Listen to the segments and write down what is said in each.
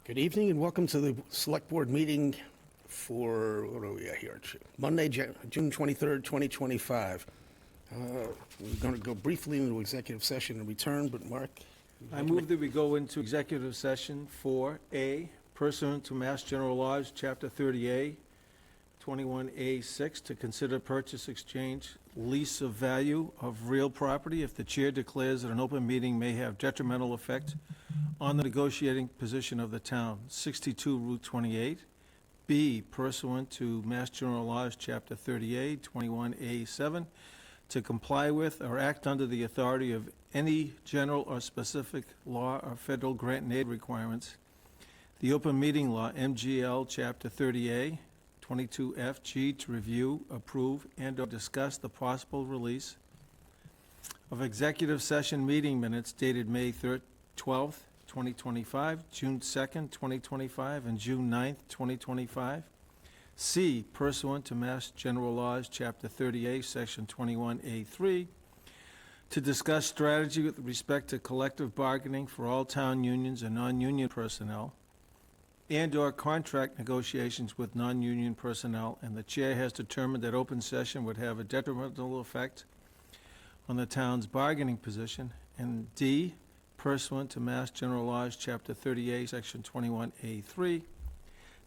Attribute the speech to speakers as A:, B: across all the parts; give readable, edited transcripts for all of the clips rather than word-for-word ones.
A: Good evening and welcome to the Select Board meeting for, what are we at here? Monday, June 23rd, 2025. We're going to go briefly into executive session and return, but Mark?
B: I move that we go into executive session for A, pursuant to Mass General Laws, Chapter 30A, 21A6, to consider purchase, exchange, lease of value of real property if the chair declares that an open meeting may have detrimental effect on the negotiating position of the town, 62 Route 28. B, pursuant to Mass General Laws, Chapter 30A, 21A7, to comply with or act under the authority of any general or specific law or federal grant and aid requirements. The Open Meeting Law, MGL, Chapter 30A, 22FG, to review, approve, and/or discuss the possible release of executive session meeting minutes dated May 12th, 2025, June 2nd, 2025, and June 9th, 2025. C, pursuant to Mass General Laws, Chapter 38, Section 21A3, to discuss strategy with respect to collective bargaining for all town unions and non-union personnel, and/or contract negotiations with non-union personnel, and the chair has determined that open session would have a detrimental effect on the town's bargaining position. And D, pursuant to Mass General Laws, Chapter 38, Section 21A3,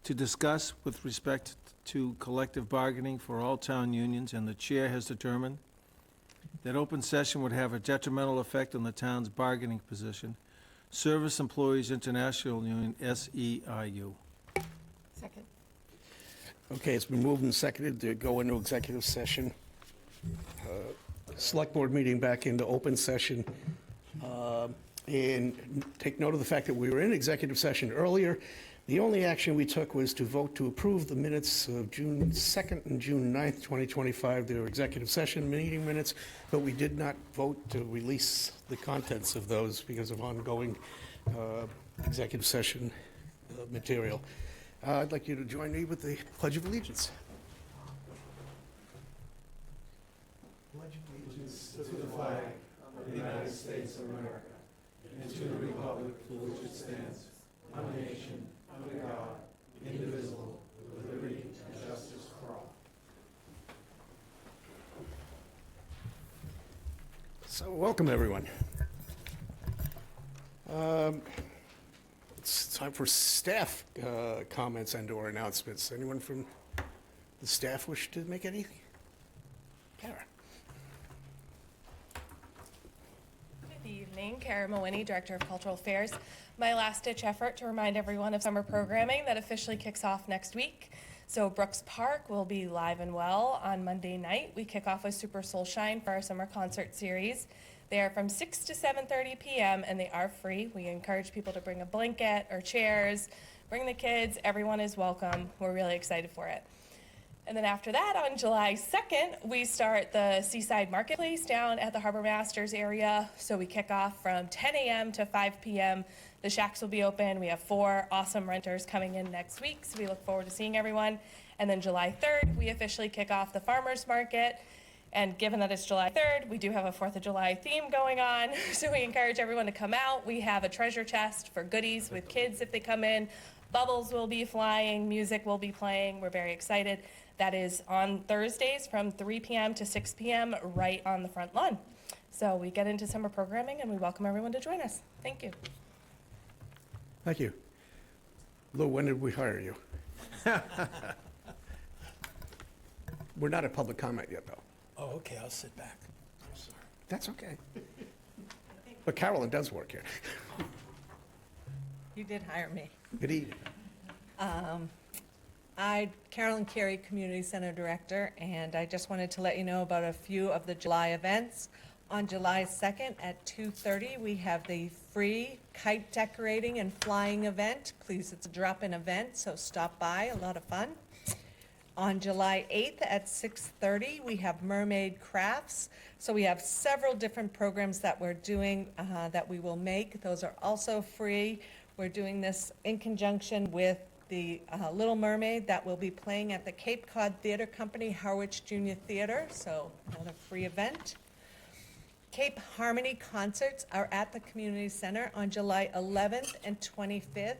B: to discuss with respect to collective bargaining for all town unions, and the chair has determined that open session would have a detrimental effect on the town's bargaining position. Service Employees International Union, SEIU.
C: Second.
A: Okay, it's been moved and seconded to go into executive session. Select Board meeting back into open session. And take note of the fact that we were in executive session earlier. The only action we took was to vote to approve the minutes of June 2nd and June 9th, 2025. They were executive session meeting minutes, but we did not vote to release the contents of those because of ongoing executive session material. I'd like you to join me with the Pledge of Allegiance. Pledge of Allegiance
B: To the flag of the United States of America, and to the republic for which it stands, one nation, under God, indivisible, with liberty and justice for all.
A: So, welcome everyone. It's time for staff comments and/or announcements. Anyone from the staff wish to make anything? Kara.
C: Good evening, Kara Mawini, Director of Cultural Affairs. My last-ditch effort to remind everyone of summer programming that officially kicks off next week. So Brooks Park will be live and well on Monday night. We kick off with Super Soulshine for our summer concert series. They are from 6 to 7:30 p.m. and they are free. We encourage people to bring a blanket or chairs, bring the kids. Everyone is welcome. We're really excited for it. And then after that, on July 2nd, we start the Seaside Marketplace down at the Harbor Masters area. So we kick off from 10 a.m. to 5 p.m. The shacks will be open. We have 4 awesome renters coming in next week, so we look forward to seeing everyone. And then July 3rd, we officially kick off the Farmers Market. And given that it's July 3rd, we do have a 4th of July theme going on, so we encourage everyone to come out. We have a treasure chest for goodies with kids if they come in. Bubbles will be flying, music will be playing. We're very excited. That is on Thursdays from 3 p.m. to 6 p.m. right on the front lawn. So we get into summer programming and we welcome everyone to join us. Thank you.
A: Thank you. Lou, when did we hire you? We're not at public comment yet, though.
D: Oh, okay, I'll sit back. I'm sorry.
A: That's okay. But Carolyn does work here.
E: You did hire me.
A: Good evening.
E: Carolyn Carey, Community Center Director, and I just wanted to let you know about a few of the July events. On July 2nd at 2:30, we have the free kite decorating and flying event. Please, it's a drop-in event, so stop by, a lot of fun. On July 8th at 6:30, we have Mermaid Crafts. So we have several different programs that we're doing that we will make. Those are also free. We're doing this in conjunction with the Little Mermaid that will be playing at the Cape Cod Theater Company, Harwich Junior Theater, so another free event. Cape Harmony concerts are at the Community Center on July 11th and 25th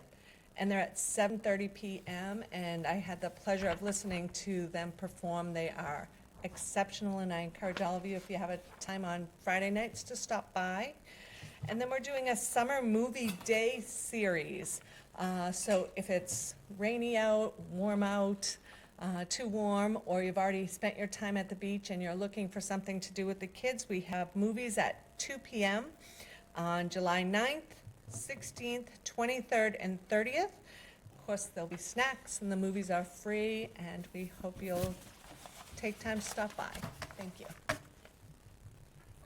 E: and they're at 7:30 p.m., and I had the pleasure of listening to them perform. They are exceptional, and I encourage all of you, if you have a time on Friday nights, to stop by. And then we're doing a summer movie day series. So if it's rainy out, warm out, too warm, or you've already spent your time at the beach and you're looking for something to do with the kids, we have movies at 2 p.m. on July 9th, 16th, 23rd, and 30th. Of course, there'll be snacks, and the movies are free, and we hope you'll take time to stop by. Thank you.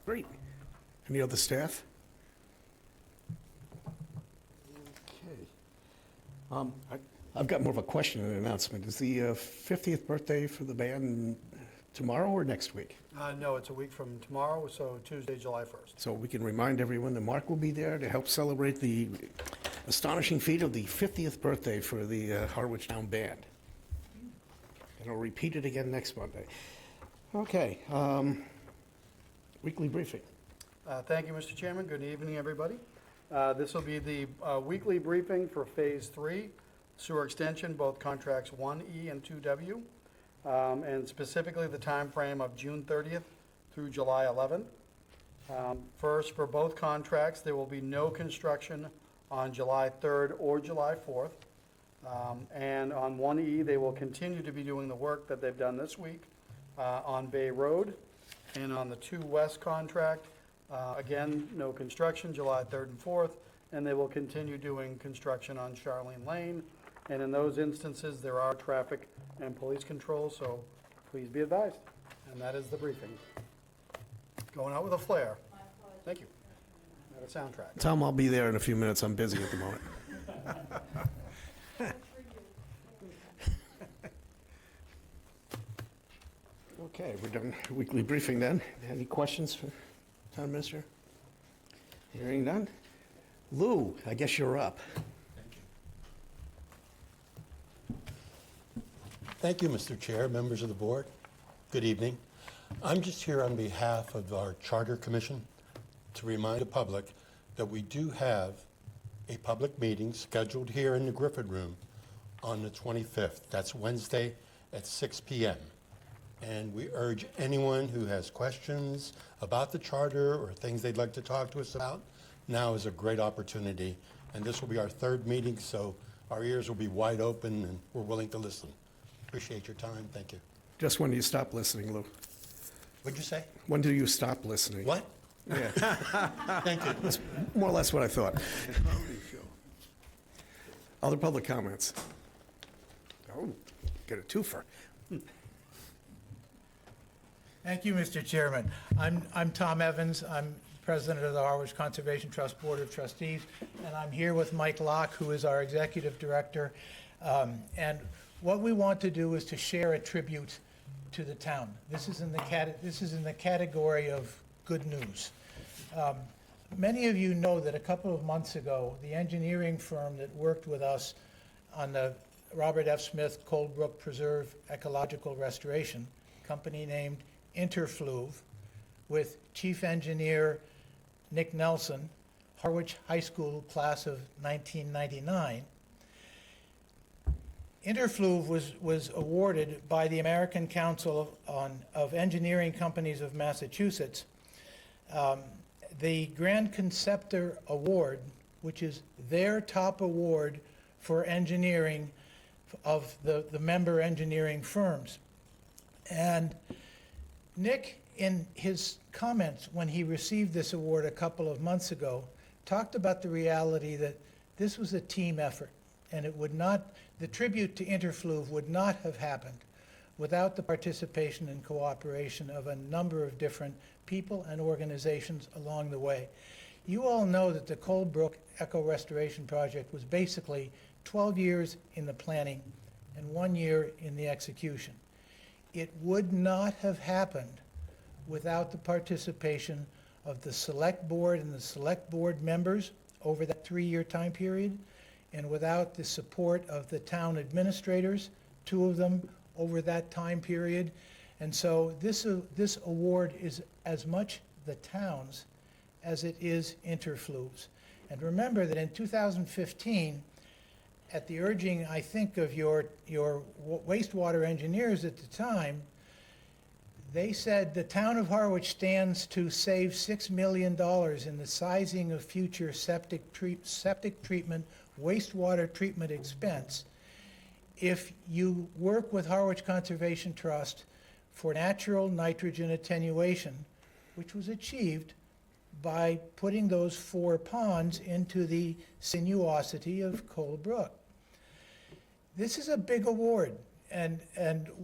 A: Great. Any other staff? Okay. I've got more of a question than an announcement. Is the 50th birthday for the band tomorrow or next week?
D: No, it's a week from tomorrow, so Tuesday, July 1st.
A: So we can remind everyone that Mark will be there to help celebrate the astonishing feat of the 50th birthday for the Harwich Town Band. And I'll repeat it again next Monday. Okay, weekly briefing.
D: Thank you, Mr. Chairman. Good evening, everybody. This will be the weekly briefing for Phase 3, sewer extension, both contracts 1E and 2W, and specifically the time frame of June 30th through July 11th. First, for both contracts, there will be no construction on July 3rd or July 4th. And on 1E, they will continue to be doing the work that they've done this week on Bay Road. And on the 2 West contract, again, no construction, July 3rd and 4th, and they will continue doing construction on Charlene Lane. And in those instances, there are traffic and police controls, so please be advised. And that is the briefing. Going out with a flare. Thank you. Got a soundtrack.
A: Tom, I'll be there in a few minutes. I'm busy at the moment. Okay, we're done weekly briefing then. Any questions for Town Minister? Hearing none. Lou, I guess you're up.
F: Thank you, Mr. Chair, members of the board. Good evening. I'm just here on behalf of our Charter Commission to remind the public that we do have a public meeting scheduled here in the Griffith Room on the 25th. That's Wednesday at 6 p.m. And we urge anyone who has questions about the charter or things they'd like to talk to us about, now is a great opportunity. And this will be our 3rd meeting, so our ears will be wide open and we're willing to listen. Appreciate your time. Thank you.
A: Just when do you stop listening, Lou?
F: What'd you say?
A: When do you stop listening?
F: What?
A: Yeah,
F: Thank you.
A: that's more or less what I thought. Other public comments? Oh, get a twofer.
G: Thank you, Mr. Chairman. I'm Tom Evans. I'm president of the Harwich Conservation Trust Board of Trustees, and I'm here with Mike Locke, who is our executive director. And what we want to do is to share a tribute to the town. This is in the category of good news. Many of you know that a couple of months ago, the engineering firm that worked with us on the Robert F. Smith Coldbrook Preserve Ecological Restoration, company named Interfluve, with Chief Engineer Nick Nelson, Harwich High School class of 1999. Interfluve was awarded by the American Council of Engineering Companies of Massachusetts the Grand Conceptor Award, which is their top award for engineering of the member engineering firms. And Nick, in his comments when he received this award a couple of months ago, talked about the reality that this was a team effort, and it would not, the tribute to Interfluve would not have happened without the participation and cooperation of a number of different people and organizations along the way. You all know that the Coldbrook Eco Restoration Project was basically 12 years in the planning and 1 year in the execution. It would not have happened without the participation of the select board and the select board members over that 3-year time period, and without the support of the town administrators, 2 of them over that time period. And so this award is as much the town's as it is Interfluve's. And remember that in 2015, at the urging, I think, of your wastewater engineers at the time, they said the town of Harwich stands to save $6 million in the sizing of future septic treatment, wastewater treatment expense if you work with Harwich Conservation Trust for natural nitrogen attenuation, which was achieved by putting those 4 ponds into the sinuosity of Coal Brook. This is a big award, and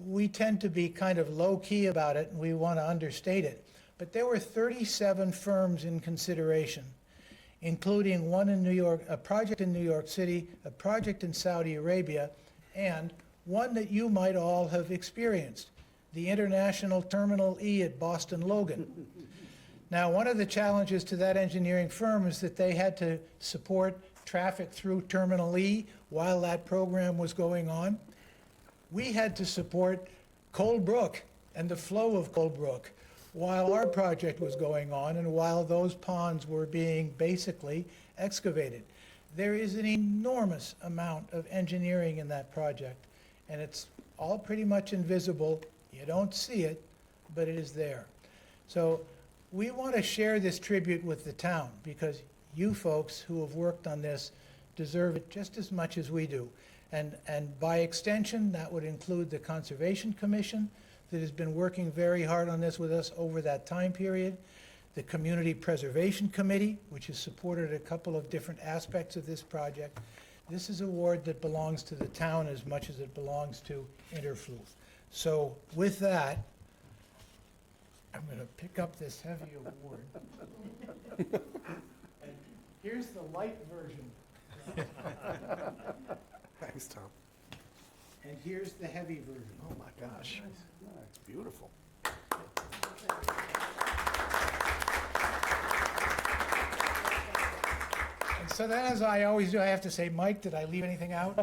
G: we tend to be kind of low-key about it, and we want to understate it. But there were 37 firms in consideration, including one in New York, a project in New York City, a project in Saudi Arabia, and one that you might all have experienced, the International Terminal E at Boston Logan. Now, one of the challenges to that engineering firm is that they had to support traffic through Terminal E while that program was going on. We had to support Coal Brook and the flow of Coal Brook while our project was going on and while those ponds were being basically excavated. There is an enormous amount of engineering in that project, and it's all pretty much invisible. You don't see it, but it is there. So we want to share this tribute with the town because you folks who have worked on this deserve it just as much as we do. And by extension, that would include the Conservation Commission that has been working very hard on this with us over that time period, the Community Preservation Committee, which has supported a couple of different aspects of this project. This is an award that belongs to the town as much as it belongs to Interfluve. So with that, I'm going to pick up this heavy award. And here's the light version.
A: Thanks, Tom.
G: And here's the heavy version.
A: Oh, my gosh. It's beautiful.
G: And so then, as I always do, I have to say, Mike, did I leave anything out?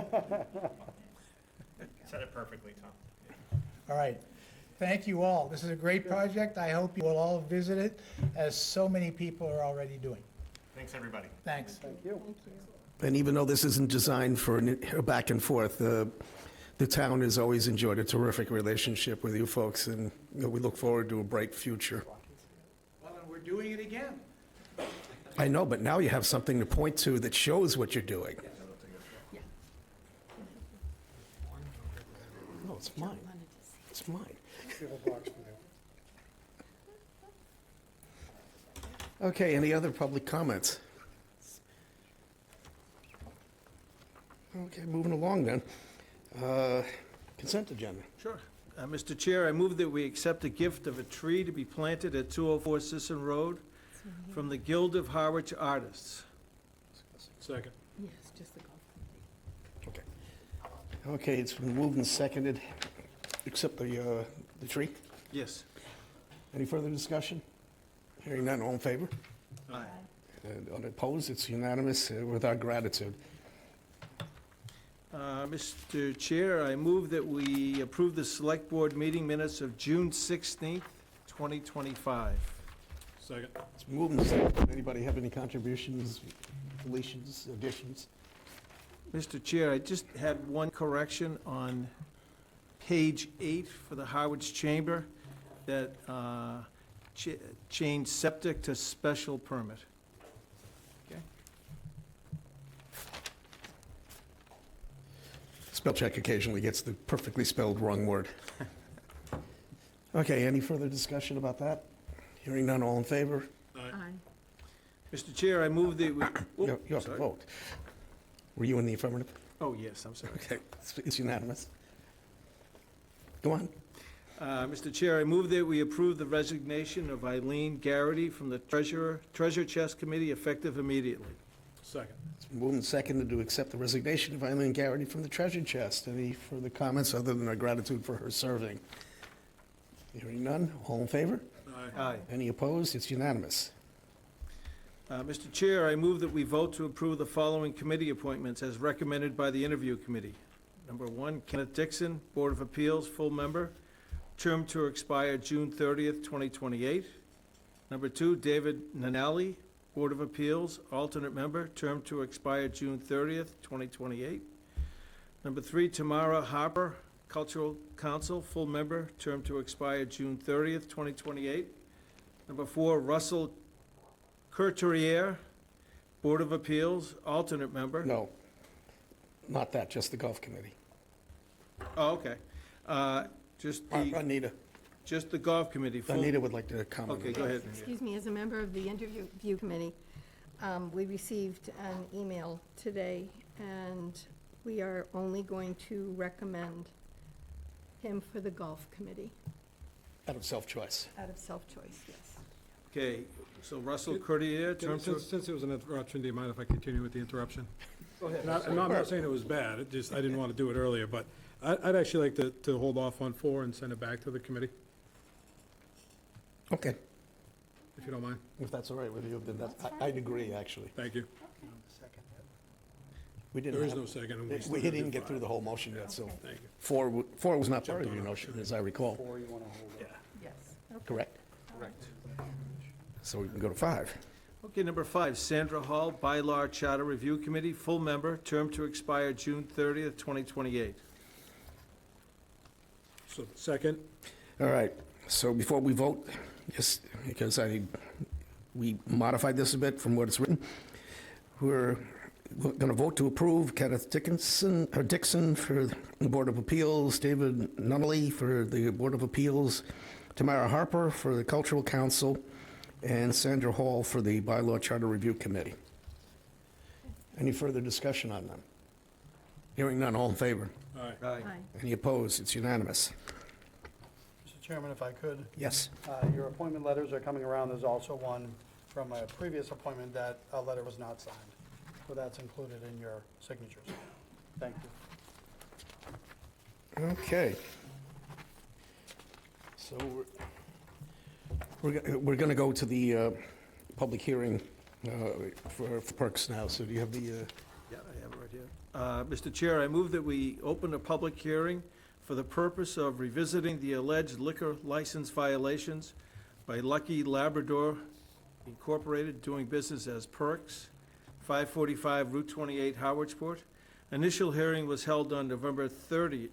H: Said it perfectly, Tom.
G: All right. Thank you all. This is a great project. I hope you will all visit it, as so many people are already doing.
H: Thanks, everybody.
G: Thanks.
D: Thank you.
A: And even though this isn't designed for a back and forth, the town has always enjoyed a terrific relationship with you folks, and we look forward to a bright future.
G: Well, and we're doing it again.
A: I know, but now you have something to point to that shows what you're doing. No, it's mine. It's mine.
D: We have a box for you.
A: Okay, any other public comments? Okay, moving along then. Consent agenda.
B: Sure. Mr. Chair, I move that we accept a gift of a tree to be planted at 204 Sisson Road from the Guild of Harwich Artists.
H: Second.
I: Yes, just the golf
A: Okay. Okay, it's been moved and seconded. Accept the tree.
B: Yes.
A: Any further discussion? Hearing none, all in favor?
B: Aye.
A: And unopposed, it's unanimous with our gratitude.
B: Mr. Chair, I move that we approve the Select Board meeting minutes of June 16th, 2025.
H: Second.
A: It's moved and seconded. Anybody have any contributions, deletions, additions?
B: Mr. Chair, I just had one correction on page 8 for the Harwich Chamber, that changed septic to special permit. Okay?
A: Spell check occasionally gets the perfectly spelled wrong word. Okay, any further discussion about that? Hearing none, all in favor?
I: Aye.
B: Mr. Chair, I move that we...
A: You have to
B: sorry.
A: vote. Were you in the affirmative?
B: Oh, yes, I'm sorry.
A: Okay, it's unanimous. Go on.
B: Mr. Chair, I move that we approve the resignation of Eileen Garrity from the Treasure Chest Committee effective immediately.
H: Second.
A: It's been moved and seconded to accept the resignation of Eileen Garrity from the Treasure Chest. Any further comments other than our gratitude for her serving? Hearing none, all in favor?
B: Aye.
A: Any opposed? It's unanimous.
B: Mr. Chair, I move that we vote to approve the following committee appointments as recommended by the Interview Committee. Number 1, Kenneth Dixon, Board of Appeals, full member, term to expire June 30th, 2028. Number 2, David Nanelli, Board of Appeals, alternate member, term to expire June 30th, 2028. Number 3, Tamara Harper, Cultural Council, full member, term to expire June 30th, 2028. Number 4, Russell Couturier, Board of Appeals, alternate member.
A: No, not that, just the golf committee.
B: Oh, okay. Just
A: Anita,
B: the golf committee. full-
A: Anita would like to comment.
B: Okay, go ahead.
I: Excuse me, as a member of the interview committee, we received an email today, and we are only going to recommend him for the golf committee,
A: Out of self-choice.
I: out of self-choice, yes.
B: Okay, so Russell Couturier, term to...
H: Since it was an interruption, do you mind if I continue with the interruption?
B: Go ahead.
H: I'm not saying it was bad, it just, I didn't want to do it earlier, but I'd actually like to hold off on 4 and send it back to the committee,
A: Okay,
H: if you don't mind.
A: if that's all right with you, then I'd agree, actually.
H: Thank you.
A: We didn't
H: There is
A: have-
H: no second. and
A: We
H: still
A: didn't
H: do
A: get
H: 5.
A: through the whole motion yet, so
H: Thank you.
A: 4 was not part of
H: Jumped
A: your
H: on it.
A: motion, as I recall,
D: Or you want to hold it?
I: Yes. Okay.
A: correct?
B: Correct.
A: So we can go to 5.
B: Okay, number 5, Sandra Hall, Bylaw Charter Review Committee, full member, term to expire June 30th, 2028.
H: So, second,
A: All right, so before we vote, just because we modified this a bit from what it's written, we're going to vote to approve Kenneth Dixon for the Board of Appeals, David Nunnally for the Board of Appeals, Tamara Harper for the Cultural Council, and Sandra Hall for the Bylaw Charter Review Committee. Any further discussion on them? Hearing none, all in favor?
H: all right.
B: Aye.
I: Aye.
A: Any opposed? It's unanimous.
D: Mr. Chairman, if I could,
A: Yes.
D: your appointment letters are coming around. There's also one from a previous appointment that a letter was not signed. So that's included in your signatures. Thank you.
A: Okay. So we're going to go to the public hearing for perks now. So do you have the,
B: Yeah, I have it right here. Mr. Chair, I move that we open a public hearing for the purpose of revisiting the alleged liquor license violations by Lucky Labrador Incorporated, doing business as Perks, 545 Route 28, Harwichport. Initial hearing was held on November 20th,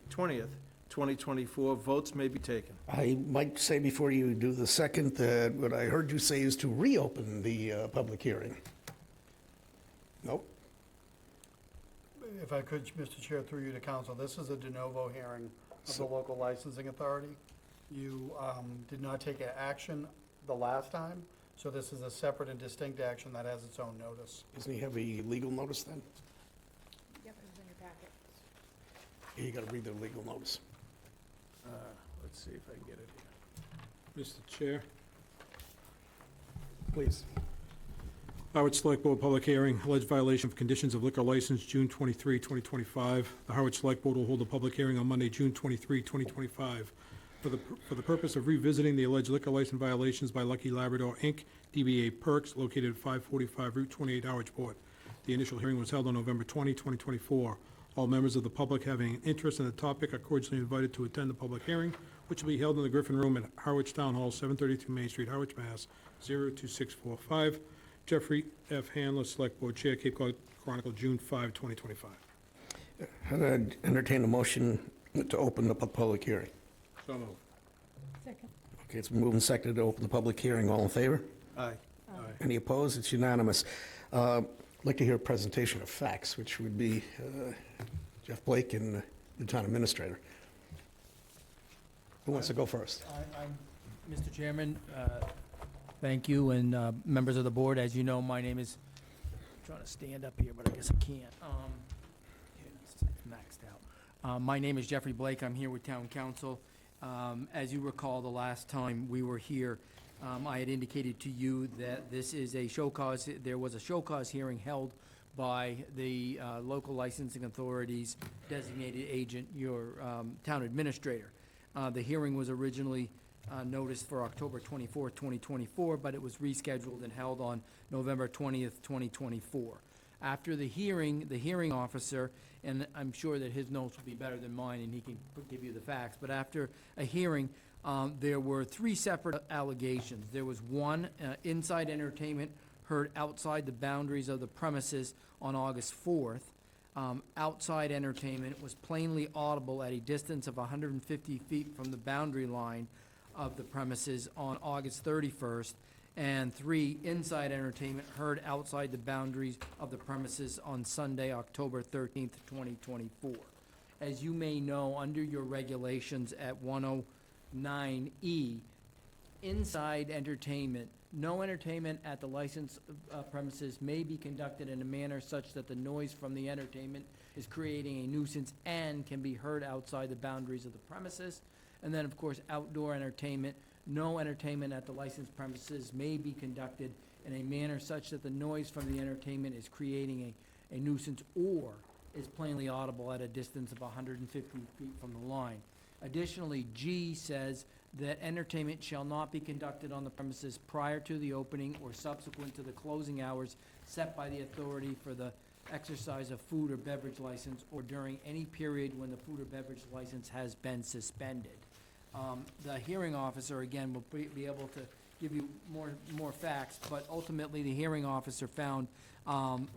B: 2024. Votes may be taken.
A: I might say before you do the second, that what I heard you say is to reopen the public hearing. Nope.
D: If I could, Mr. Chair, through you to council, this is a de novo hearing of the
A: So-
D: local licensing authority. You did not take action the last time, so this is a separate and distinct action that has its own notice.
A: Doesn't he have a legal notice then?
I: Yep, it's in your packet.
A: You got to read the legal notice.
B: Let's see if I can get it here.
H: Mr. Chair,
A: Please.
H: Harwich Select Board Public Hearing, alleged violation of conditions of liquor license, June 23, 2025. The Harwich Select Board will hold a public hearing on Monday, June 23, 2025, for the purpose of revisiting the alleged liquor license violations by Lucky Labrador, Inc., DBA Perks, located at 545 Route 28, Harwichport. The initial hearing was held on November 20, 2024. All members of the public having an interest in the topic are cordially invited to attend the public hearing, which will be held in the Griffin Room at Harwich Town Hall, 732 Main Street, Harwich, Mass. 02645. Jeffrey F. Handler, Select Board Chair, Cape Cod Chronicle, June 5, 2025.
A: I'd entertain a motion to open the public hearing.
H: So moved.
I: Second.
A: Okay, it's been moved and seconded to open the public hearing. All in favor?
B: Aye.
H: Aye.
A: Any opposed? It's unanimous. I'd like to hear a presentation of facts, which would be Jeff Blake and the town administrator. Who wants to go first?
J: Mr. Chairman, thank you, and members of the board, as you know, my name is, I'm trying to stand up here, but I guess I can't. It's maxed out. My name is Jeffrey Blake, I'm here with Town Council. As you recall, the last time we were here, I had indicated to you that this is a show cause, there was a show cause hearing held by the local licensing authority's designated agent, your town administrator. The hearing was originally noticed for October 24th, 2024, but it was rescheduled and held on November 20th, 2024. After the hearing officer, and I'm sure that his notes will be better than mine and he can give you the facts, but after a hearing, there were 3 separate allegations. There was one, inside entertainment heard outside the boundaries of the premises on August 4th. outside entertainment was plainly audible at a distance of 150 feet from the boundary line of the premises on August 31st, and 3, inside entertainment heard outside the boundaries of the premises on Sunday, October 13th, 2024. As you may know, under your regulations at 109E, inside entertainment, no entertainment at the licensed premises may be conducted in a manner such that the noise from the entertainment is creating a nuisance and can be heard outside the boundaries of the premises. And then, of course, outdoor entertainment, no entertainment at the licensed premises may be conducted in a manner such that the noise from the entertainment is creating a nuisance or is plainly audible at a distance of 150 feet from the line. Additionally, G says that entertainment shall not be conducted on the premises prior to the opening or subsequent to the closing hours set by the authority for the exercise of food or beverage license or during any period when the food or beverage license has been suspended. The hearing officer, again, will be able to give you more facts, but ultimately, the hearing officer found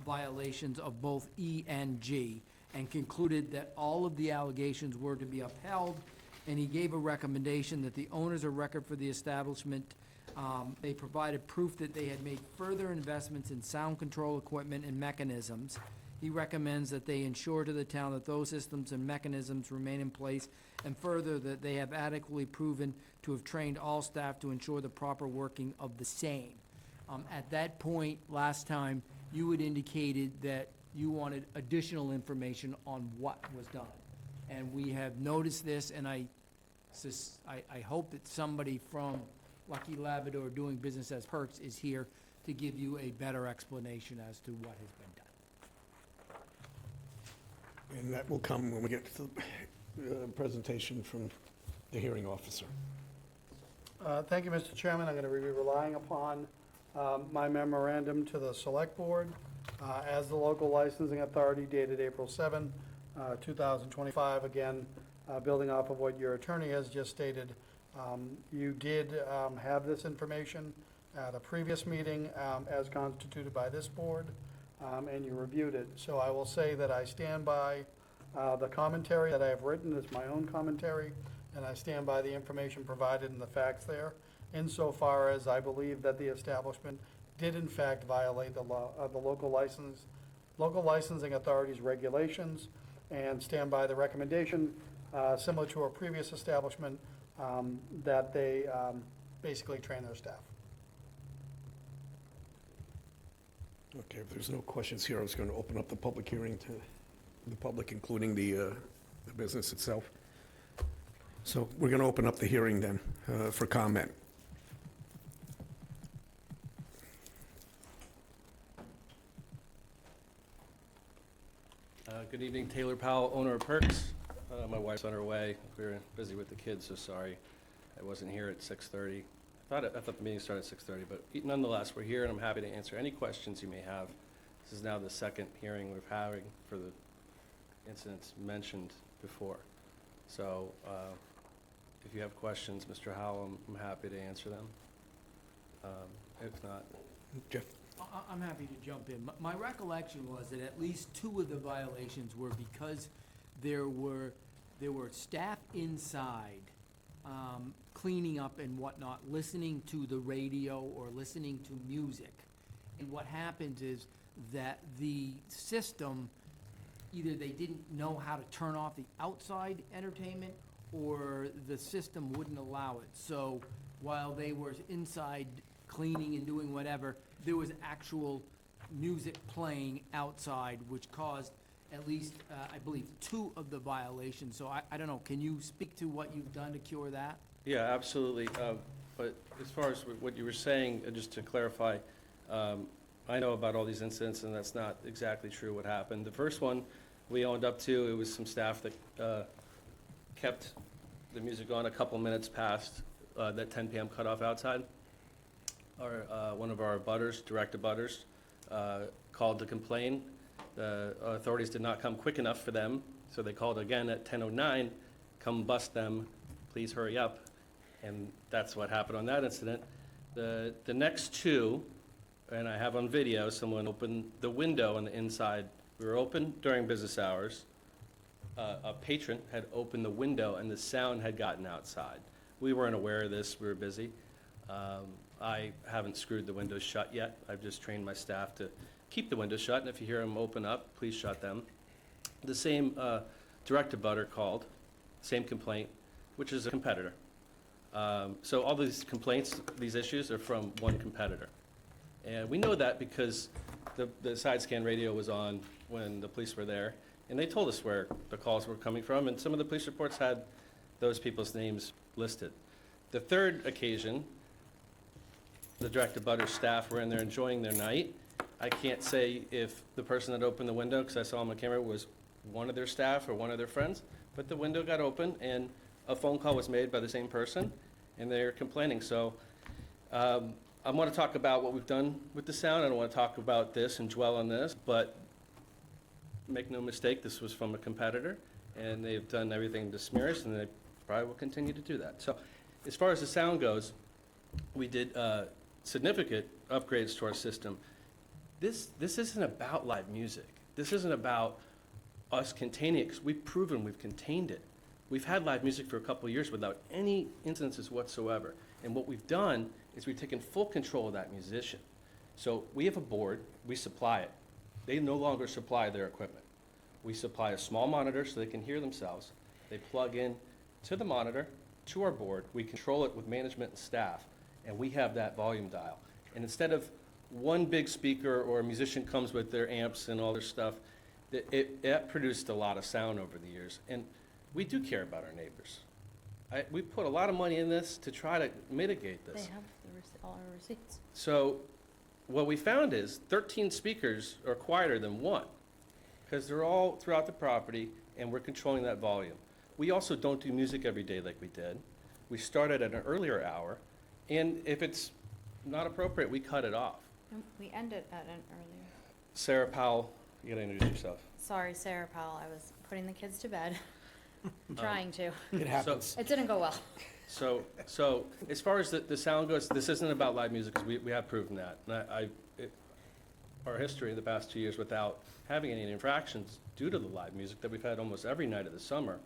J: violations of both E and G and concluded that all of the allegations were to be upheld, and he gave a recommendation that the owners of record for the establishment, they provided proof that they had made further investments in sound control equipment and mechanisms. He recommends that they ensure to the town that those systems and mechanisms remain in place, and further, that they have adequately proven to have trained all staff to ensure the proper working of the same. At that point, last time, you had indicated that you wanted additional information on what was done. And we have noticed this, and I hope that somebody from Lucky Labrador doing business as Perks is here to give you a better explanation as to what has been done.
A: And that will come when we get to the presentation from the hearing officer.
D: Thank you, Mr. Chairman. I'm going to be relying upon my memorandum to the Select Board as the local licensing authority dated April 7, 2025. Again, building off of what your attorney has just stated, you did have this information at a previous meeting as constituted by this board, and you reviewed it. So I will say that I stand by the commentary that I have written as my own commentary, and I stand by the information provided and the facts there, insofar as I believe that the establishment did in fact violate the law, the local licensing authority's regulations, and stand by the recommendation, similar to a previous establishment, that they basically train their staff.
A: Okay, if there's no questions here, I was going to open up the public hearing to the public, including the business itself. So we're going to open up the hearing then for comment.
K: Good evening, Taylor Powell, owner of Perks. My wife's on her way. We were busy with the kids, so sorry I wasn't here at 6:30. I thought the meeting started at 6:30, but nonetheless, we're here, and I'm happy to answer any questions you may have. This is now the second hearing we're having for the incidents mentioned before. So if you have questions, Mr. Howell, I'm happy to answer them. If not,
A: Jeff?
J: I'm happy to jump in. My recollection was that at least 2 of the violations were because there were staff inside cleaning up and whatnot, listening to the radio or listening to music. And what happens is that the system, either they didn't know how to turn off the outside entertainment or the system wouldn't allow it. So while they were inside cleaning and doing whatever, there was actual music playing outside, which caused at least, I believe, 2 of the violations. So I don't know, can you speak to what you've done to cure that?
K: yeah, absolutely. But as far as what you were saying, just to clarify, I know about all these incidents, and that's not exactly true what happened. The first one we owned up to, it was some staff that kept the music on a couple minutes past that 10 p.m. cutoff outside. One of our abutters, direct abutters, called to complain. The authorities did not come quick enough for them, so they called again at 10:09, come bust them, please hurry up. And that's what happened on that incident. The next 2, and I have on video, someone opened the window on the inside We were open during business hours. A patron had opened the window and the sound had gotten outside. We weren't aware of this, we were busy. I haven't screwed the windows shut yet. I've just trained my staff to keep the windows shut, and if you hear them open up, please shut them. The same direct abutter called, same complaint, which is a competitor. So all these complaints, these issues are from one competitor. And we know that because the side scan radio was on when the police were there, and they told us where the calls were coming from, and some of the police reports had those people's names listed. The third occasion, the direct abutter staff were in there enjoying their night. I can't say if the person that opened the window, because I saw on the camera, was one of their staff or one of their friends, but the window got open and a phone call was made by the same person, and they're complaining. So I want to talk about what we've done with the sound. I don't want to talk about this and dwell on this, but make no mistake, this was from a competitor, and they've done everything to smear us, and they probably will continue to do that. So as far as the sound goes, we did significant upgrades to our system. This isn't about live music. This isn't about us containing it, because we've proven we've contained it. We've had live music for a couple of years without any incidences whatsoever. And what we've done is we've taken full control of that musician. So we have a board, we supply it. They no longer supply their equipment. We supply a small monitor so they can hear themselves. They plug in to the monitor, to our board. We control it with management and staff, and we have that volume dial. And instead of one big speaker or a musician comes with their amps and all their stuff, it produced a lot of sound over the years. And we do care about our neighbors. We put a lot of money in this to try to mitigate
L: They
K: this.
L: have all our receipts.
K: So what we found is 13 speakers are quieter than one, because they're all throughout the property, and we're controlling that volume. We also don't do music every day like we did. We started at an earlier hour, and if it's not appropriate, we cut it off.
L: We ended at an earlier.
K: Sarah Powell, you gotta introduce yourself.
L: Sorry, Sarah Powell, I was putting the kids to bed. I'm trying to.
A: It happens.
L: It didn't go well.
K: So as far as the sound goes, this isn't about live music, because we have proven that. And our history in the past 2 years without having any infractions due to the live music that we've had almost every night of the summer,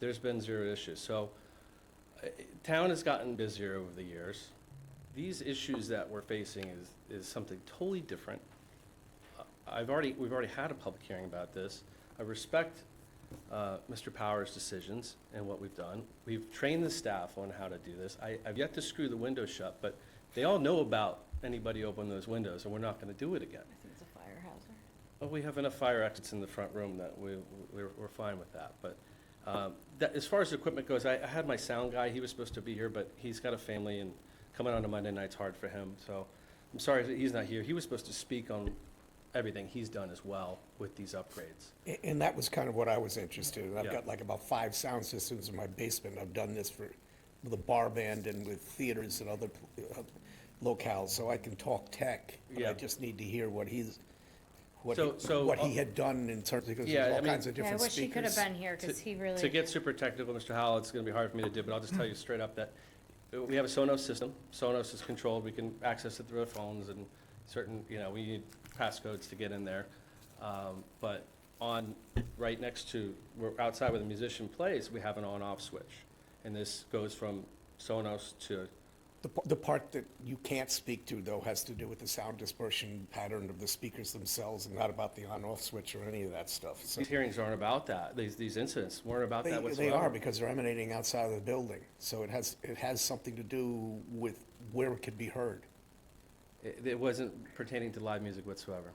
K: there's been zero issues. So town has gotten busier over the years. These issues that we're facing is something totally different. We've already had a public hearing about this. I respect Mr. Power's decisions and what we've done. We've trained the staff on how to do this. I've yet to screw the window shut, but they all know about anybody opening those windows, and we're not going to do it again.
L: I think it's a fire hazard.
K: Well, we have enough fire exits in the front room that we're fine with that. But as far as equipment goes, I had my sound guy. He was supposed to be here, but he's got a family, and coming on to Monday night's hard for him. So I'm sorry that he's not here. He was supposed to speak on everything he's done as well with these upgrades.
A: And that was kind of what I was interested in. I've
K: Yeah.
A: got like about 5 sound systems in my basement. I've done this with a bar band and with theaters and other locales, so I can talk tech. But
K: Yeah.
A: I just need to hear what he had done in terms, because
K: Yeah,
A: there's
K: I
A: all
K: mean-
A: kinds of
L: Yeah, I
A: different
L: wish he could have
A: speakers.
L: been here, because he really.
K: To get super technical, Mr. Howell, it's going to be hard for me to do, but I'll just tell you straight up that we have a Sonos system. Sonos is controlled. We can access it through our phones, and certain, we need passcodes to get in there. But right next to, we're outside where the musician plays, we have an on-off switch. And this goes from Sonos to,
A: The part that you can't speak to, though, has to do with the sound dispersion pattern of the speakers themselves, and not about the on-off switch or any of that stuff. So
K: these hearings aren't about that. These incidents weren't about that
A: They
K: whatsoever.
A: are, because they're emanating outside of the building. So it has something to do with where it could be heard.
K: It wasn't pertaining to live music whatsoever.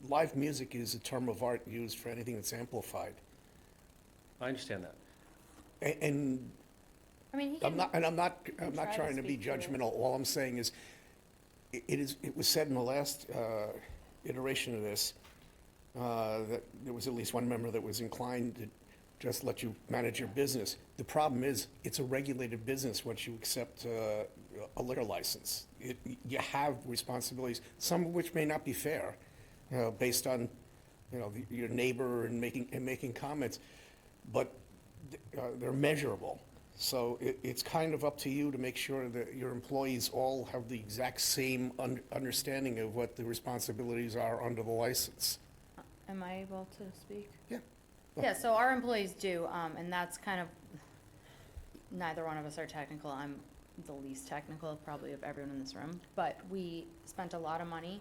A: Live music is a term of art used for anything that's amplified.
K: I understand that.
A: And
L: I mean, he
A: I'm
L: can.
A: not
L: try to
A: trying to be
L: speak through it.
A: judgmental. All I'm saying is, it was said in the last iteration of this, that there was at least one member that was inclined to just let you manage your business. The problem is, it's a regulated business once you accept a liquor license. You have responsibilities, some of which may not be fair, based on, your neighbor and making comments, but they're measurable. So it's kind of up to you to make sure that your employees all have the exact same understanding of what the responsibilities are under the license.
L: Am I able to speak?
A: Yeah.
L: Yeah, so our employees do, and that's kind of, neither one of us are technical. I'm the least technical probably of everyone in this room. But we spent a lot of money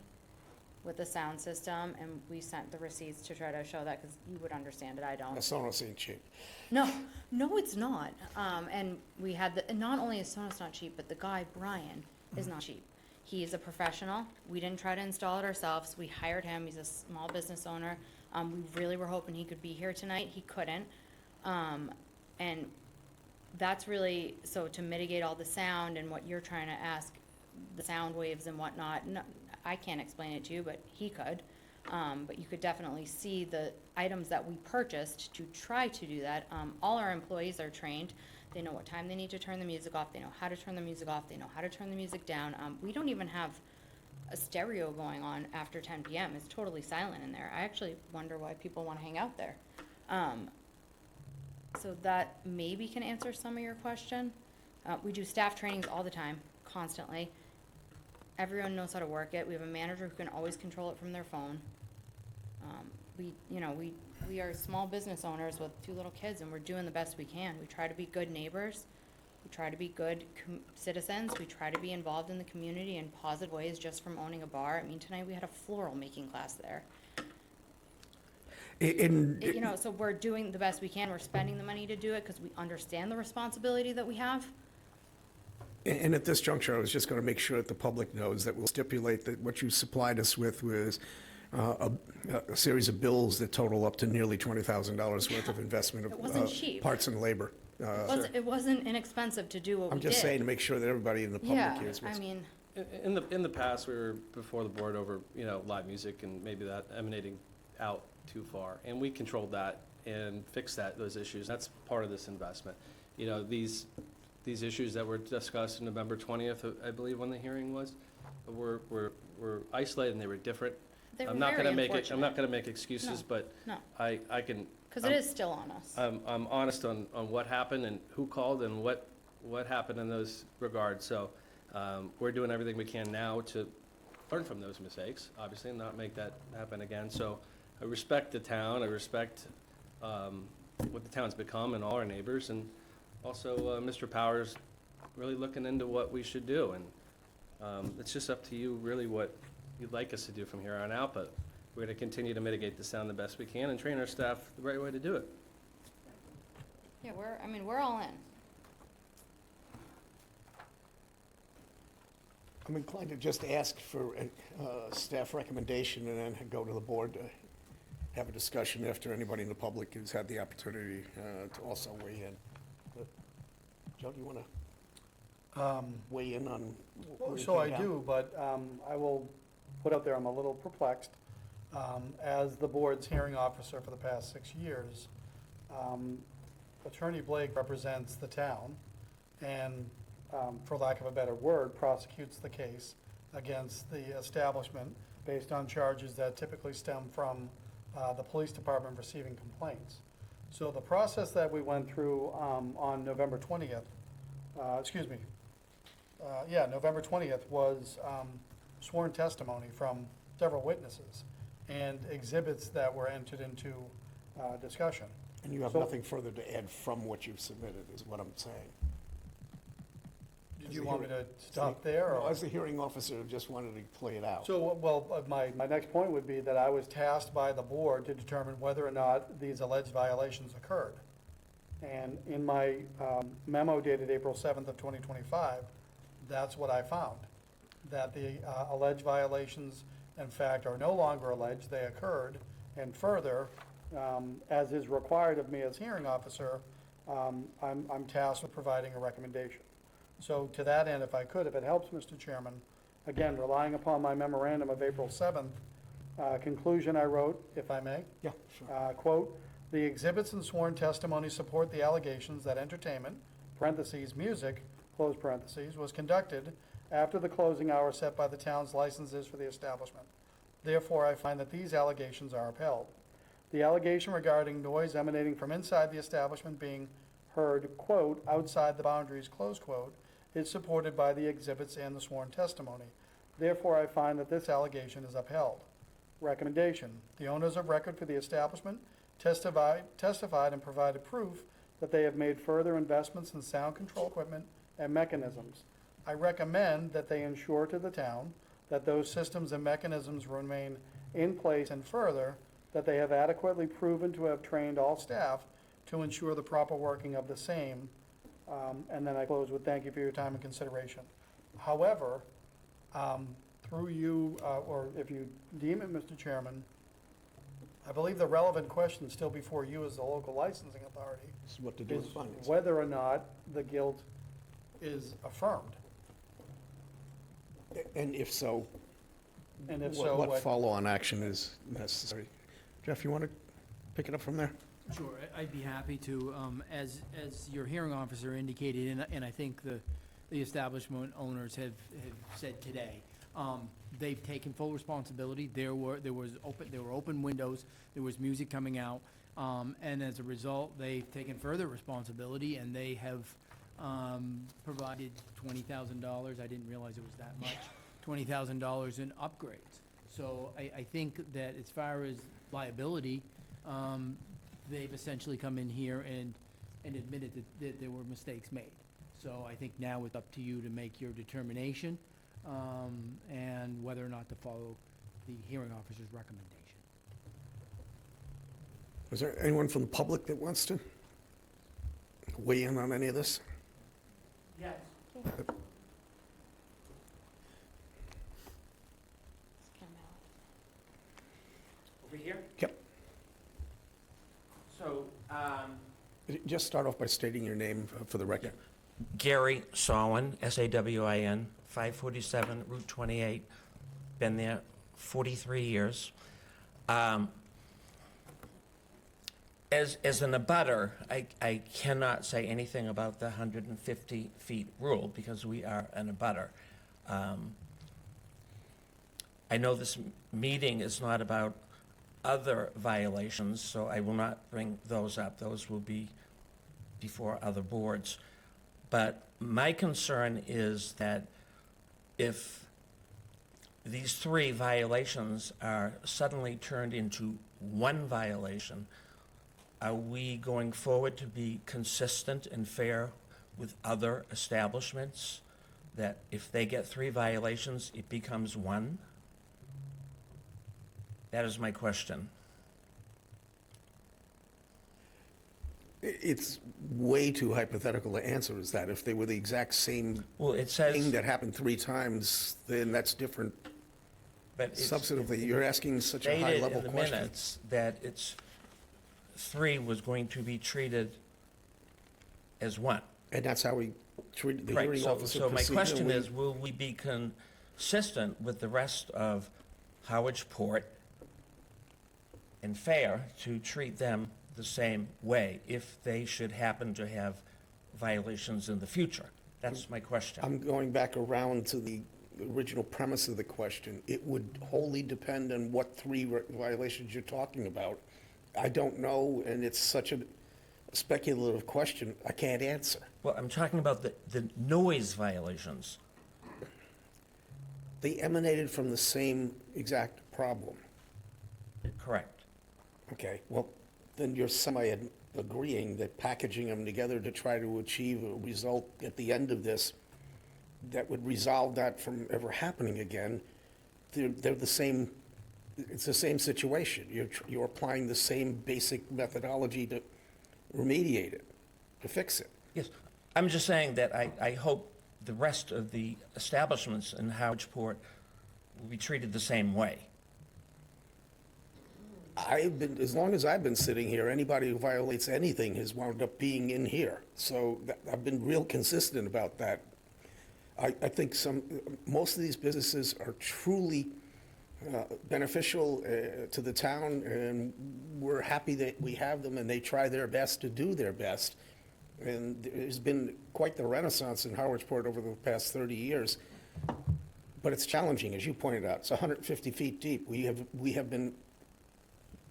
L: with the sound system, and we sent the receipts to try to show that, because you would understand it, I don't.
A: Sonos ain't cheap.
L: No, no, it's not. And we had the, and not only is Sonos not cheap, but the guy, Brian, is not cheap. He is a professional. We didn't try to install it ourselves. We hired him. He's a small business owner. We really were hoping he could be here tonight. He couldn't. And that's really, so to mitigate all the sound and what you're trying to ask, the sound waves and whatnot, no, I can't explain it to you, but he could. But you could definitely see the items that we purchased to try to do that. All our employees are trained. They know what time they need to turn the music off. They know how to turn the music off. They know how to turn the music down. We don't even have a stereo going on after 10 p.m. It's totally silent in there. I actually wonder why people want to hang out there. So that maybe can answer some of your question. We do staff trainings all the time, constantly. Everyone knows how to work it. We have a manager who can always control it from their phone. We are small business owners with 2 little kids, and we're doing the best we can. We try to be good neighbors. We try to be good citizens. We try to be involved in the community in positive ways just from owning a bar. I mean, tonight we had a floral making class there. So we're doing the best we can. We're spending the money to do it because we understand the responsibility that we have.
A: And at this juncture, I was just going to make sure that the public knows that we'll stipulate that what you supplied us with was a series of bills that total up to nearly $20,000 worth of investment
L: It wasn't
A: of
L: cheap.
A: parts and labor.
L: It wasn't inexpensive to do what we
A: I'm
L: did.
A: just saying to make sure that everybody in the public
L: Yeah,
A: hears what's.
L: I mean,
K: In the past, we were before the board over, live music and maybe that emanating out too far. And we controlled that and fixed those issues. That's part of this investment. These issues that were discussed November 20th, I believe, when the hearing was, were isolated and they were different.
L: they were
K: I'm not
L: very
K: gonna make
L: unfortunate.
K: I'm not gonna make excuses,
L: No,
K: but
L: no.
K: I can.
L: Because it is still on us.
K: I'm honest on what happened and who called and what happened in those regards. So we're doing everything we can now to learn from those mistakes, obviously, and not make that happen again. So I respect the town. I respect what the town's become and all our neighbors. And also Mr. Powers really looking into what we should do. And it's just up to you really what you'd like us to do from here on out. But we're going to continue to mitigate the sound the best we can and train our staff the right way to do it.
L: Yeah, we're all in.
A: I'm inclined to just ask for a staff recommendation and then go to the board to have a discussion after anybody in the public has had the opportunity to also weigh in. But, Joe, do you want to weigh in on where you
D: So I
A: came down?
D: do, but I will put out there, I'm a little perplexed. As the board's hearing officer for the past 6 years, Attorney Blake represents the town and, for lack of a better word, prosecutes the case against the establishment based on charges that typically stem from the police department receiving complaints. So the process that we went through on November 20th, November 20th was sworn testimony from several witnesses and exhibits that were entered into discussion.
A: And you have
D: So-
A: nothing further to add from what you've submitted, is what I'm saying.
D: Did you want me to stop there?
A: No,
D: or-
A: as the hearing officer, just wanted to play it out.
D: So, well, my next point would be that I was tasked by the board to determine whether or not these alleged violations occurred. And in my memo dated April 7th of 2025, that's what I found, that the alleged violations, in fact, are no longer alleged, they occurred. And further, as is required of me as hearing officer, I'm tasked with providing a recommendation. So to that end, if I could, if it helps, Mr. Chairman, again, relying upon my memorandum of April 7th, conclusion I wrote, if I may.
A: Yeah, sure.
D: Quote, "The exhibits and sworn testimony support the allegations that entertainment, parentheses, music, close parentheses, was conducted after the closing hour set by the town's licenses for the establishment. Therefore, I find that these allegations are upheld. The allegation regarding noise emanating from inside the establishment being heard, quote, outside the boundaries, close quote, is supported by the exhibits and the sworn testimony. Therefore, I find that this allegation is upheld. Recommendation: the owners of record for the establishment testified and provided proof that they have made further investments in sound control equipment and mechanisms. I recommend that they ensure to the town that those systems and mechanisms remain in place, and further, that they have adequately proven to have trained all staff to ensure the proper working of the same. And then I close with thank you for your time and consideration. However, through you, or if you deem it, Mr. Chairman, I believe the relevant question still before you as the local licensing authority
A: This is what to do
D: is
A: with findings.
D: whether or not the guilt is affirmed.
A: And if so,
D: And if so,
A: what follow-on action is necessary? Jeff, you want to pick it up from there?
J: Sure, I'd be happy to. As your hearing officer indicated, and I think the establishment owners have said today, they've taken full responsibility. There were open windows, there was music coming out, and as a result, they've taken further responsibility, and they have provided $20,000. I didn't realize it was that much. $20,000 in upgrades. So I think that as far as liability, they've essentially come in here and admitted that there were mistakes made. So I think now it's up to you to make your determination, and whether or not to follow the hearing officer's recommendation.
A: Is there anyone from the public that wants to weigh in on any of this?
J: Yes. Over here?
A: Yep.
M: So,
A: Just start off by stating your name for the record.
M: Gary Sawin, S-A-W-I-N, 547 Route 28, been there 43 years. As an abutter, I cannot say anything about the 150 feet rule because we are an abutter. I know this meeting is not about other violations, so I will not bring those up. Those will be before other boards. But my concern is that if these 3 violations are suddenly turned into 1 violation, are we going forward to be consistent and fair with other establishments? That if they get 3 violations, it becomes 1? That is my question.
A: It's way too hypothetical to answer is that. If they were the exact same
M: Well, it says,
A: thing that happened 3 times, then that's different.
M: but it's
A: Substantively, you're asking such a
M: stated
A: high-level
M: in the
A: question.
M: minutes that it's 3 was going to be treated as 1.
A: And that's how we treated the
M: Right,
A: hearing officer.
M: so my
A: procedure.
M: question is, will we be consistent with the rest of Harwich Port and fair to treat them the same way if they should happen to have violations in the future? That's my question.
A: I'm going back around to the original premise of the question. It would wholly depend on what 3 violations you're talking about. I don't know, and it's such a speculative question, I can't answer.
M: Well, I'm talking about the noise violations.
A: They emanated from the same exact problem.
M: Correct.
A: Okay, well, then you're semi-agreeing that packaging them together to try to achieve a result at the end of this that would resolve that from ever happening again, they're the same, it's the same situation. You're applying the same basic methodology to remediate it, to fix it.
M: Yes, I'm just saying that I hope the rest of the establishments in Harwich Port will be treated the same way.
A: As long as I've been sitting here, anybody who violates anything has wound up being in here. So I've been real consistent about that. I think most of these businesses are truly beneficial to the town, and we're happy that we have them, and they try their best to do their best. And there's been quite the renaissance in Harwich Port over the past 30 years. But it's challenging, as you pointed out. It's 150 feet deep. We have been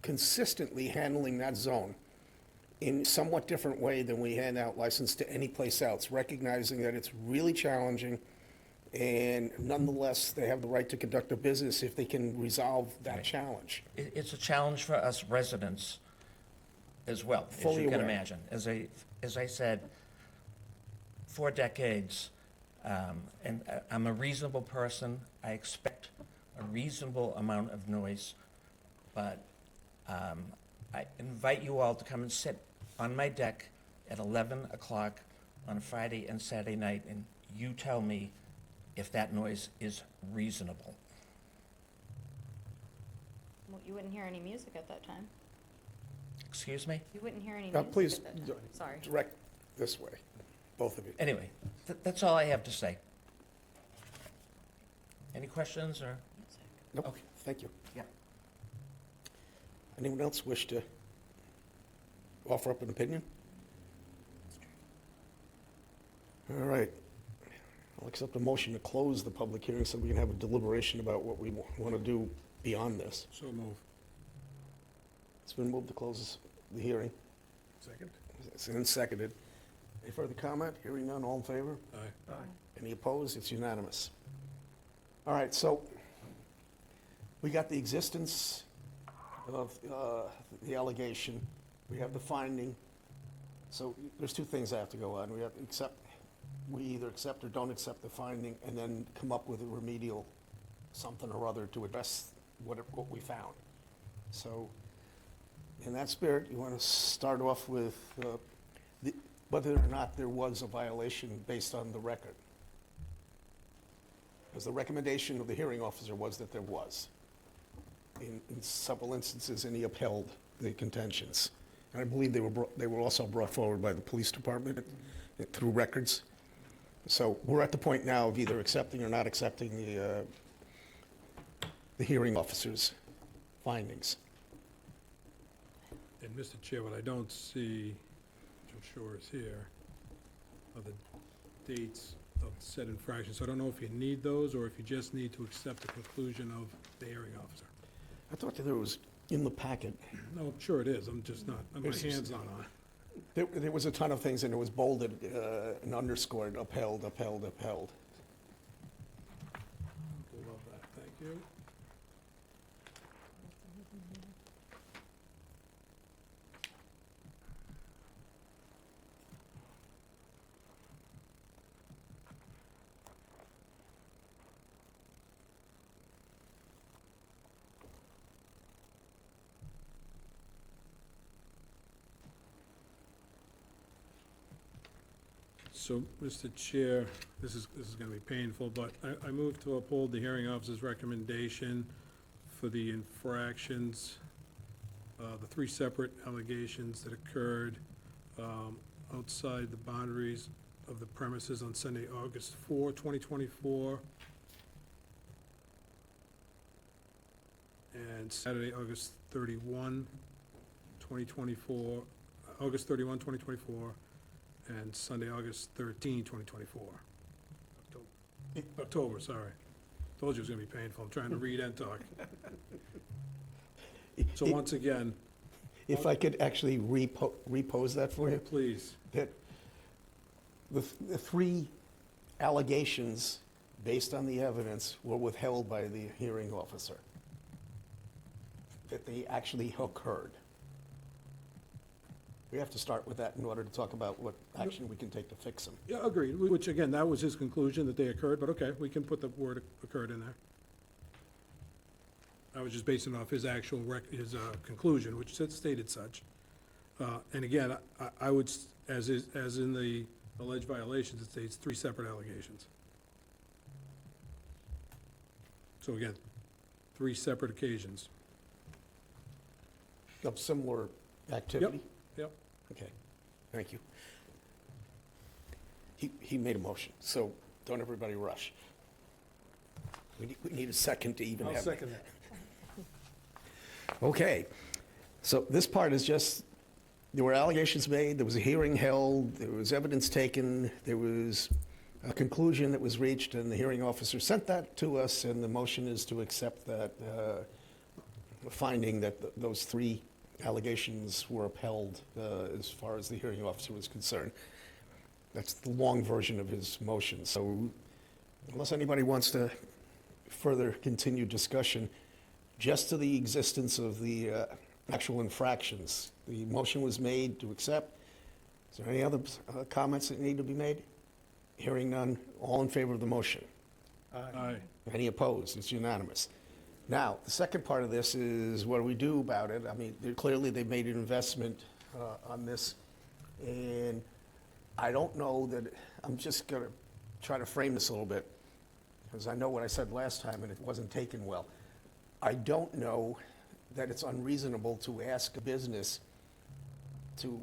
A: consistently handling that zone in somewhat different way than we hand out license to any place else, recognizing that it's really challenging And nonetheless, they have the right to conduct their business if they can resolve that
M: Right.
A: challenge.
M: It's a challenge for us residents as well, as
A: Fully
M: you can
A: aware.
M: imagine. As I said, 4 decades, and I'm a reasonable person. I expect a reasonable amount of noise, but I invite you all to come and sit on my deck at 11 o'clock on Friday and Saturday night, and you tell me if that noise is reasonable.
L: Well, you wouldn't hear any music at that time.
M: Excuse me?
L: You wouldn't hear any
A: Now,
L: music
A: please,
L: at that time. Sorry.
A: direct this way, both of you.
M: Anyway, that's all I have to say. Any questions, or?
A: Nope,
M: Okay.
A: thank you.
M: Yeah.
A: Anyone else wish to offer up an opinion? All right. I'll accept a motion to close the public hearing so we can have a deliberation about what we want to do beyond this.
H: So move.
A: It's been moved to close the hearing.
H: Second?
A: It's been seconded. Any further comment? Hearing none, all in favor?
H: Aye.
A: Any opposed? It's unanimous. All right, so we got the existence of the allegation. We have the finding. So there's two things that have to go on. We have to accept, we either accept or don't accept the finding and then come up with a remedial something or other to address what we found. So in that spirit, you want to start off with whether or not there was a violation based on the record. Because the recommendation of the hearing officer was that there was, in several instances, and he upheld the contentions. And I believe they were also brought forward by the police department through records. So we're at the point now of either accepting or not accepting the hearing officer's findings.
H: And Mr. Chair, what I don't see, which I'm sure is here, are the dates of said infractions. So I don't know if you need those, or if you just need to accept the conclusion of the hearing officer.
A: I thought that there was in the packet,
H: No, I'm sure it is, I'm just not, my hand's not on it.
A: there was a ton of things and it was bolded and underscored, upheld, upheld, upheld.
H: Love that, thank you. So, Mr. Chair, this is gonna be painful, but I move to uphold the hearing officer's recommendation for the infractions, the 3 separate allegations that occurred outside the boundaries of the premises on Sunday, August 4, 2024, and Saturday, August 31, 2024, August 31, 2024, and Sunday, August 13, 2024. October, sorry. Told you it was gonna be painful. I'm trying to read and talk. So once again,
A: If I could actually repose that for you,
H: please,
A: that the 3 allegations based on the evidence were withheld by the hearing officer, that they actually occurred. We have to start with that in order to talk about what action we can take to fix them.
H: yeah, agreed, which again, that was his conclusion that they occurred, but okay, we can put the word occurred in there. I was just basing it off his actual his conclusion, which stated such. And again, I would, as in the alleged violations, it states 3 separate allegations. So again, 3 separate occasions.
A: Of similar activity?
H: Yep.
A: Okay, thank you. He made a motion, so don't everybody rush. We need a second to even have.
H: I'll second that.
A: Okay, so this part is just, there were allegations made, there was a hearing held, there was evidence taken, there was a conclusion that was reached, and the hearing officer sent that to us, and the motion is to accept that finding that those 3 allegations were upheld as far as the hearing officer was concerned. That's the long version of his motion. So Unless anybody wants to further continue discussion, just to the existence of the actual infractions. The motion was made to accept. Is there any other comments that need to be made? Hearing none, all in favor of the motion?
H: Aye.
A: Any opposed? It's unanimous. Now, the second part of this is what do we do about it? I mean, clearly they made an investment on this, and I don't know that, I'm just going to try to frame this a little bit, because I know what I said last time and it wasn't taken well. I don't know that it's unreasonable to ask a business to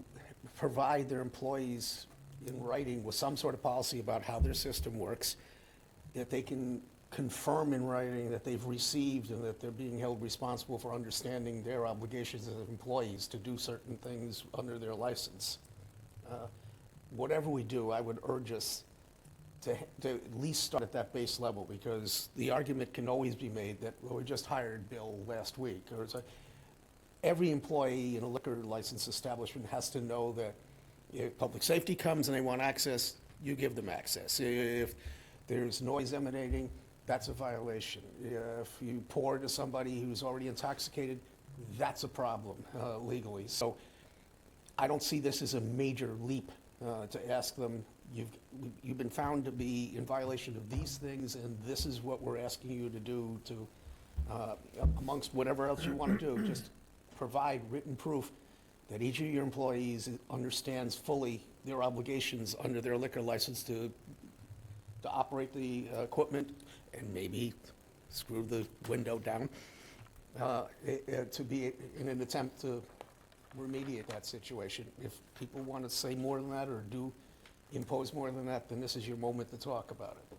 A: provide their employees in writing with some sort of policy about how their system works, that they can confirm in writing that they've received and that they're being held responsible for understanding their obligations as employees to do certain things under their license. Whatever we do, I would urge us to at least start at that base level, because the argument can always be made that, well, we just hired Bill last week. Or every employee in a liquor license establishment has to know that if public safety comes and they want access, you give them access. If there's noise emanating, that's a violation. If you pour to somebody who's already intoxicated, that's a problem legally. So I don't see this as a major leap to ask them, you've been found to be in violation of these things, and this is what we're asking you to do to, amongst whatever else you want to do, just provide written proof that each of your employees understands fully their obligations under their liquor license to operate the equipment and maybe screw the window down, to be in an attempt to remediate that situation. If people want to say more than that or do impose more than that, then this is your moment to talk about it.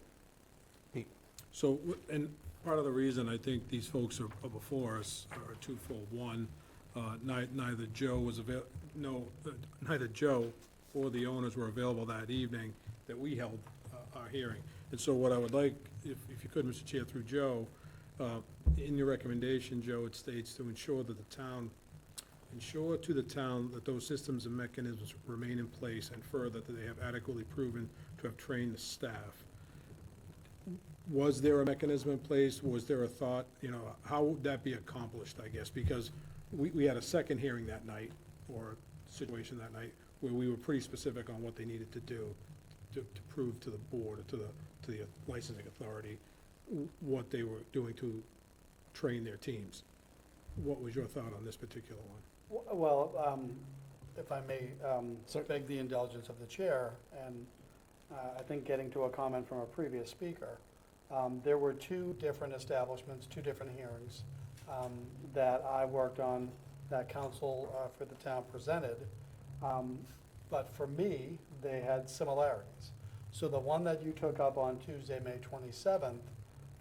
A: Pete?
H: So, and part of the reason I think these folks are before us are twofold. One, neither Joe neither Joe or the owners were available that evening that we held our hearing. And so what I would like, if you could, Mr. Chair, through Joe, in your recommendation, Joe, it states to ensure to the town that those systems and mechanisms remain in place, and further, that they have adequately proven to have trained the staff. Was there a mechanism in place? Was there a thought, how would that be accomplished, I guess? Because we had a second hearing that night, or situation that night, where we were pretty specific on what they needed to do to prove to the board, or to the licensing authority, what they were doing to train their teams. What was your thought on this particular one?
D: Well, if I may beg the indulgence of the chair, and I think getting to a comment from a previous speaker, there were two different establishments, two different hearings that I worked on that council for the town presented. But for me, they had similarities. So the one that you took up on Tuesday, May 27th,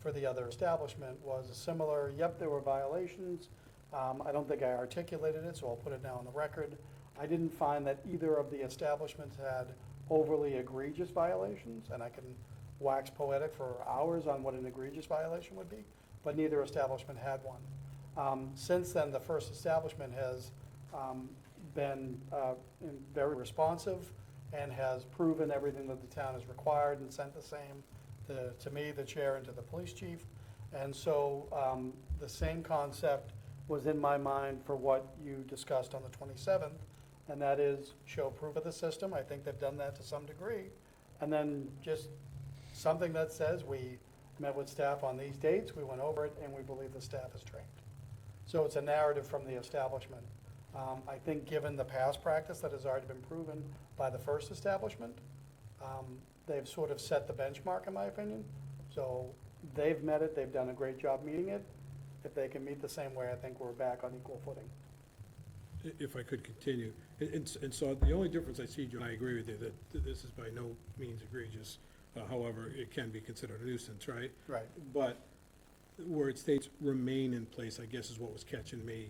D: for the other establishment was a similar, yep, there were violations. I don't think I articulated it, so I'll put it now on the record. I didn't find that either of the establishments had overly egregious violations, and I can wax poetic for hours on what an egregious violation would be, but neither establishment had one. Since then, the first establishment has been very responsive and has proven everything that the town has required and sent the same to me, the chair, and to the police chief. And so the same concept was in my mind for what you discussed on the 27th, and that is show proof of the system. I think they've done that to some degree. And then just something that says we met with staff on these dates, we went over it, and we believe the staff is trained. So it's a narrative from the establishment. I think given the past practice that has already been proven by the first establishment, they've sort of set the benchmark, in my opinion. So they've met it, they've done a great job meeting it. If they can meet the same way, I think we're back on equal footing.
H: If I could continue. And so the only difference I see, Joe, and I agree with you, that this is by no means egregious. However, it can be considered a nuisance, right?
D: Right.
H: But where it states remain in place, I guess is what was catching me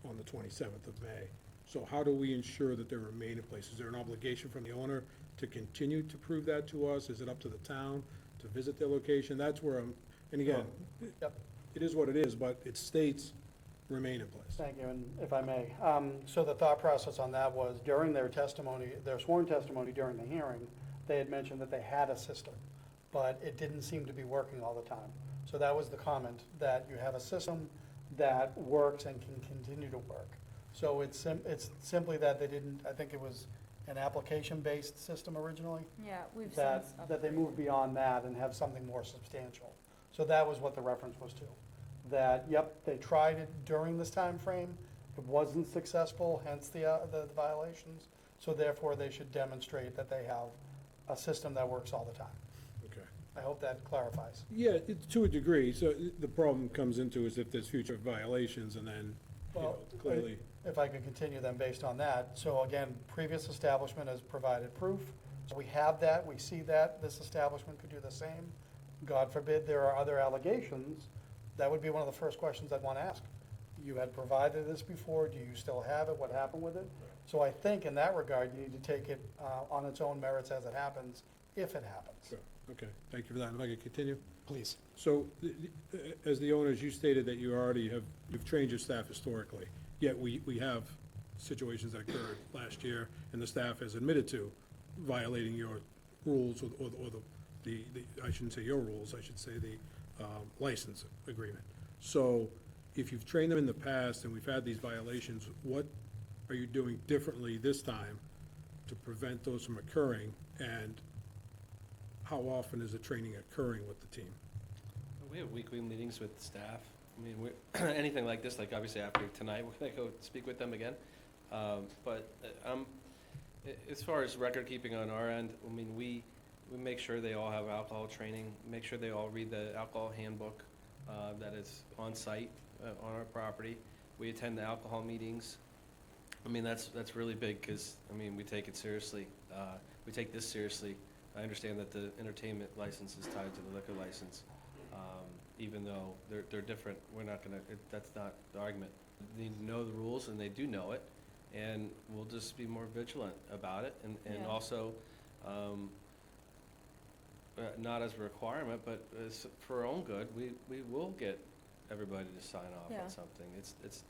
H: on the 27th of May. So how do we ensure that they remain in place? Is there an obligation from the owner to continue to prove that to us? Is it up to the town to visit their location? That's where I'm, and again,
D: Yep.
H: it is what it is, but it states remain in place.
D: Thank you, and if I may. So the thought process on that was during their testimony, their sworn testimony during the hearing, they had mentioned that they had a system. but it didn't seem to be working all the time. So that was the comment, that you have a system that works and can continue to work. So it's simply that they didn't, I think it was an application-based system originally,
L: Yeah, we've
D: that
L: since
D: they
L: upgraded.
D: moved beyond that and have something more substantial. So that was what the reference was to. That, yep, they tried it during this time frame. It wasn't successful, hence the violations. So therefore, they should demonstrate that they have a system that works all the time.
H: Okay.
D: I hope that clarifies.
H: Yeah, to a degree. So the problem comes into is if there's future violations and then, you know,
D: Well,
H: clearly.
D: If I could continue then based on that. So again, previous establishment has provided proof. So we have that, we see that, this establishment could do the same. God forbid there are other allegations, that would be one of the first questions I'd want to ask. You had provided this before, do you still have it, what happened with it? So I think in that regard, you need to take it on its own merits as it happens, if it happens.
H: Sure. Okay, thank you for that. If I could continue?
A: Please.
H: So, as the owners, you stated that you already have, you've trained your staff historically, yet we have situations that occurred last year, and the staff has admitted to violating your rules or the, I shouldn't say your rules, I should say the license agreement. So, if you've trained them in the past and we've had these violations, what are you doing differently this time to prevent those from occurring? And how often is the training occurring with the team?
K: We have weekly meetings with staff. I mean, anything like this, like obviously after tonight, we're gonna go speak with them again. As far as record keeping on our end, I mean, we make sure they all have alcohol training, make sure they all read the alcohol handbook that is on site on our property. We attend the alcohol meetings. I mean, that's really big because, I mean, we take it seriously. We take this seriously. I understand that the entertainment license is tied to the liquor license. Even though they're different, we're not gonna, that's not the argument. They need to know the rules, and they do know it, and we'll just be more vigilant about it, and
L: Yeah.
K: also, not as a requirement, but as for our own good, we will get everybody to sign off
L: Yeah.
K: on something. It's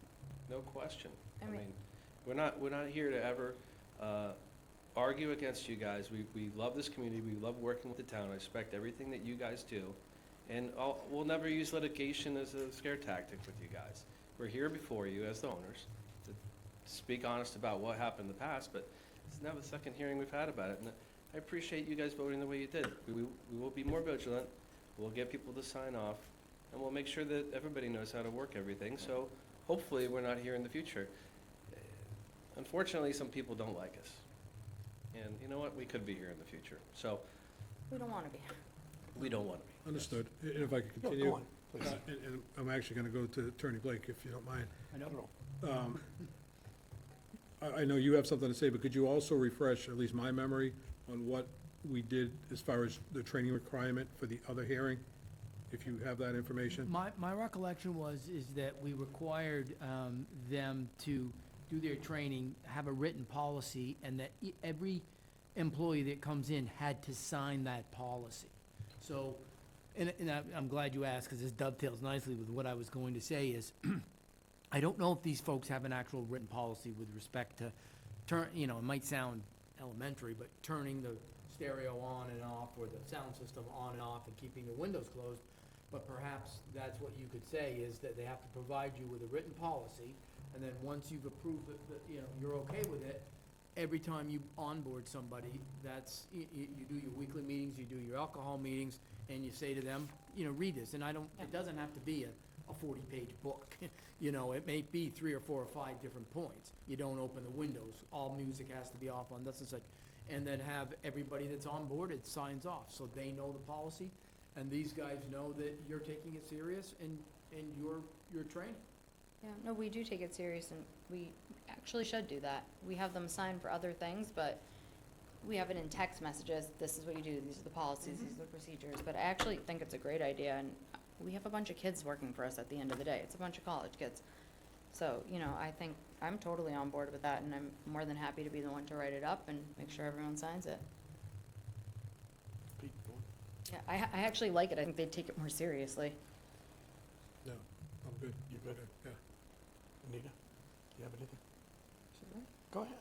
K: no question.
L: I
K: I
L: mean-
K: mean, we're not here to ever, argue against you guys. We love this community, we love working with the town, I respect everything that you guys do. And we'll never use litigation as a scare tactic with you guys. We're here before you as the owners to speak honest about what happened in the past, but it's now the second hearing we've had about it. And I appreciate you guys voting the way you did. We will be more vigilant, we'll get people to sign off, and we'll make sure that everybody knows how to work everything, so hopefully we're not here in the future. Unfortunately, some people don't like us. And you know what, we could be here in the future, so
L: We don't want to be.
K: we don't want to be.
H: Understood. And if I could
A: No,
H: continue?
A: go on, please.
H: And I'm actually gonna go to Attorney Blake, if you don't mind.
J: I know.
H: I know you have something to say, but could you also refresh at least my memory on what we did as far as the training requirement for the other hearing, if you have that information?
J: My recollection is that we required them to do their training, have a written policy, and that every employee that comes in had to sign that policy. So, and I'm glad you asked, because this dovetails nicely with what I was going to say is, I don't know if these folks have an actual written policy with respect to it might sound elementary, but turning the stereo on and off, or the sound system on and off, and keeping the windows closed. But perhaps that's what you could say, is that they have to provide you with a written policy, and then once you've approved it, that, you're okay with it, every time you onboard somebody, you do your weekly meetings, you do your alcohol meetings, and you say to them, read this, and it doesn't have to be a 40-page book. It may be 3 or 4 or 5 different points. You don't open the windows, all music has to be off on this and such, and then have everybody that's on board, it signs off, so they know the policy, and these guys know that you're taking it serious, and you're training.
L: Yeah, no, we do take it serious, and we actually should do that. We have them sign for other things, but we have it in text messages. This is what you do, these are the policies, these are the procedures. But I actually think it's a great idea, and we have a bunch of kids working for us at the end of the day. It's a bunch of college kids. So, I think I'm totally on board with that, and I'm more than happy to be the one to write it up and make sure everyone signs it.
A: Pete, go on.
L: Yeah, I actually like it. I think they'd take it more seriously.
H: No, I'm good.
A: You good?
H: Yeah.
A: Anita, do you have anything? Go ahead.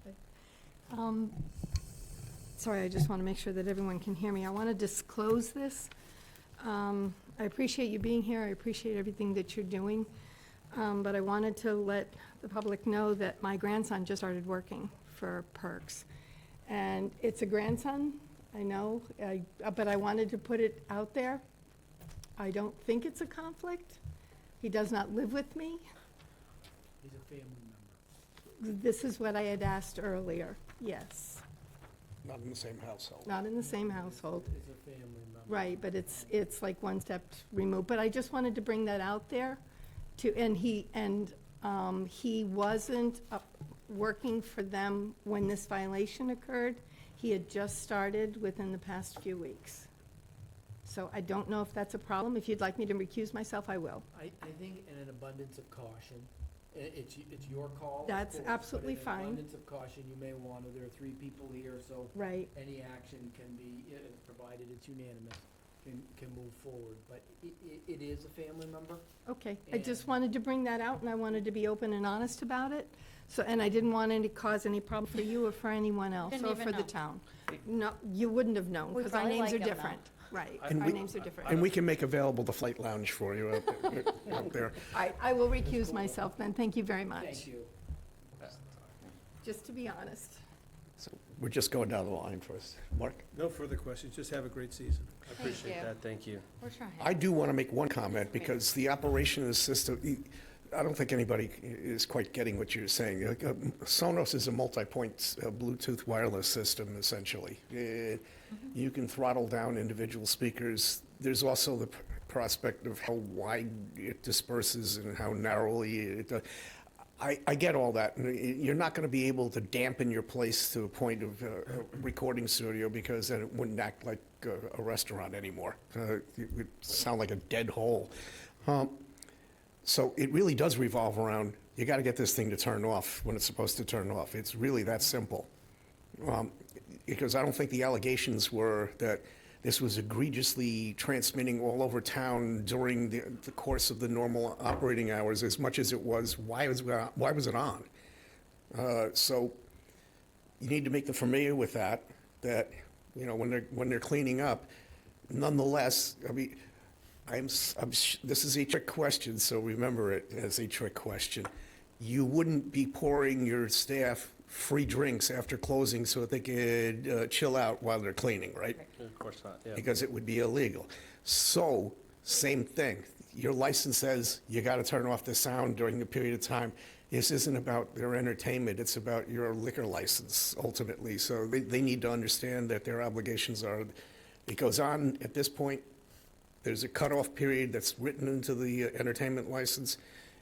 I: Okay. sorry, I just want to make sure that everyone can hear me. I want to disclose this. I appreciate you being here, I appreciate everything that you're doing, but I wanted to let the public know that my grandson just started working for Perks. And it's a grandson, I know, but I wanted to put it out there. I don't think it's a conflict. He does not live with me.
J: He's a family member.
I: This is what I had asked earlier, yes.
A: Not in the same household.
I: Not in the same household.
J: He's a family member.
I: Right, but it's like one step removed. But I just wanted to bring that out there and he wasn't working for them when this violation occurred. He had just started within the past few weeks. So I don't know if that's a problem. If you'd like me to recuse myself, I will.
J: I think in an abundance of caution, it's your call. of
I: That's
J: course,
I: absolutely
J: But in
I: fine.
J: an abundance of caution, you may want to, there are 3 people here, so
I: Right.
J: any action can be, provided it's unanimous, can move forward. But it is a family member.
I: Okay, I just
J: And-
I: wanted to bring that out, and I wanted to be open and honest about it. So, and I didn't want to cause any problem for you or for anyone else,
L: Didn't
I: or
L: even
I: for the
L: know.
I: town. No, you wouldn't have known,
L: We
I: because our
L: probably
I: names are
L: like him, though.
I: different. Right,
A: And
I: our
A: we-
I: names are different.
A: And we can make available the flight lounge for you out there.
I: I will recuse myself then, thank you very much.
J: Thank you.
I: Just to be honest.
A: So we're just going down the line first. Mark?
B: No further questions, just have a great season.
K: I appreciate
L: you.
K: that, thank you.
L: We're trying.
A: I do want to make one comment, because the operation of the system, I don't think anybody is quite getting what you're saying. Sonos is a multi-point Bluetooth wireless system, essentially. You can throttle down individual speakers. There's also the prospect of how wide it disperses and how narrowly it. I get all that. And you're not going to be able to dampen your place to a point of a recording studio, because then it wouldn't act like a restaurant anymore. It would sound like a dead hole. So it really does revolve around, you got to get this thing to turn off when it's supposed to turn off. It's really that simple. Because I don't think the allegations were that this was egregiously transmitting all over town during the course of the normal operating hours, as much as it was, why was it on? So you need to make them familiar with that, when they're cleaning up. Nonetheless, I mean, this is a trick question, so remember it as a trick question. You wouldn't be pouring your staff free drinks after closing so that they could chill out while they're cleaning, right?
K: Of course not, yeah.
A: Because it would be illegal. So, same thing. Your license says you got to turn off the sound during the period of time. This isn't about their entertainment, it's about your liquor license, ultimately. So they need to understand that their obligations are, it goes on at this point. There's a cutoff period that's written into the entertainment license,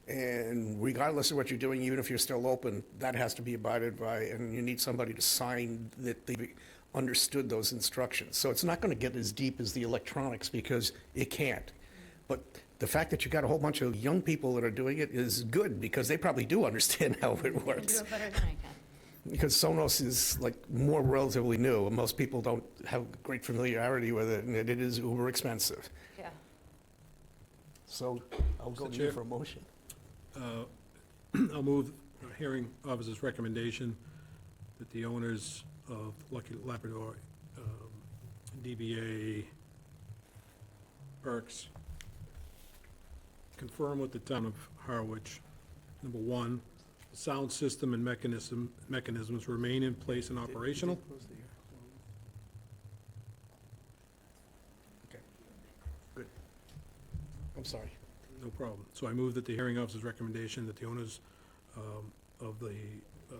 A: and regardless of what you're doing, even if you're still open, that has to be abided by, and you need somebody to sign that they understood those instructions. So it's not going to get as deep as the electronics, because it can't. But the fact that you got a whole bunch of young people that are doing it is good, because they probably do understand how it
L: You can do
A: works.
L: it better than I can.
A: Because Sonos is like more relatively new, and most people don't have great familiarity with it, and it is uber expensive.
L: Yeah.
A: So I'll go
H: Mr.
A: to you
H: Chair?
A: for a motion.
H: I'll move the hearing officer's recommendation that the owners of Lucky Labrador, DBA Perks confirm with the town of Harwich, number one, the sound system and mechanisms remain in place and operational.
A: Okay, good. I'm sorry.
H: No problem. So I move that the hearing officer's recommendation that the owners of the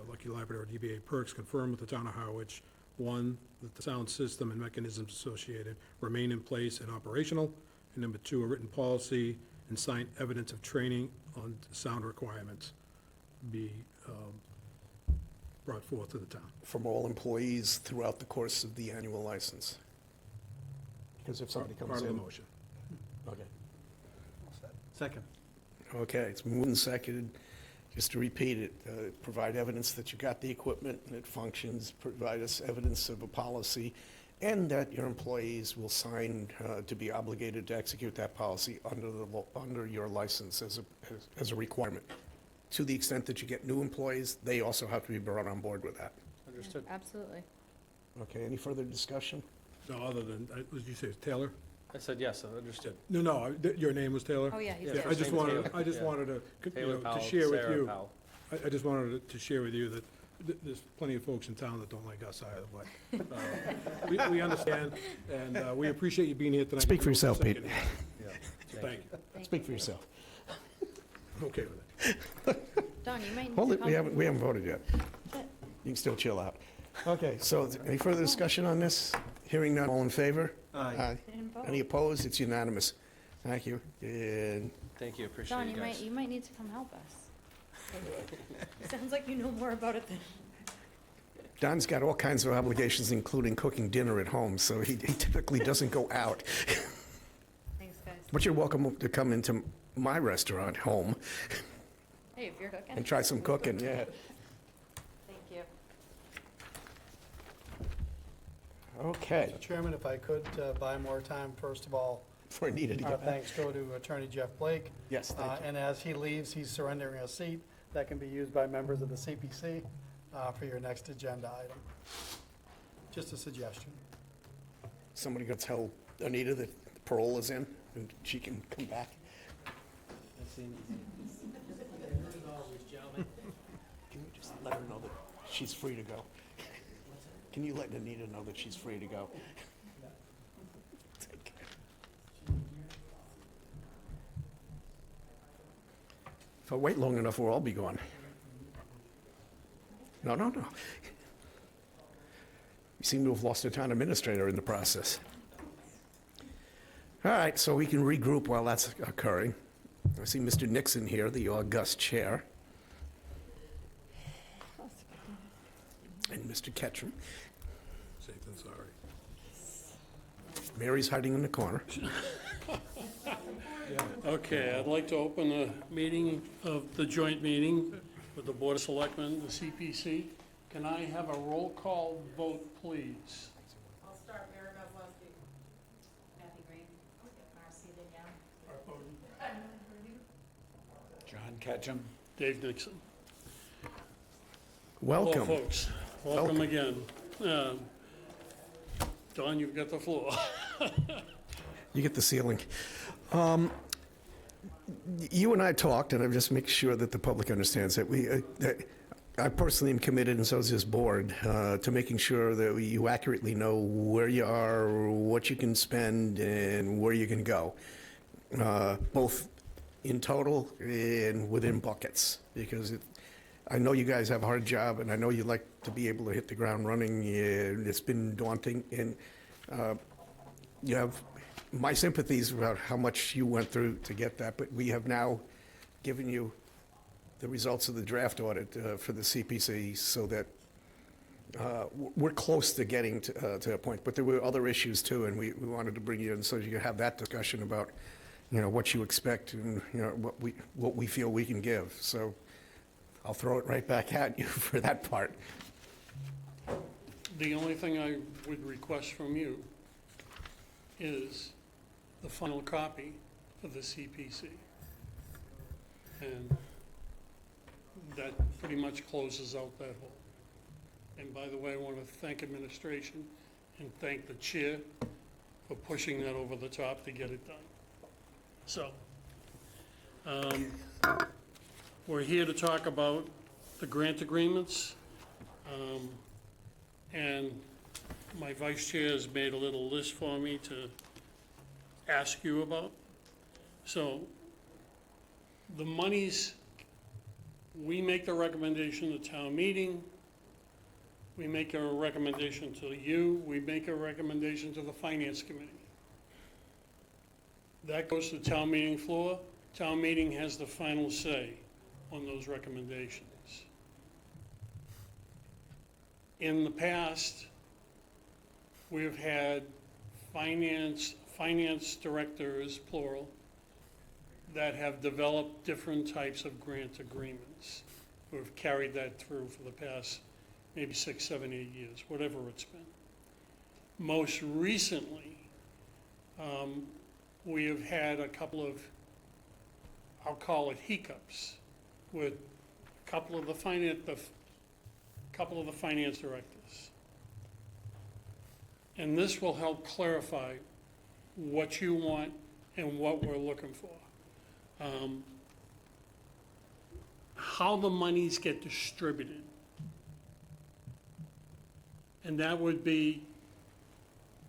H: Lucky Labrador DBA Perks confirm with the town of Harwich, one, that the sound system and mechanisms associated remain in place and operational, and number two, a written policy and signed evidence of training on sound requirements be brought forth to the town.
A: From all employees throughout the course of the annual license. Because if somebody comes
H: Part of the
A: in.
H: motion.
A: Okay.
B: Second.
A: Okay, it's moved and seconded. Just to repeat it, provide evidence that you got the equipment and it functions, provide us evidence of a policy, and that your employees will sign to be obligated to execute that policy under your license as a requirement. To the extent that you get new employees, they also have to be brought on board with that.
K: Understood.
L: Absolutely.
A: Okay, any further discussion?
H: No, other than, did you say Taylor?
K: I said yes, I understood.
H: No, your name was Taylor?
L: Oh, yeah, he's
K: Yeah,
H: Yeah,
L: there.
H: I just
K: Taylor.
H: wanted, I just
K: Yeah.
H: wanted to, you
K: Taylor
H: know, to
K: Powell,
H: share with
K: Sarah
H: you.
K: Powell.
H: I just wanted to share with you that there's plenty of folks in town that don't like us either, but we understand, and we appreciate you being here tonight.
A: Speak for yourself, Pete.
K: Yeah.
H: Thank you.
A: Speak for yourself.
H: I'm okay with it.
L: Don, you might need
A: Hold
L: to
A: it,
L: come.
A: we haven't voted yet. You can still chill out. Okay, so any further discussion on this? Hearing none, all in favor? Aye.
L: Didn't vote.
A: Any opposed? It's unanimous. Thank you. And
K: Thank you, appreciate
L: Don,
K: you guys.
L: you might need to come help us. Sounds like you know more about it than.
A: Don's got all kinds of obligations, including cooking dinner at home, so he typically doesn't go out.
L: Thanks, guys.
A: But you're welcome to come into my restaurant home
L: Hey, if you're cooking.
A: and try some cooking, yeah.
L: Thank you.
A: Okay,
D: Mr. Chairman, if I could buy more time, first of all,
A: before I needed to
D: our
A: get back.
D: thanks go to Attorney Jeff Blake.
A: Yes, thank you.
D: And as he leaves, he's surrendering a seat that can be used by members of the CPC for your next agenda item. Just a suggestion.
A: Somebody go tell Anita that parole is in and she can come back. Can you just let her know that she's free to go? Can you let Anita know that she's free to go? If I wait long enough, we'll all be gone. No. You seem to have lost a town administrator in the process. All right, so we can regroup while that's occurring. I see Mr. Nixon here, the august chair. And Mr. Ketchum.
H: Safe than sorry.
A: Mary's hiding in the corner.
N: Okay, I'd like to open the meeting of the joint meeting with the Board of Selectmen, the CPC. Can I have a roll call vote, please?
E: I'll start, Mary Beth Leskey. Kathy Green. Marcy Danielle.
N: John Ketchum. Dave Nixon.
A: Welcome.
N: Hello, folks. Welcome again. Don, you've got the floor.
A: You get the ceiling. You and I talked, and I'm just making sure that the public understands that that I personally am committed, and so is this board, to making sure that you accurately know where you are, what you can spend, and where you can go, both in total and within buckets, because I know you guys have a hard job, and I know you like to be able to hit the ground running, and it's been daunting, and you have my sympathies about how much you went through to get that, but we have now given you the results of the draft audit for the CPC, so that we're close to getting to a point. But there were other issues too, and we wanted to bring you in so you could have that discussion about, what you expect and, what we feel we can give. So I'll throw it right back at you for that part.
N: The only thing I would request from you is the final copy of the CPC. And that pretty much closes out that hole. And by the way, I want to thank administration and thank the chair for pushing that over the top to get it done. So, we're here to talk about the grant agreements. And my vice chair has made a little list for me to ask you about. So, the monies, we make the recommendation to town meeting, we make a recommendation to you, we make a recommendation to the finance committee. That goes to town meeting floor. Town meeting has the final say on those recommendations. In the past, we've had finance directors, plural, that have developed different types of grant agreements. We've carried that through for the past maybe 6, 7, 8 years, whatever it's been. Most recently, we have had a couple of, I'll call it hiccups, with a couple of the finance directors. And this will help clarify what you want and what we're looking for. How the monies get distributed. And that would be,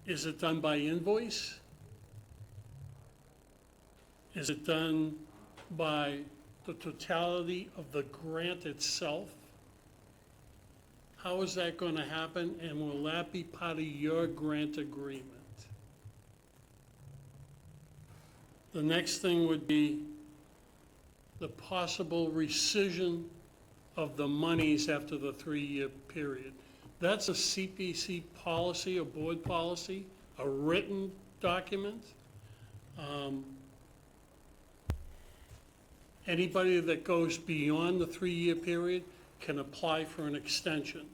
N: is it done by invoice? Is it done by the totality of the grant itself? How is that going to happen, and will that be part of your grant agreement? The next thing would be the possible rescission of the monies after the 3-year period. That's a CPC policy, a board policy, a written document. Anybody that goes beyond the 3-year period can apply for an extension.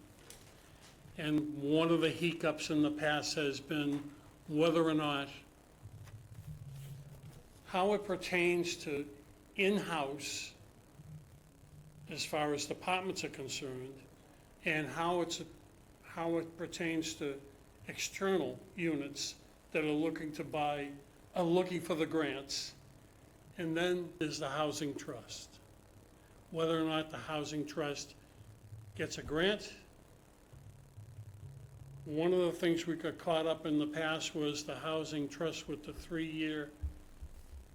N: And one of the hiccups in the past has been whether or not, how it pertains to in-house as far as departments are concerned, and how it pertains to external units that are looking for the grants. And then there's the housing trust. Whether or not the housing trust gets a grant. One of the things we got caught up in the past was the housing trust with the 3-year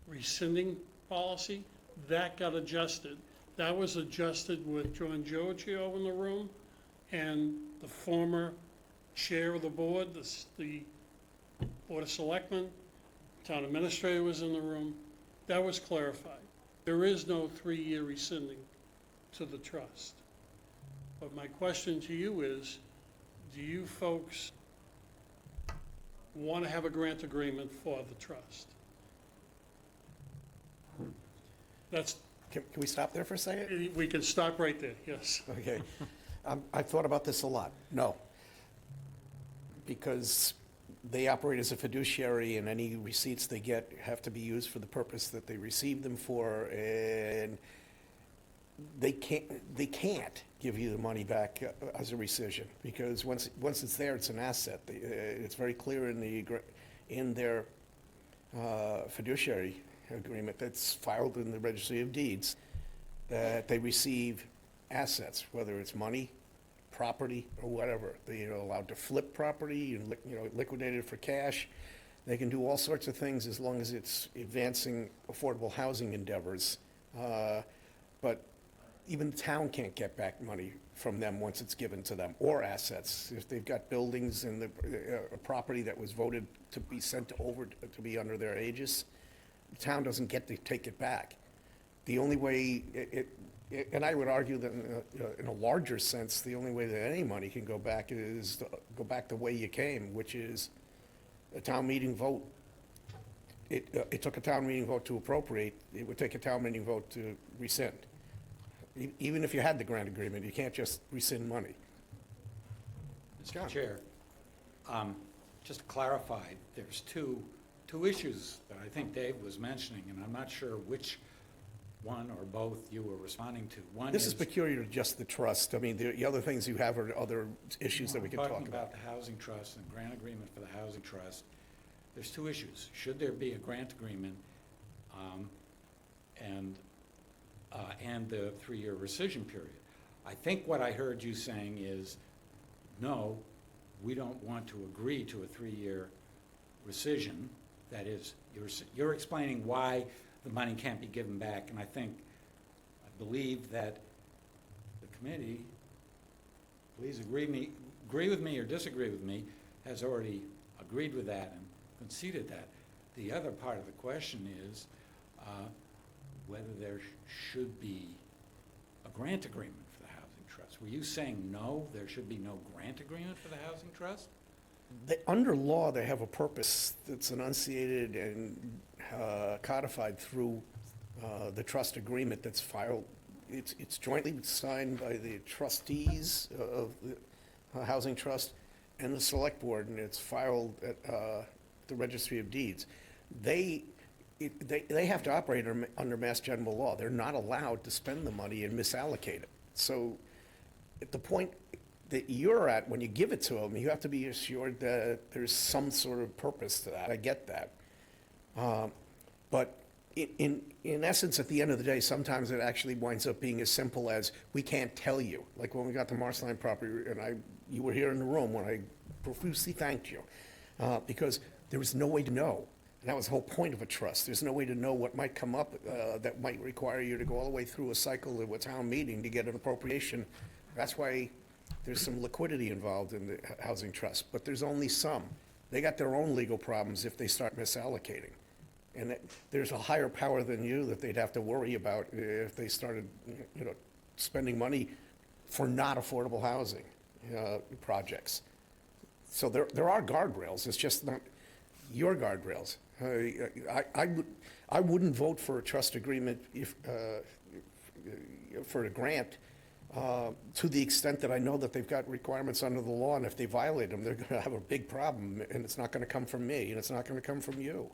N: rescinding policy. That got adjusted. That was adjusted with John Giorgio in the room and the former chair of the board, the Board of Selectmen, town administrator was in the room. That was clarified. There is no 3-year rescinding to the trust. But my question to you is, do you folks want to have a grant agreement for the trust? That's,
A: Can we stop there for a second?
N: we can stop right there, yes.
A: Okay. I've thought about this a lot. No. Because they operate as a fiduciary, and any receipts they get have to be used for the purpose that they received them for, and they can't give you the money back as a rescission, because once it's there, it's an asset. It's very clear in their fiduciary agreement that's filed in the Registry of Deeds that they receive assets, whether it's money, property, or whatever. They're allowed to flip property and liquidate it for cash. They can do all sorts of things as long as it's advancing affordable housing endeavors. But even the town can't get back money from them once it's given to them, or assets. If they've got buildings and a property that was voted to be sent over to be under their aegis, the town doesn't get to take it back. The only way and I would argue that in a larger sense, the only way that any money can go back is to go back the way you came, which is a town meeting vote. It took a town meeting vote to appropriate. It would take a town meeting vote to rescind. Even if you had the grant agreement, you can't just rescind money.
O: Mr. Chair, just to clarify, there's two issues that I think Dave was mentioning, and I'm not sure which one or both you were responding to. One
A: This is peculiar to just the trust. I mean, the other things you have are other issues that we could talk
O: talking
A: about.
O: about the housing trust and grant agreement for the housing trust. There's two issues. Should there be a grant agreement and the 3-year rescission period? I think what I heard you saying is, no, we don't want to agree to a 3-year rescission. That is, you're explaining why the money can't be given back, and I believe that the committee, please agree with me or disagree with me, has already agreed with that and conceded that. The other part of the question is whether there should be a grant agreement for the housing trust. Were you saying no, there should be no grant agreement for the housing trust?
A: Under law, they have a purpose that's enunciated and codified through the trust agreement that's filed. It's jointly signed by the trustees of the housing trust and the select board, and it's filed at the Registry of Deeds. They have to operate under Mass General Law. They're not allowed to spend the money and misallocate it. So at the point that you're at when you give it to them. You have to be assured that there's some sort of purpose to that. I get that. But in essence, at the end of the day, sometimes it actually winds up being as simple as, we can't tell you. Like when we got the Marceline property, and you were here in the room when I profusely thanked you, because there was no way to know. And that was the whole point of a trust. There's no way to know what might come up that might require you to go all the way through a cycle of a town meeting to get an appropriation. That's why there's some liquidity involved in the housing trust, but there's only some. They got their own legal problems if they start misallocating. And there's a higher power than you that they'd have to worry about if they started, spending money for not affordable housing projects. So there are guardrails. It's just not your guardrails. I wouldn't vote for a trust agreement for a grant to the extent that I know that they've got requirements under the law, and if they violate them, they're going to have a big problem, and it's not going to come from me, and it's not going to come from you.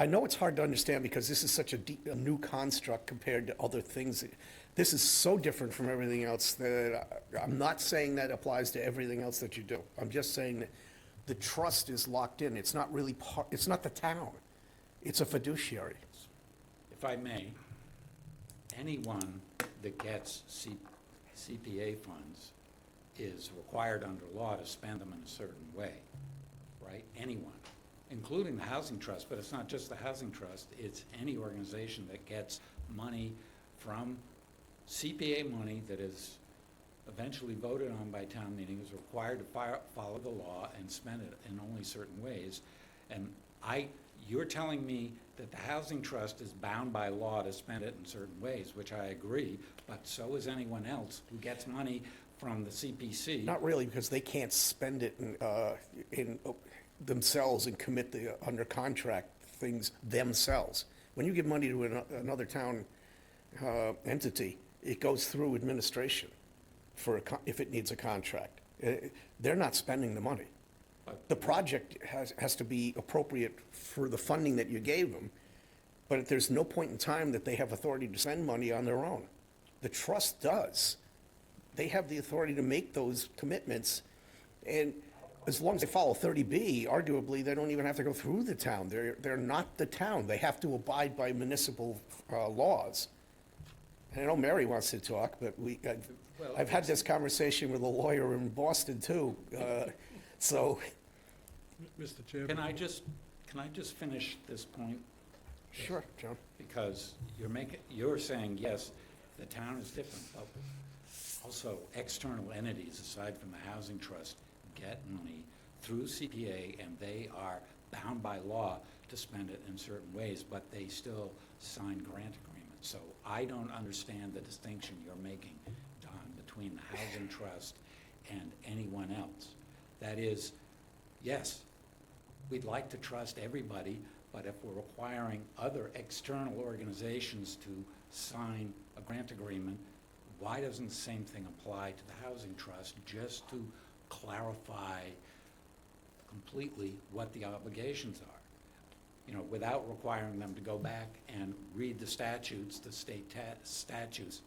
A: I know it's hard to understand because this is such a new construct compared to other things. This is so different from everything else that I'm not saying that applies to everything else that you do. I'm just saying that the trust is locked in. It's not really it's not the town. It's a fiduciary.
O: If I may, anyone that gets CPA funds is required under law to spend them in a certain way, right? Anyone, including the Housing Trust, but it's not just the Housing Trust, it's any organization that gets money from CPA money that is eventually voted on by town meeting is required to follow the law and spend it in only certain ways. And you're telling me that the Housing Trust is bound by law to spend it in certain ways, which I agree, but so is anyone else who gets money from the CPC.
A: Not really, because they can't spend it in themselves and commit the under contract things themselves. When you give money to another town entity, it goes through administration if it needs a contract. They're not spending the money. The project has to be appropriate for the funding that you gave them, but there's no point in time that they have authority to spend money on their own. The trust does. They have the authority to make those commitments, and as long as they follow 30B, arguably, they don't even have to go through the town. They're not the town. They have to abide by municipal laws. And I know Mary wants to talk, but I've had this conversation with a lawyer in Boston, too. So,
H: Mr. Chairman.
O: Can I just finish this point?
A: Sure, John.
O: Because you're saying, yes, the town is different, but also external entities, aside from the Housing Trust, get money through CPA, and they are bound by law to spend it in certain ways, but they still sign grant agreements. So I don't understand the distinction you're making, Don, between the Housing Trust and anyone else. That is, yes, we'd like to trust everybody, but if we're requiring other external organizations to sign a grant agreement, why doesn't the same thing apply to the Housing Trust, just to clarify completely what the obligations are? Without requiring them to go back and read the statutes, the state statutes,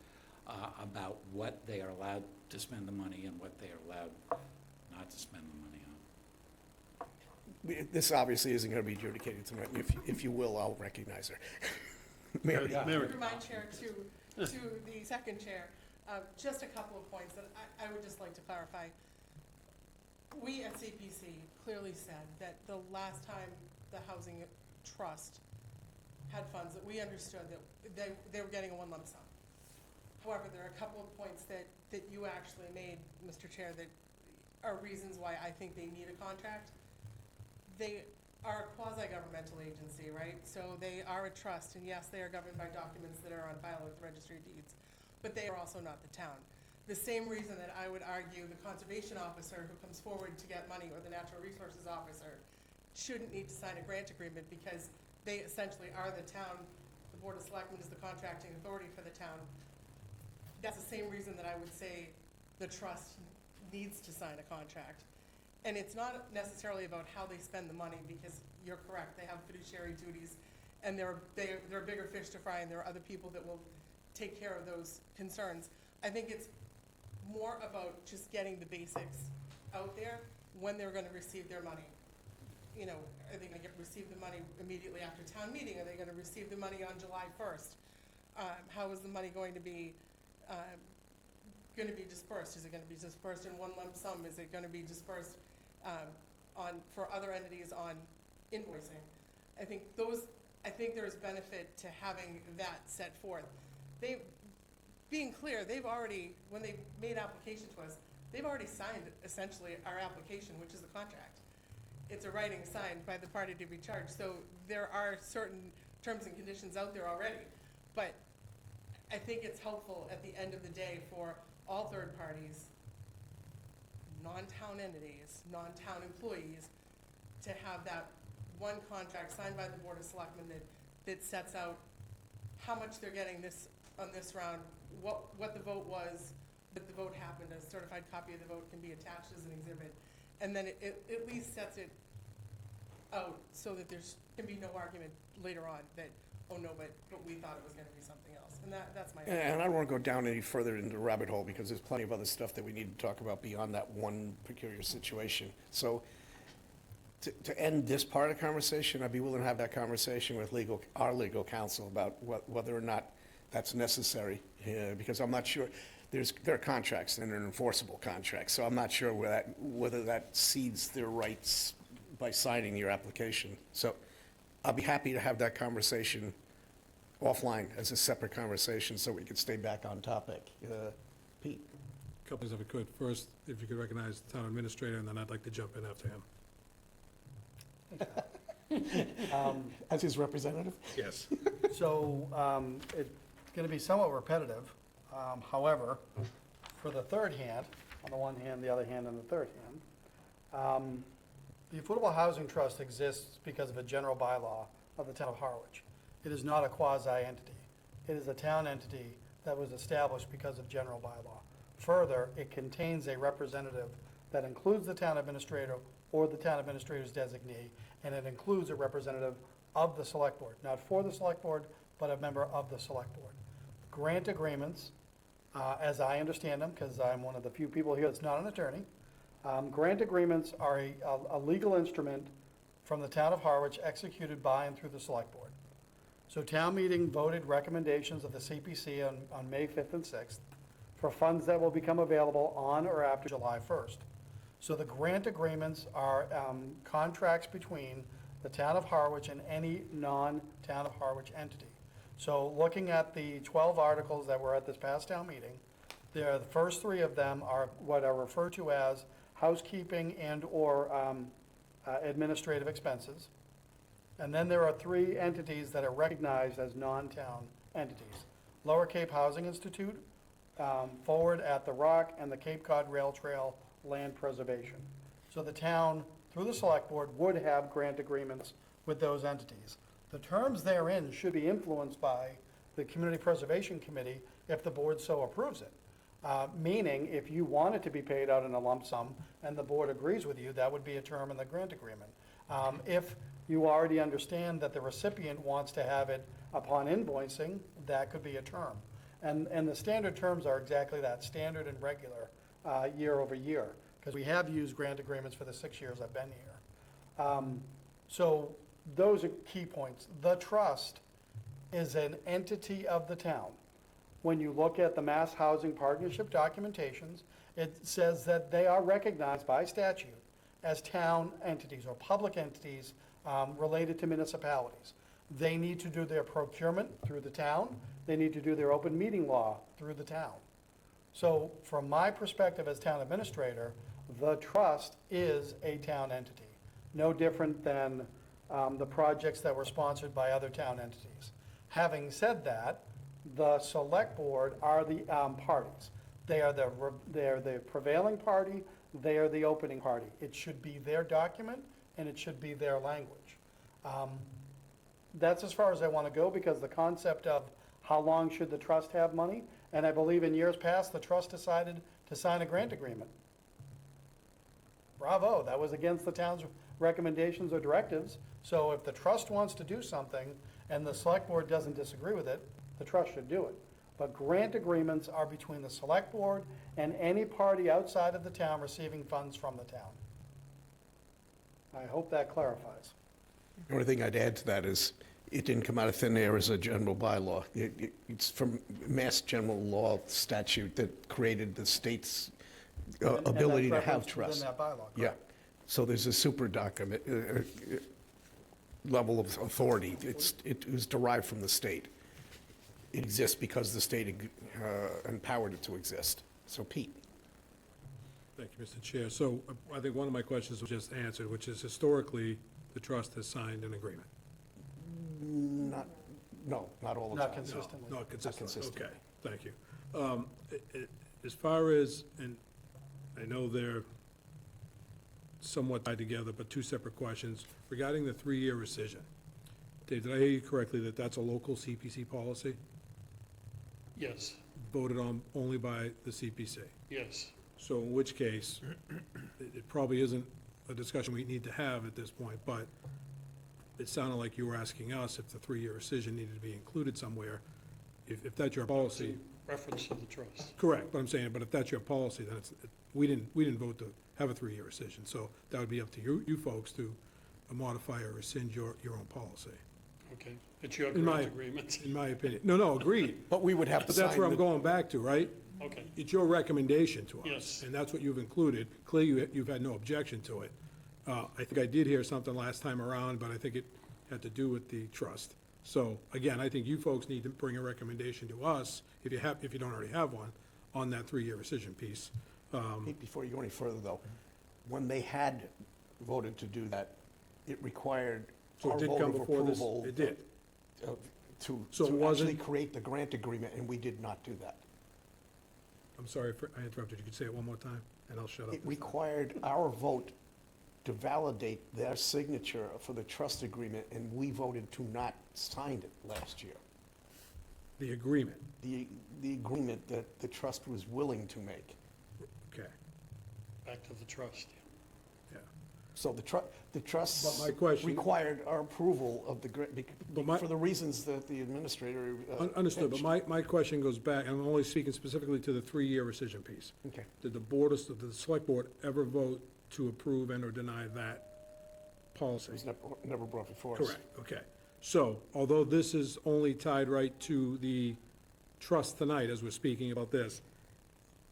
O: about what they are allowed to spend the money and what they are allowed not to spend the money on.
A: This obviously isn't going to be adjudicated tonight. If you will, I'll recognize her. Mary.
P: Through my chair to the second chair, just a couple of points that I would just like to clarify. We at CPC clearly said that the last time the Housing Trust had funds, that we understood that they were getting a one lump sum. However, there are a couple of points that you actually made, Mr. Chair, that are reasons why I think they need a contract. They are a quasi-governmental agency, right? So they are a trust, and yes, they are governed by documents that are on file with the Registry of Deeds, but they are also not the town. The same reason that I would argue the conservation officer who comes forward to get money, or the natural resources officer, shouldn't need to sign a grant agreement, because they essentially are the town. The Board of Selectmen is the contracting authority for the town. That's the same reason that I would say the trust needs to sign a contract. And it's not necessarily about how they spend the money, because you're correct, they have fiduciary duties, and there are bigger fish to fry, and there are other people that will take care of those concerns. I think it's more about just getting the basics out there when they're gonna receive their money. You know, are they gonna receive the money immediately after town meeting? Are they gonna receive the money on July 1st? How is the money going to be dispersed? Is it gonna be dispersed in one lump sum? Is it gonna be dispersed for other entities on invoicing? I think there's benefit to having that set forth. Being clear, they've already, when they made application to us, they've already signed essentially our application, which is the contract. It's a writing signed by the party to be charged, so there are certain terms and conditions out there already. But I think it's helpful at the end of the day for all third parties, non-town entities, non-town employees, to have that one contract signed by the Board of Selectmen that sets out how much they're getting on this round, what the vote was, that the vote happened, a certified copy of the vote can be attached as an exhibit. And then it at least sets it out so that can be no argument later on that, oh no, but we thought it was gonna be something else. And that's my.
A: And I don't want to go down any further into the rabbit hole, because there's plenty of other stuff that we need to talk about beyond that one peculiar situation. So to end this part of the conversation, I'd be willing to have that conversation with our legal counsel about whether or not that's necessary, because I'm not sure. There are contracts, and they're enforceable contracts, so I'm not sure whether that cedes their rights by signing your application. So I'll be happy to have that conversation offline as a separate conversation, so we can stay back on topic. Pete?
H: Couple things if I could. First, if you could recognize the town administrator, and then I'd like to jump in after him.
A: As his representative?
H: Yes.
D: So it's going to be somewhat repetitive. However, for the third hand, on the one hand, the other hand on the third hand, the Affordable Housing Trust exists because of a general bylaw of the town of Harwich. It is not a quasi-entity. It is a town entity that was established because of general bylaw. Further, it contains a representative that includes the town administrator or the town administrator's designee, and it includes a representative of the select board, not for the select board, but a member of the select board. Grant agreements, as I understand them, because I'm one of the few people here that's not an attorney, grant agreements are a legal instrument from the town of Harwich executed by and through the select board. So town meeting voted recommendations of the CPC on May 5th and 6th for funds that will become available on or after July 1st. So the grant agreements are contracts between the town of Harwich and any non-town of Harwich entity. So looking at the 12 articles that were at this past town meeting, the first 3 of them are what are referred to as housekeeping and/or administrative expenses. And then there are 3 entities that are recognized as non-town entities. Lower Cape Housing Institute, Forward at the Rock, and the Cape Cod Rail Trail Land Preservation. So the town, through the select board, would have grant agreements with those entities. The terms therein should be influenced by the Community Preservation Committee if the board so approves it. Meaning, if you want it to be paid out in a lump sum and the board agrees with you, that would be a term in the grant agreement. If you already understand that the recipient wants to have it upon invoicing, that could be a term. And the standard terms are exactly that, standard and regular, year over year, because we have used grant agreements for the 6 years I've been here. So those are key points. The trust is an entity of the town. When you look at the Mass Housing Partnership documentations, it says that they are recognized by statute as town entities or public entities related to municipalities. They need to do their procurement through the town. They need to do their open meeting law through the town. So from my perspective as town administrator, the trust is a town entity, no different than the projects that were sponsored by other town entities. Having said that, the select board are the parties. They are the prevailing party, they are the opening party. It should be their document and it should be their language. That's as far as I want to go, because the concept of how long should the trust have money, and I believe in years past, the trust decided to sign a grant agreement. Bravo, that was against the town's recommendations or directives. So if the trust wants to do something and the select board doesn't disagree with it, the trust should do it. But grant agreements are between the select board and any party outside of the town receiving funds from the town. I hope that clarifies.
A: The only thing I'd add to that is, it didn't come out of thin air as a general bylaw. It's from Mass General Law statute that created the state's
D: And
A: ability to
D: that's
A: have
D: referenced
A: trust.
D: within that bylaw,
A: Yeah,
D: correct?
A: so there's a super document, level of authority. It was derived from the state. It exists because the state empowered it to exist. So Pete?
H: Thank you, Mr. Chair. So I think one of my questions was just answered, which is historically, the trust has signed an agreement.
A: Not, no, not all the
D: Not
A: time.
D: consistently.
H: Not consistently,
A: consistently.
H: okay, thank you. As far as, and I know they're somewhat tied together, but two separate questions. Regarding the 3-year rescission, Dave, did I hear you correctly that that's a local CPC policy,
N: Yes,
H: voted on only by the CPC?
N: yes.
H: So in which case, it probably isn't a discussion we need to have at this point, but it sounded like you were asking us if the 3-year rescission needed to be included somewhere. If that's your policy,
N: Reference to the trust.
H: correct, but I'm saying, but if that's your policy, then we didn't vote to have a 3-year rescission, so that would be up to you folks to modify or rescind your own policy,
N: Okay, it's your
H: In my-
N: grant agreement.
H: in my opinion. No, agreed.
A: But we would have to
H: But
A: sign
H: that's where I'm
A: the-
H: going back to, right?
N: Okay,
H: It's your recommendation to us.
N: Yes.
H: And that's what you've included. Clearly, you've had no objection to it. I think I did hear something last time around, but I think it had to do with the trust. So, again, I think you folks need to bring a recommendation to us, if you don't already have one, on that 3-year rescission piece.
A: Pete, before you go any further, though, when they had voted to do that, it required
H: So it
A: our
H: did
A: vote
H: come
A: of
H: before this-
A: approval.
H: it did.
A: To
H: So it
A: actually
H: wasn't-
A: create the grant agreement, and we did not do that.
H: I'm sorry if I interrupted. You could say it one more time, and I'll shut up.
A: It required our vote to validate their signature for the trust agreement, and we voted to not sign it last year.
H: The agreement,
A: The agreement that the trust was willing to make.
H: okay,
N: back to the trust.
H: yeah.
A: So the trust
H: But my question-
A: required our approval of the grant,
H: But my-
A: for the reasons that the administrator.
H: Understood, but
A: pitched.
H: my question goes back, and I'm only speaking specifically to the 3-year rescission piece.
A: Okay.
H: Did the select board ever vote to approve and or deny that policy?
A: It was never brought before us.
H: Correct, okay. So, although this is only tied right to the trust tonight, as we're speaking about this,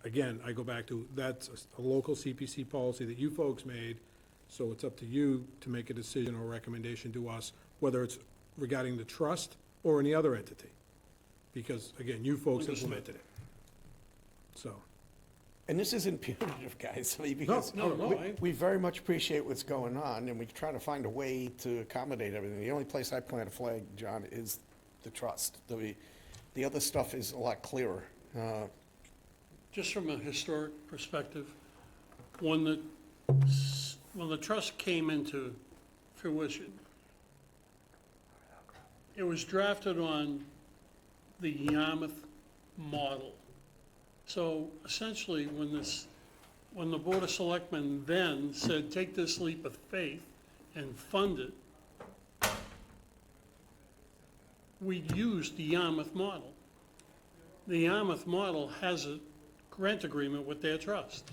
H: again, I go back to, that's a local CPC policy that you folks made, so it's up to you to make a decision or recommendation to us, whether it's regarding the trust or any other entity. Because, again, you folks
N: Understood.
H: implemented it. So,
A: And this isn't punitive, guys, I mean, because
N: No, I-
A: we very much appreciate what's going on, and we try to find a way to accommodate everything. The only place I plant a flag, John, is the trust. The other stuff is a lot clearer.
N: Just from a historic perspective, when the trust came into fruition, it was drafted on the Yarmouth model. So essentially, when the Board of Selectmen then said, take this leap of faith and fund it, we used the Yarmouth model. The Yarmouth model has a grant agreement with their trust.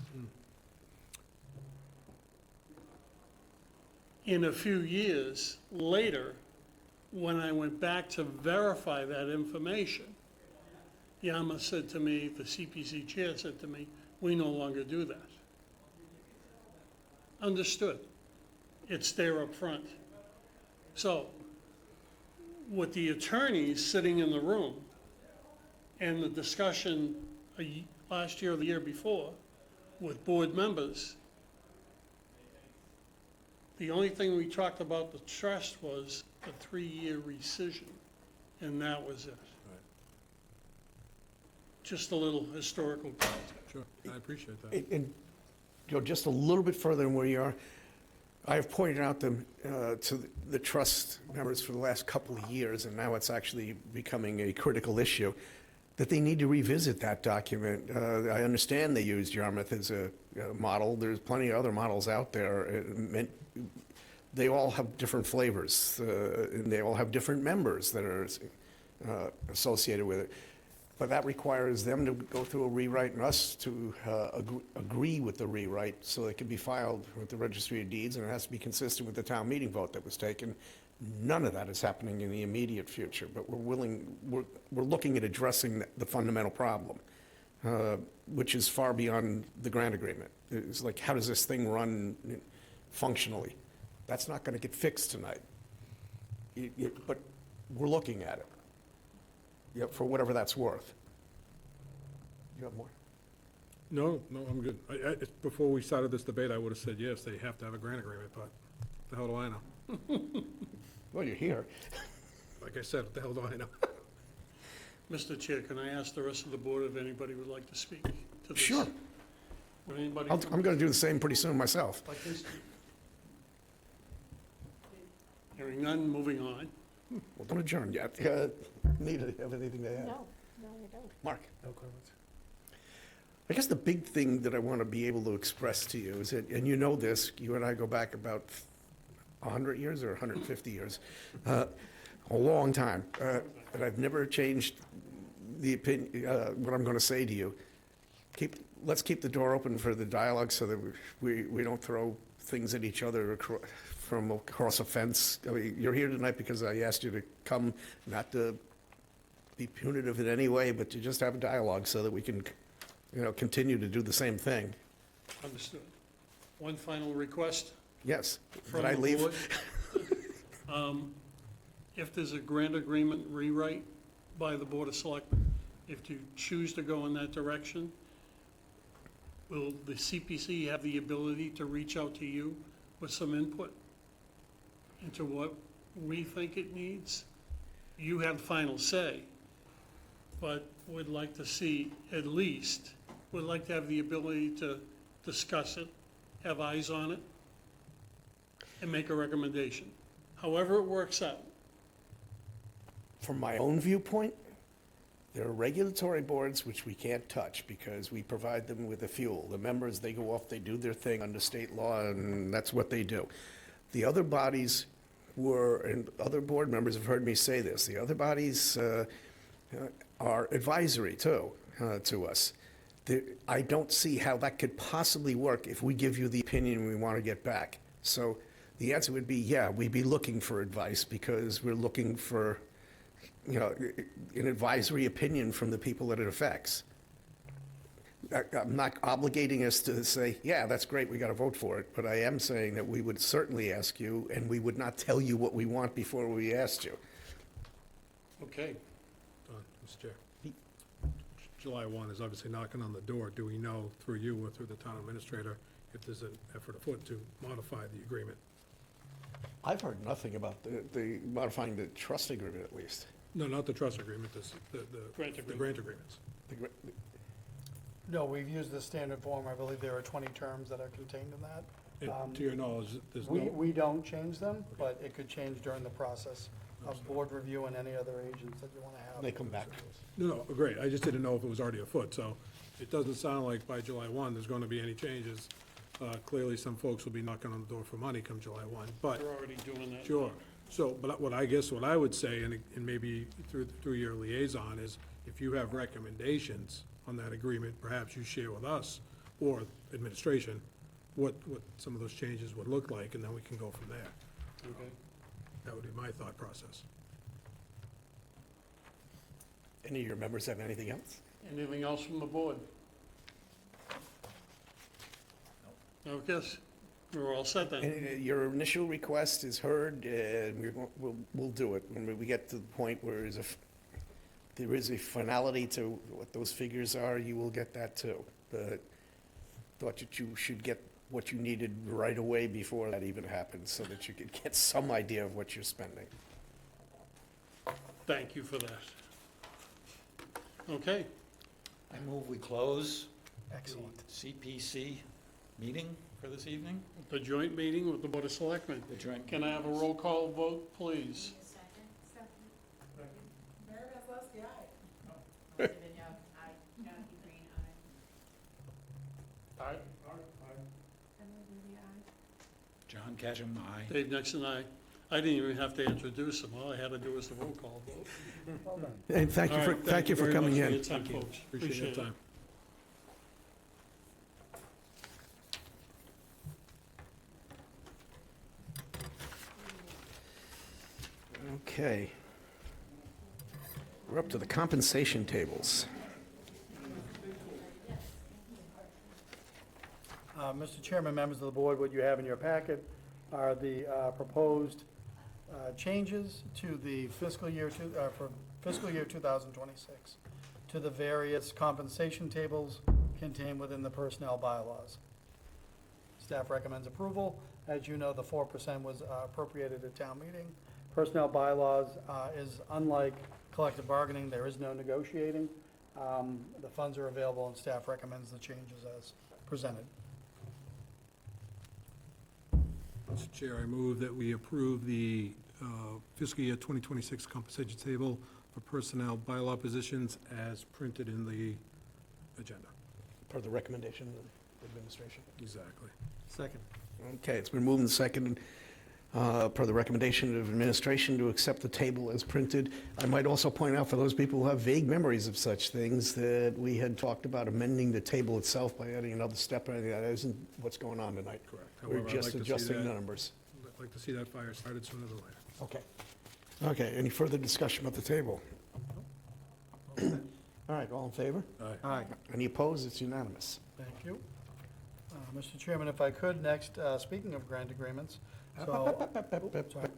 N: In a few years later, when I went back to verify that information, Yarmouth said to me, the CPC chair said to me, we no longer do that. Understood. It's there up front. So, with the attorneys sitting in the room and the discussion last year or the year before with board members, the only thing we talked about the trust was the 3-year rescission, and that was it. Just a little historical context.
H: sure, I appreciate that.
A: And, Joe, just a little bit further than where you are, I have pointed out to the trust members for the last couple of years, and now it's actually becoming a critical issue, that they need to revisit that document. I understand they used Yarmouth as a model. There's plenty of other models out there. They all have different flavors, and they all have different members that are associated with it. But that requires them to go through a rewrite and us to agree with the rewrite so it can be filed with the Registry of Deeds, and it has to be consistent with the town meeting vote that was taken. None of that is happening in the immediate future, but we're looking at addressing the fundamental problem, which is far beyond the grant agreement. It's like, how does this thing run functionally? That's not going to get fixed tonight. But we're looking at it. Yeah, for whatever that's worth. You have more?
H: No, I'm good. Before we started this debate, I would have said, yes, they have to have a grant agreement, but the hell do I know?
A: Well, you're here.
H: Like I said, what the hell do I know?
N: Mr. Chair, can I ask the rest of the board if anybody would like to speak to this?
A: Sure.
N: Would anybody?
A: I'm going to do the same pretty soon myself.
N: Like this? Hearing none, moving on.
A: Well, don't adjourn yet. Nita, have anything to add?
I: No, I don't.
A: Mark?
H: No comments.
A: I guess the big thing that I want to be able to express to you is that, and you know this, you and I go back about 100 years or 150 years, a long time, and I've never changed the opinion, what I'm going to say to you. Let's keep the door open for the dialogue so that we don't throw things at each other from across a fence. I mean, you're here tonight because I asked you to come, not to be punitive in any way, but to just have a dialogue so that we can, continue to do the same thing.
N: Understood. One final request
A: Yes.
N: from
A: Did I
N: the
A: leave?
N: board. If there's a grant agreement rewrite by the Board of Selectmen, if you choose to go in that direction, will the CPC have the ability to reach out to you with some input into what we think it needs? You have final say, but would like to see, at least, would like to have the ability to discuss it, have eyes on it, and make a recommendation. However it works out.
A: From my own viewpoint, there are regulatory boards which we can't touch because we provide them with the fuel. The members, they go off, they do their thing under state law, and that's what they do. The other bodies and other board members have heard me say this, the other bodies are advisory too, to us. I don't see how that could possibly work if we give you the opinion we want to get back. So the answer would be, yeah, we'd be looking for advice because we're looking for an advisory opinion from the people that it affects. I'm not obligating us to say, yeah, that's great, we got to vote for it, but I am saying that we would certainly ask you, and we would not tell you what we want before we asked you.
N: Okay.
H: Mr. Chair. July 1 is obviously knocking on the door. Do we know through you or through the town administrator if there's an effort afoot to modify the agreement?
A: I've heard nothing about the modifying the trust agreement, at least.
H: No, not the trust agreement, the
N: Grant agreement.
H: grant agreements.
D: No, we've used the standard form. I believe there are 20 terms that are contained in that.
H: And to your knowledge, there's
D: We,
H: no,
D: we don't change them, but it could change during the process of board review and any other agents that you want to have.
A: They come back to us.
H: no, great. I just didn't know if it was already afoot. So it doesn't sound like by July 1 there's going to be any changes. Clearly, some folks will be knocking on the door for money come July 1, but.
N: We're already doing that.
H: Sure. So, but what I would say, and maybe through your liaison, is if you have recommendations on that agreement, perhaps you share with us or administration what some of those changes would look like, and then we can go from there.
N: Okay.
H: That would be my thought process.
A: Any of your members have anything else?
N: Anything else from the board? No, guess, we're all set then.
A: And your initial request is heard, and we'll do it. When we get to the point where there is a finality to what those figures are, you will get that too. But thought that you should get what you needed right away before that even happens, so that you could get some idea of what you're spending.
N: Thank you for that. Okay,
O: I move we close
D: Excellent.
O: the CPC meeting for this evening.
N: the joint meeting with the Board of Selectmen.
O: The joint.
N: Can I have a roll call vote, please?
P: Mary Beth Leskey, aye.
N: Aye.
O: John Ketchum, aye.
N: Dave Nixon, aye. I didn't even have to introduce him. All I had to do was the roll call vote.
D: Well done.
A: And thank you
N: All
A: for,
N: right,
A: thank you for
N: very
A: coming
N: much for
A: in.
N: your time, folks.
H: Appreciate your time.
A: Okay. We're up to the compensation tables.
D: Mr. Chairman, members of the board, what you have in your packet are the proposed changes to the fiscal year, for fiscal year 2026, to the various compensation tables contained within the personnel bylaws. Staff recommends approval. As you know, the 4% was appropriated at town meeting. Personnel bylaws is unlike collective bargaining, there is no negotiating. The funds are available and staff recommends the changes as presented.
H: Mr. Chair, I move that we approve the fiscal year 2026 compensation table for personnel bylaw positions as printed in the agenda.
A: Per the recommendation of administration.
H: Exactly.
B: Second.
A: Okay, it's been moved and seconded, per the recommendation of administration, to accept the table as printed. I might also point out, for those people who have vague memories of such things, that we had talked about amending the table itself by adding another step, and that isn't what's going on tonight.
H: Correct.
A: We're
H: However, I'd
A: just
H: like to see
A: adjusting
H: that-
A: the numbers.
H: I'd like to see that fire started sooner than later.
A: Okay. Okay, any further discussion about the table? All right, all in favor?
B: Aye.
A: Any opposed? It's unanimous.
D: Thank you. Mr. Chairman, if I could, next, speaking of grant agreements, so, sorry.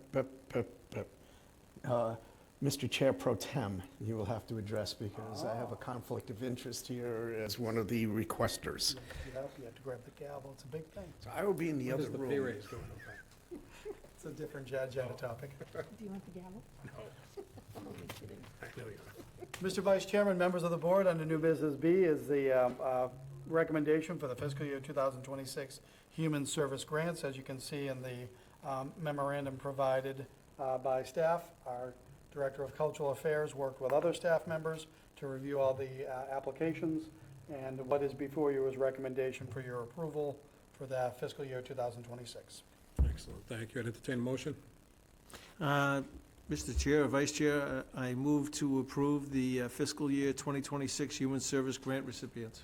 A: Mr. Chair Pro Tem, you will have to address, because I have a conflict of interest here as one of the requesters.
D: You have to grab the gavel, it's a big thing.
A: So I will be in the
H: When
A: other
H: does the pay
A: room.
H: raise go into effect?
D: It's a different agenda topic.
I: Do you want the gavel?
D: Mr. Vice Chairman, members of the board, under new business B is the recommendation for the fiscal year 2026 human service grants. As you can see in the memorandum provided by staff, our Director of Cultural Affairs worked with other staff members to review all the applications, and what is before you is recommendation for your approval for that fiscal year 2026.
H: Excellent, thank you. I'd entertain a motion.
B: Mr. Chair, or Vice Chair, I move to approve the fiscal year 2026 Human Service Grant recipients.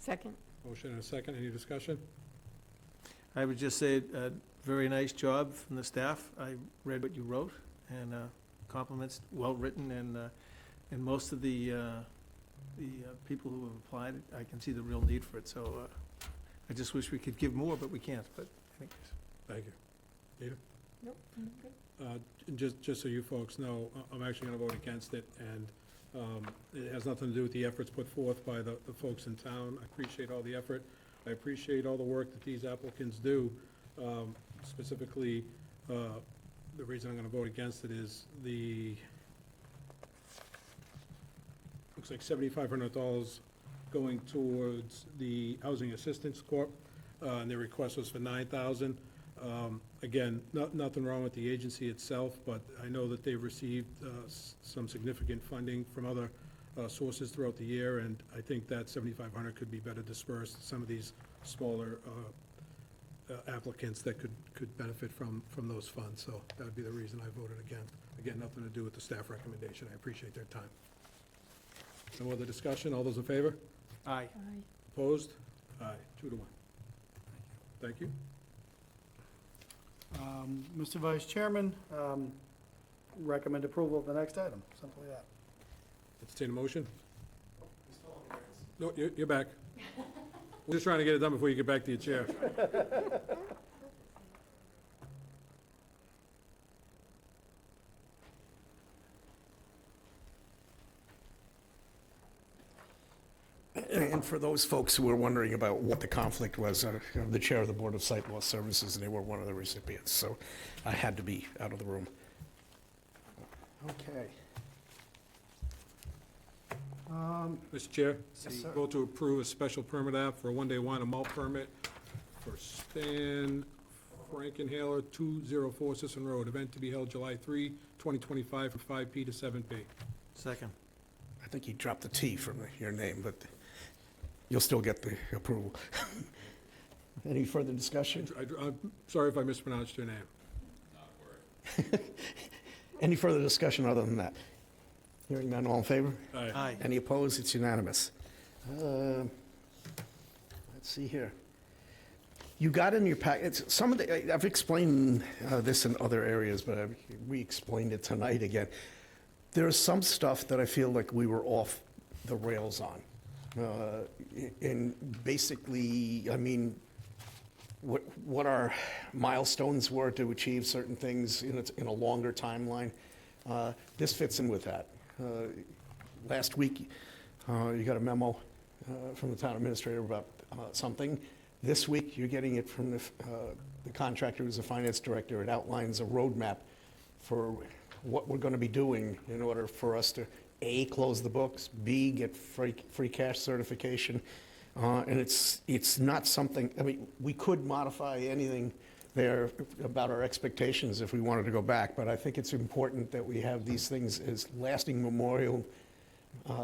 I: Second.
H: Motion and a second, any discussion?
B: I would just say, very nice job from the staff. I read what you wrote, and compliments, well-written, and most of the people who have applied, I can see the real need for it, so I just wish we could give more, but we can't, but anyways.
H: Thank you.
I: Nope.
H: Just so you folks know, I'm actually going to vote against it, and it has nothing to do with the efforts put forth by the folks in town. I appreciate all the effort. I appreciate all the work that these applicants do. Specifically, the reason I'm going to vote against it is looks like $7,500 going towards the Housing Assistance Corp., and their request was for $9,000. Again, nothing wrong with the agency itself, but I know that they've received some significant funding from other sources throughout the year, and I think that $7,500 could be better dispersed to some of these smaller applicants that could benefit from those funds. So that would be the reason I voted against. Again, nothing to do with the staff recommendation. I appreciate their time. No other discussion? All those in favor?
B: Aye.
I: Aye.
H: Opposed? Aye, 2-1. Thank you.
D: Mr. Vice Chairman, recommend approval of the next item, simply that.
H: Entertain a motion? No, you're back. We're just trying to get it done before you get back to your chair.
A: And for those folks who were wondering about what the conflict was, I'm the chair of the Board of Site Law Services, and they were one of the recipients, so I had to be out of the room. Okay.
H: Mr. Chair?
A: Yes, sir.
H: Vote to approve a special permit app for a one-day wine and malt permit for Stan Frankenhaler, 204 Sisson Road. Event to be held July 3, 2025, from 5 p. to 7 p.
B: Second.
A: I think you dropped the T from your name, but you'll still get the approval. Any further discussion?
H: I'm sorry if I mispronounced your name.
A: Any further discussion other than that? Hearing none, all in favor?
B: Aye.
A: Any opposed? It's unanimous. Let's see here. You got in your packet, some of the, I've explained this in other areas, but I've re-explained it tonight again. There's some stuff that I feel like we were off the rails on. And basically, I mean, what our milestones were to achieve certain things in a longer timeline. This fits in with that. Last week, you got a memo from the town administrator about something. This week, you're getting it from the contractor who's the finance director. It outlines a roadmap for what we're going to be doing in order for us to, A, close the books, B, get free cash certification. And it's not something, I mean, we could modify anything there about our expectations if we wanted to go back, but I think it's important that we have these things as lasting memorial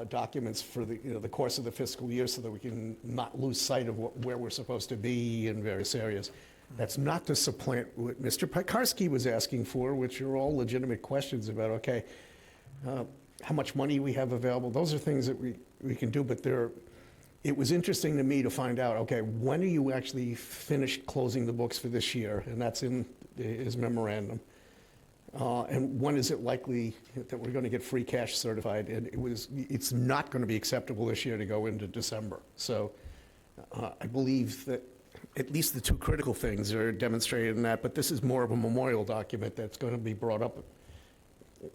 A: documents for the course of the fiscal year so that we can not lose sight of where we're supposed to be in various areas. That's not to supplant what Mr. Pekarsky was asking for, which are all legitimate questions about, okay, how much money we have available. Those are things that we can do, but it was interesting to me to find out, okay, when are you actually finished closing the books for this year? And that's in his memorandum. And when is it likely that we're going to get free cash certified? And it's not going to be acceptable this year to go into December. So I believe that at least the two critical things are demonstrated in that, but this is more of a memorial document that's going to be brought up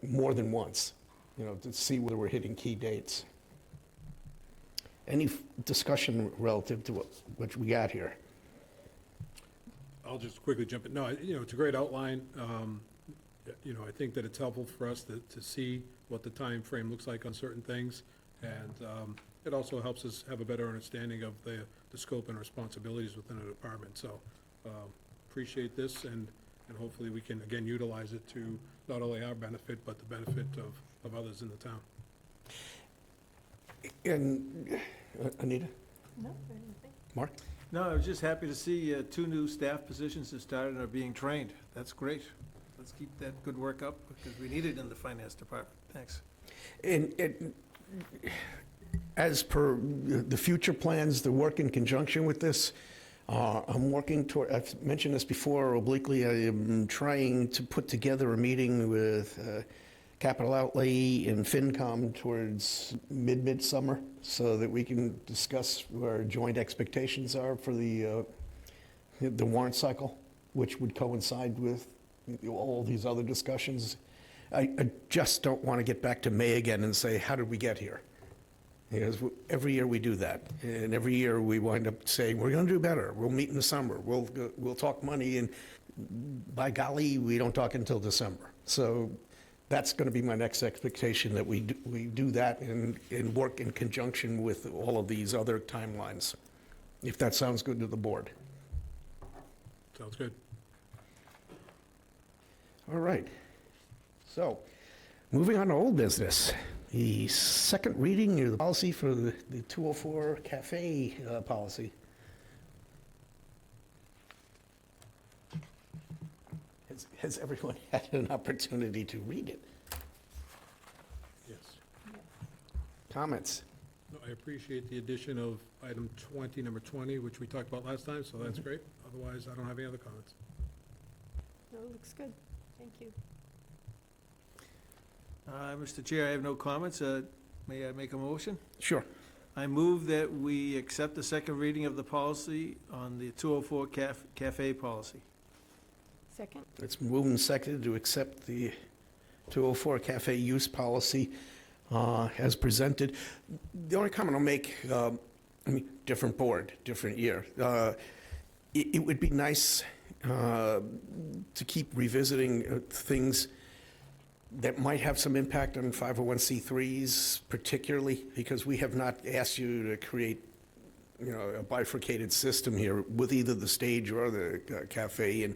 A: more than once, to see whether we're hitting key dates. Any discussion relative to what we got here?
H: I'll just quickly jump in. No, it's a great outline. I think that it's helpful for us to see what the time frame looks like on certain things. And it also helps us have a better understanding of the scope and responsibilities within a department. So appreciate this, and hopefully we can, again, utilize it to not only our benefit, but the benefit of others in the town.
A: And Anita?
I: No, anything.
A: Mark?
B: No, I was just happy to see 2 new staff positions have started and are being trained. That's great. Let's keep that good work up, because we need it in the finance department. Thanks.
A: And as per the future plans, the work in conjunction with this, I'm working toward, I've mentioned this before obliquely, I am trying to put together a meeting with Capital Outlay and FinCom towards midsummer so that we can discuss what our joint expectations are for the warrant cycle, which would coincide with all these other discussions. I just don't want to get back to May again and say, how did we get here? Because every year we do that, and every year we wind up saying, we're going to do better. We'll meet in the summer. We'll talk money, and by golly, we don't talk until December. So that's going to be my next expectation, that we do that and work in conjunction with all of these other timelines, if that sounds good to the board.
H: Sounds good.
A: All right. So, moving on to old business. The second reading of the policy for the 204 cafe policy. Has everyone had an opportunity to read it?
H: Yes.
A: Comments?
H: No, I appreciate the addition of item 20, number 20, which we talked about last time, so that's great. Otherwise, I don't have any other comments.
I: No, it looks good. Thank you.
B: Mr. Chair, I have no comments. May I make a motion?
A: Sure.
B: I move that we accept the second reading of the policy on the 204 cafe policy.
I: Second?
A: It's moved and seconded to accept the 204 cafe use policy as presented. The only comment I'll make, different board, different year. It would be nice to keep revisiting things that might have some impact on 501c3s particularly, because we have not asked you to create, a bifurcated system here with either the stage or the cafe. And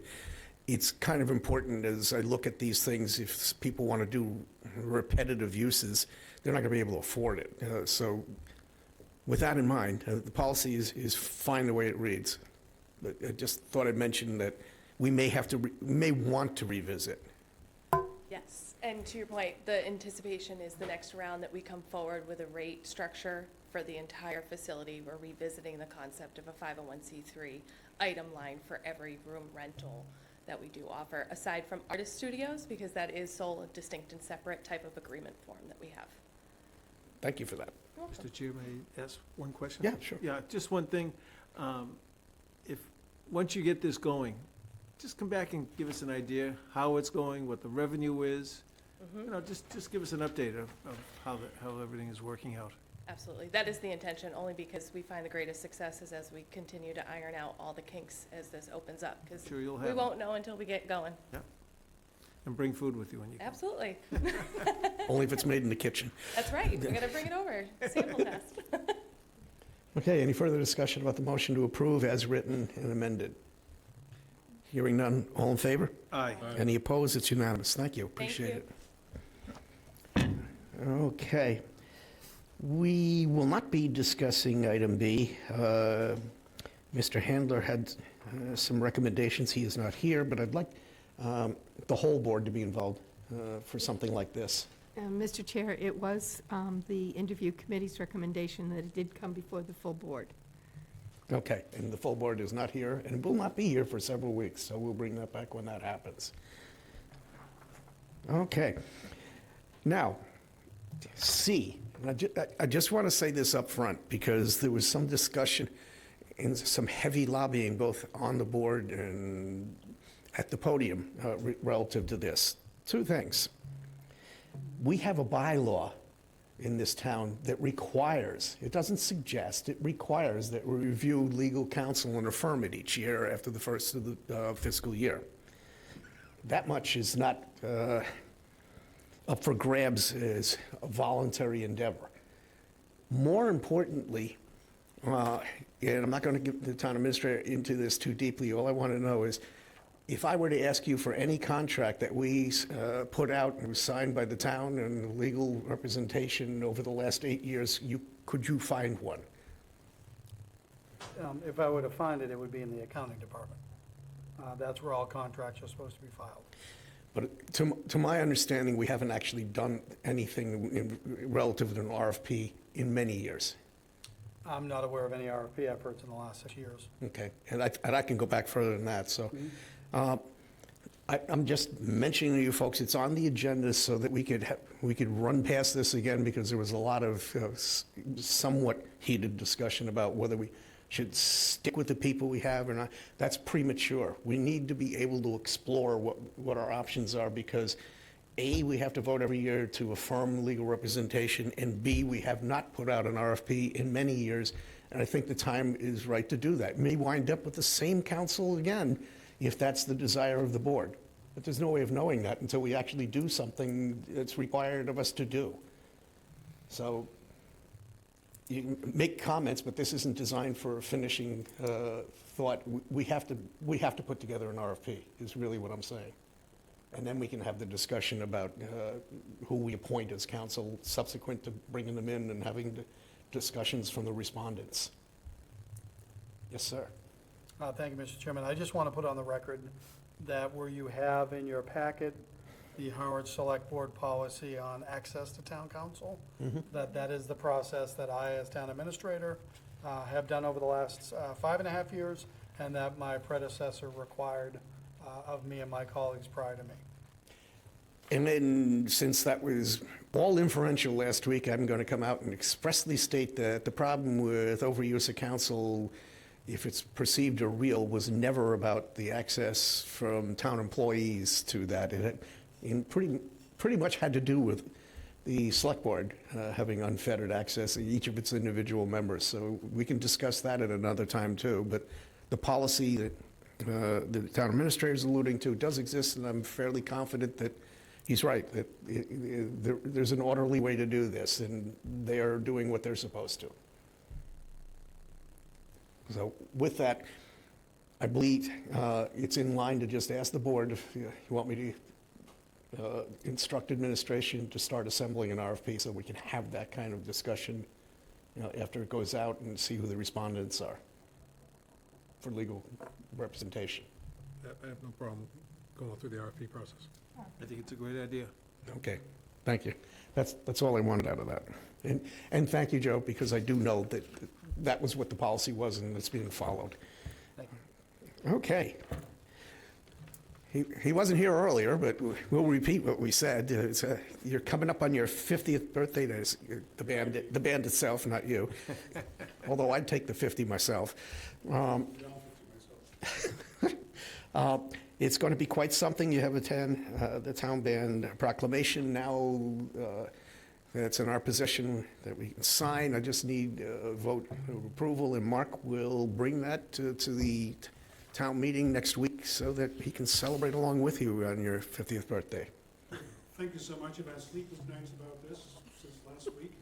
A: it's kind of important as I look at these things, if people want to do repetitive uses, they're not going to be able to afford it. So with that in mind, the policy is fine the way it reads. But I just thought I'd mention that we may want to revisit
C: And to your point, the anticipation is the next round that we come forward with a rate structure for the entire facility. We're revisiting the concept of a 501c3 item line for every room rental that we do offer, aside from artist studios, because that is sole, distinct, and separate type of agreement form that we have.
A: Thank you for that.
C: You're welcome.
B: Mr. Chair, may I ask one question?
A: Yeah, sure.
B: Yeah, just one thing. If, once you get this going, just come back and give us an idea how it's going, what the revenue is. You know, just give us an update of how everything is working out.
C: Absolutely. That is the intention, only because we find the greatest successes as we continue to iron out all the kinks as this opens up, because
B: Sure you'll
C: we
B: have
C: won't know until we get going.
B: And bring food with you when you come.
C: Absolutely.
A: Only if it's made in the kitchen.
C: That's right. We gotta bring it over. Sample test.
A: Okay, any further discussion about the motion to approve as written and amended? Hearing none, all in favor?
B: Aye.
A: Any opposed? It's unanimous. Thank you, appreciate it. Okay. We will not be discussing item B. Mr. Handler had some recommendations. He is not here, but I'd like the whole board to be involved for something like this.
I: Mr. Chair, it was the interview committee's recommendation that it did come before the full board.
A: Okay, and the full board is not here and will not be here for several weeks, so we'll bring that back when that happens. Okay. Now, C. I just want to say this up front because there was some discussion and some heavy lobbying both on the board and at the podium relative to this. Two things. We have a bylaw in this town that requires, it doesn't suggest, it requires that we review legal counsel and affirm it each year after the first of the fiscal year. That much is not up for grabs as a endeavor. More importantly, and I'm not going to get the town administrator into this too deeply, all I want to know is, if I were to ask you for any contract that we put out and was signed by the town and legal representation over the last 8 years, could you find one?
D: If I were to find it, it would be in the accounting department. That's where all contracts are supposed to be filed.
A: But to my understanding, we haven't actually done anything relative to an RFP in many years.
D: I'm not aware of any RFP efforts in the last 6 years.
A: Okay, and I can go back further than that, so. I'm just mentioning to you folks, it's on the agenda so that we could run past this again, because there was a lot of somewhat heated discussion about whether we should stick with the people we have or not. That's premature. We need to be able to explore what our options are, because A, we have to vote every year to affirm legal representation, and B, we have not put out an RFP in many years, and I think the time is right to do that. May wind up with the same council again, if that's the desire of the board. But there's no way of knowing that until we actually do something that's required of us to do. So you can make comments, but this isn't designed for a finishing thought. We have to put together an RFP, is really what I'm saying. And then we can have the discussion about who we appoint as council subsequent to bringing them in and having discussions from the respondents. Yes, sir.
D: Thank you, Mr. Chairman. I just want to put on the record that where you have in your packet the Harwich Select Board policy on access to town council, that is the process that I, as town administrator, have done over the last 5.5 years, and that my predecessor required of me and my colleagues prior to me.
A: And then, since that was all inferential last week, I'm going to come out and expressly state that the problem with overuse of council, if it's perceived or real, was never about the access from town employees to that. It pretty much had to do with the select board having unfettered access to each of its individual members. So we can discuss that at another time too. But the policy that the town administrator is alluding to does exist, and I'm fairly confident that he's right, that there's an orderly way to do this, and they are doing what they're supposed to. So with that, I believe it's in line to just ask the board if you want me to instruct administration to start assembling an RFP so we can have that kind of discussion, after it goes out, and see who the respondents are for legal representation.
H: I have no problem going through the RFP process.
B: I think it's a great idea.
A: Okay, thank you. That's all I wanted out of that. And thank you, Joe, because I do know that that was what the policy was and it's being followed. Okay. He wasn't here earlier, but we'll repeat what we said. You're coming up on your 50th birthday, the band itself, not you. Although I'd take the 50 myself. It's going to be quite something. You have the town band proclamation now that's in our possession that we can sign. I just need a vote of approval, and Mark will bring that to the town meeting next week so that he can celebrate along with you on your 50th birthday.
H: Thank you so much. I've had sleepless nights about this since last week.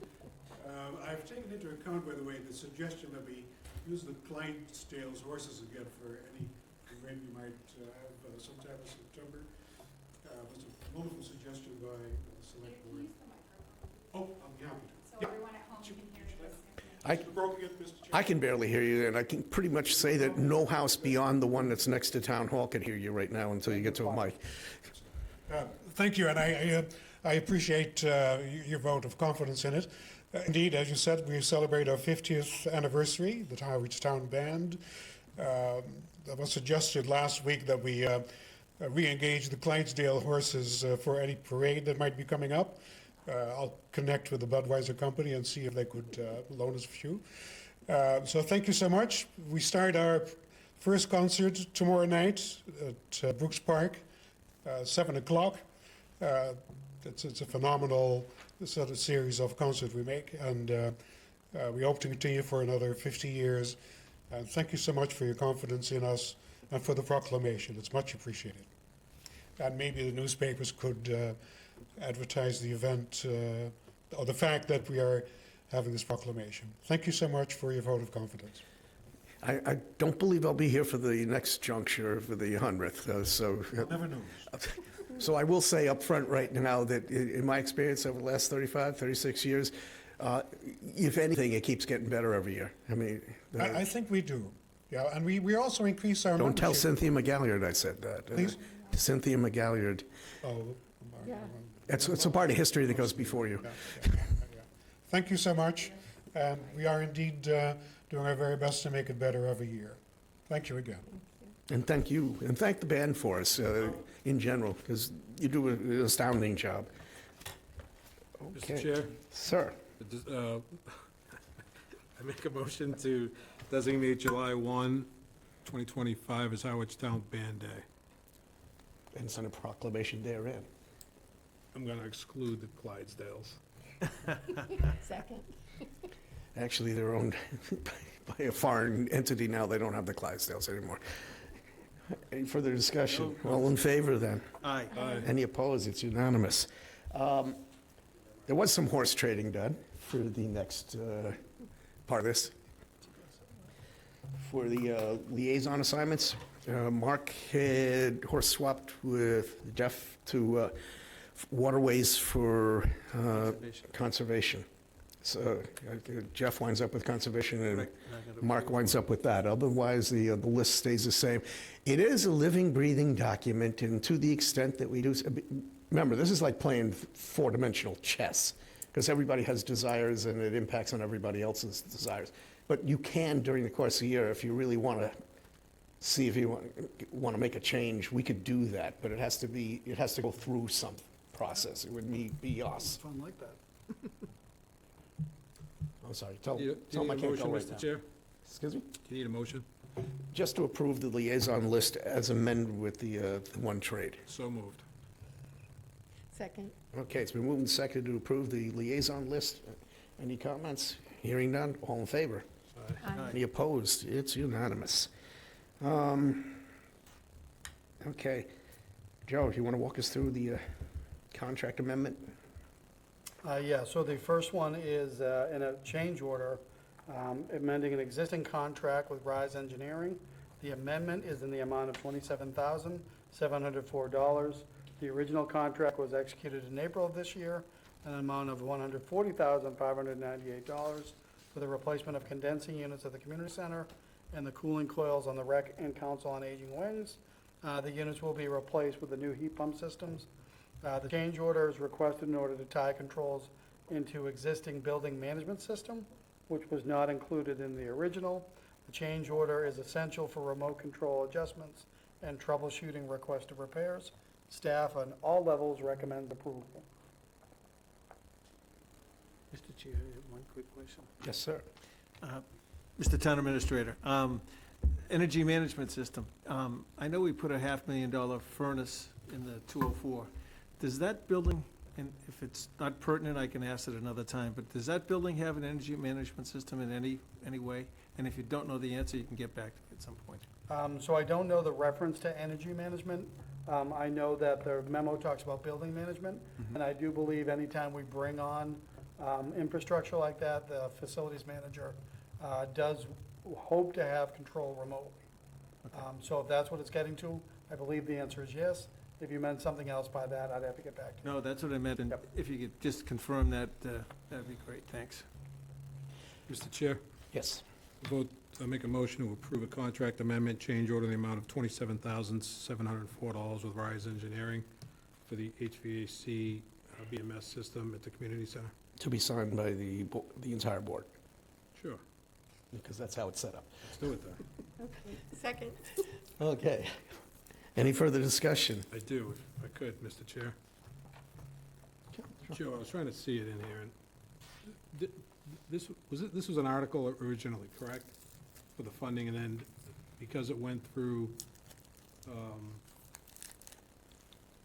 H: I've taken into account, by the way, the suggestion that we use the Clydesdale's horses again for any event we might have sometime in September. It was a wonderful suggestion by the select board. Oh, I'll be happy to. So everyone at home can hear this.
A: I can barely hear you, and I can pretty much say that no house beyond the one that's next to Town Hall can hear you right now until you get to a mic.
H: Thank you, and I appreciate your vote of confidence in it. Indeed, as you said, we celebrate our 50th anniversary, the Harwich Town Band. It was suggested last week that we re-engage the Clydesdale horses for any parade that might be coming up. I'll connect with the Budweiser company and see if they could loan us a few. So thank you so much. We start our first concert tomorrow night at Brooks Park, 7 o'clock. It's a phenomenal sort of series of concerts we make, and we hope to continue for another 50 years. And thank you so much for your confidence in us and for the proclamation. It's much appreciated. And maybe the newspapers could advertise the event or the fact that we are having this proclamation. Thank you so much for your vote of confidence.
A: I don't believe I'll be here for the next juncture for the 100th, so...
H: Never know.
A: So I will say up front right now that in my experience over the last 35, 36 years, if anything, it keeps getting better every year. I mean...
H: I think we do. Yeah, and we also increase our
A: Don't tell
H: membership.
A: Cynthia McGalliard I said that.
H: Please?
A: Cynthia McGalliard.
H: Oh,
I: Yeah.
A: It's a part of history that goes before you.
H: yeah. Thank you so much. And we are indeed doing our very best to make it better every year. Thank you again.
A: And thank you, and thank the band for us in general, because you do an astounding job. Okay.
H: Mr. Chair?
A: Sir.
H: I make a motion to designate July 1, 2025 as Harwich Town Band Day.
A: And send a proclamation therein.
H: I'm going to exclude the Clydesdales.
I: Second.
A: Actually, they're owned by a foreign entity now. They don't have the Clydesdales anymore. Any further discussion? All in favor, then?
B: Aye.
A: Any opposed? It's unanimous. There was some horse trading done for the next part of this. For the liaison assignments, Mark had horse swapped with Jeff to waterways for conservation. So Jeff winds up with conservation and Mark winds up with that. Otherwise, the list stays the same. It is a living, breathing document, and to the extent that we do, remember, this is like playing four-dimensional chess, because everybody has desires and it impacts on everybody else's desires. But you can, during the course of the year, if you really want to see if you want to make a change, we could do that, but it has to go through some process. It would be us.
D: Fun like that.
A: I'm sorry, tell
H: Do you
A: them I
H: need a
A: can't go
H: motion,
A: right
H: Mr.
A: now.
H: Chair?
A: Excuse me?
H: Do you need a motion?
A: Just to approve the liaison list as amended with the one trade.
H: So moved.
I: Second.
A: Okay, it's been moved and seconded to approve the liaison list. Any comments? Hearing none, all in favor?
I: Aye.
A: Any opposed? It's unanimous. Okay. Joe, if you want to walk us through the contract amendment?
D: Yeah, so the first one is in a change order, amending an existing contract with Rise Engineering. The amendment is in the amount of $27,704. The original contract was executed in April of this year, an amount of $140,598 for the replacement of condensing units at the community center and the cooling coils on the rec and council on aging wings. The units will be replaced with the new heat pump systems. The change order is requested in order to tie controls into existing building management system, which was not included in the original. The change order is essential for remote control adjustments and troubleshooting requested repairs. Staff on all levels recommends approval.
B: Mr. Chair, I have one quick question.
A: Yes, sir.
B: Mr. Town Administrator, energy management system. I know we put a $500,000 furnace in the 204. Does that building, and if it's not pertinent, I can ask it another time, but does that building have an energy management system in any way? And if you don't know the answer, you can get back to me at some point.
D: So I don't know the reference to energy management. I know that the memo talks about building management, and I do believe anytime we bring on infrastructure like that, the facilities manager does hope to have control remotely. So if that's what it's getting to, I believe the answer is yes. If you meant something else by that, I'd have to get back to you.
B: No, that's what I meant, and
D: Yep.
B: if you could just confirm that, that'd be great, thanks.
H: Mr. Chair,
A: Yes.
H: vote, I make a motion to approve a contract amendment change order in the amount of $27,704 with Rise Engineering for the HVAC BMS system at the community center.
A: To be signed by the entire board,
H: Sure,
A: because that's how it's set up.
H: let's do it then.
I: Second.
A: Okay. Any further discussion?
H: I do, if I could, Mr. Chair. Joe, I was trying to see it in here, and this was an article originally, correct? For the funding, and then because it went through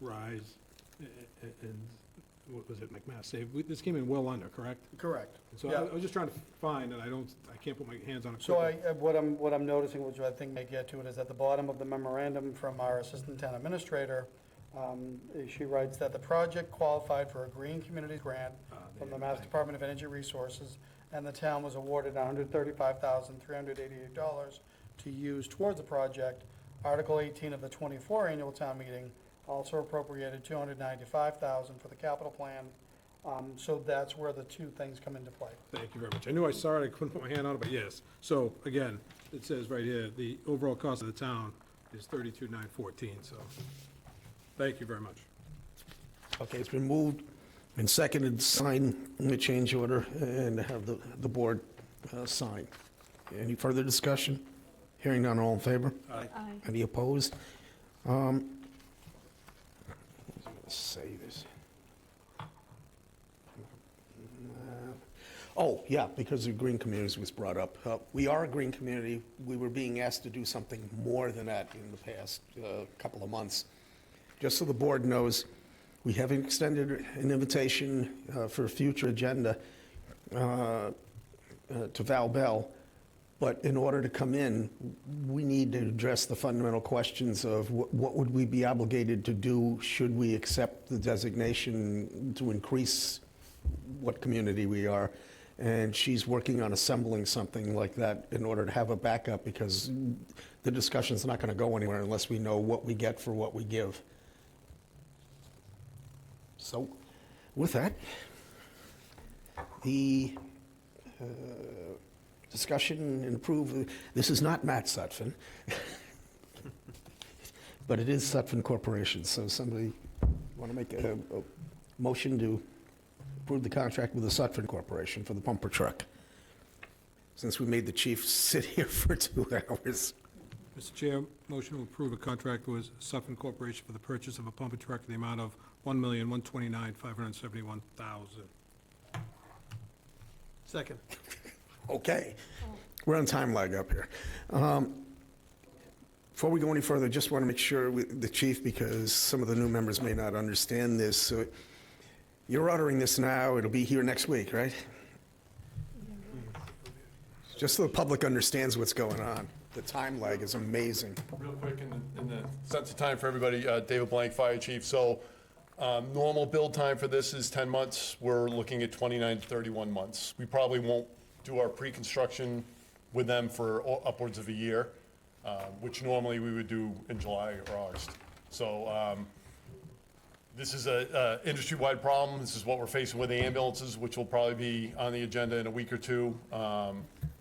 H: Rise and what was it, McMass Save, this came in well under, correct?
D: Correct.
H: So
D: Yeah.
H: I was just trying to find, and I can't put my hands on it
D: So
H: quickly.
D: what I'm noticing, which I think may get to it, is at the bottom of the memorandum from our Assistant Town Administrator, she writes that the project qualified for a Green Communities grant from the Mass Department of Energy Resources, and the town was awarded $135,388 to use towards the project. Article 18 of the 24 annual town meeting also appropriated $295,000 for the capital plan. So that's where the two things come into play.
H: Thank you very much. I knew I saw it, I couldn't put my hand on it, but yes. So, again, it says right here, the overall cost of the town is $32,914, so, thank you very much.
A: Okay, it's been moved and seconded to sign the change order and to have the board sign. Any further discussion? Hearing none, all in favor?
H: Aye.
A: Any opposed? Say this. Oh, yeah, because the green communities was brought up. We are a green community. We were being asked to do something more than that in the past couple of months. Just so the board knows, we have extended an invitation for a future agenda to Val Bell, but in order to come in, we need to address the fundamental questions of what would we be obligated to do should we accept the designation to increase what community we are. And she's working on assembling something like that in order to have a backup, because the discussion's not going to go anywhere unless we know what we get for what we give. So, with that, the discussion and approve, this is not Matt Sutphin, but it is Sutphin Corporation. So somebody want to make a motion to approve the contract with the Sutphin Corporation for the pumper truck, since we made the chief sit here for 2 hours.
H: Mr. Chair, motion to approve a contract with Suffolk Corporation for the purchase of a pumper truck in the amount of $1,129,571,000.
B: Second.
A: Okay, we're on time lag up here. Before we go any further, just want to make sure the chief, because some of the new members may not understand this. So you're ordering this now, it'll be here next week, right? Just so the public understands what's going on. The time lag is amazing.
Q: Real quick, in the sense of time for everybody, David Blank, Fire Chief. So normal build time for this is 10 months. We're looking at 29 to 31 months. We probably won't do our pre-construction with them for upwards of a year, which normally we would do in July or August. So this is a industry-wide problem. This is what we're facing with the ambulances, which will probably be on the agenda in a week or two.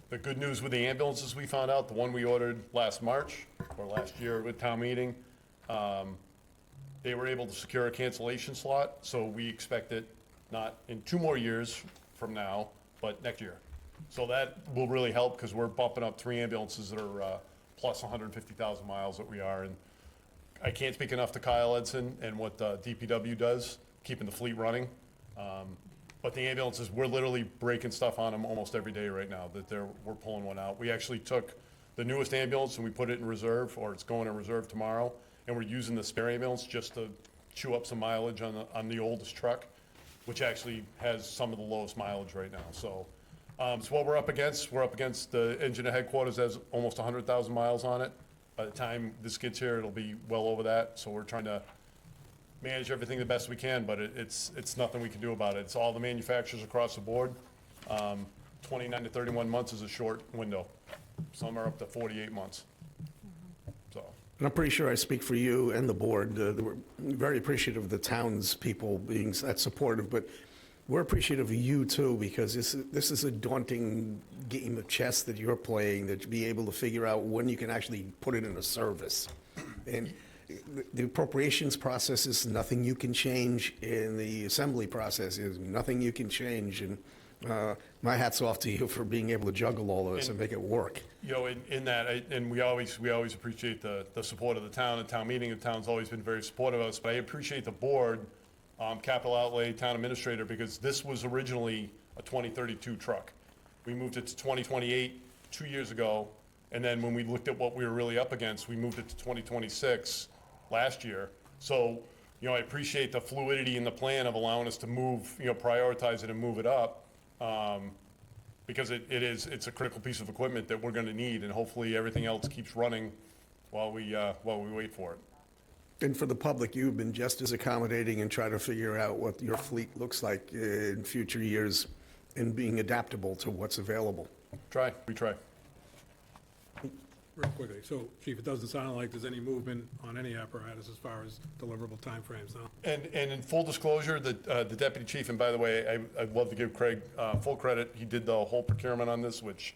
Q: The good news with the ambulances, we found out, the one we ordered last March, or last year with town meeting, They were able to secure a cancellation slot, so we expect it not in 2 more years from now, but next year. So that will really help, because we're bumping up 3 ambulances that are plus 150,000 miles that we are. And I can't speak enough to Kyle Edson and what DPW does, keeping the fleet running. But the ambulances, we're literally breaking stuff on them almost every day right now, that we're pulling one out. We actually took the newest ambulance and we put it in reserve, or it's going in reserve tomorrow, and we're using the spare ambulance just to chew up some mileage on the oldest truck, which actually has some of the lowest mileage right now. So what we're up against the engine at headquarters has almost 100,000 miles on it. By the time this gets here, it'll be well over that. So we're trying to manage everything the best we can, but it's nothing we can do about it. It's all the manufacturers across the board. 29 to 31 months is a short window. Some are up to 48 months. So.
A: And I'm pretty sure I speak for you and the board. We're very appreciative of the townspeople being that supportive, but we're appreciative of you too, because this is a daunting game of chess that you're playing, that to be able to figure out when you can actually put it into service. And the appropriations process is nothing you can change, and the assembly process is nothing you can change. And my hat's off to you for being able to juggle all of this and make it work.
Q: You know, in that, and we always appreciate the support of the town. The town meeting, the town's always been very supportive of us, but I appreciate the board, capital outlay, town administrator, because this was originally a 2032 truck. We moved it to 2028 2 years ago, and then when we looked at what we were really up against, we moved it to 2026 last year. So, you know, I appreciate the fluidity in the plan of allowing us to move, prioritize it and move it up, because it's a critical piece of equipment that we're gonna need, and hopefully everything else keeps running while we wait for it.
A: And for the public, you've been just as accommodating and try to figure out what your fleet looks like in future years and being adaptable to what's available.
Q: We try.
H: Real quickly, so Chief, it doesn't sound like there's any movement on any apparatus as far as deliverable timeframes now.
Q: And in full disclosure, the deputy chief, and by the way, I'd love to give Craig full credit. He did the whole procurement on this, which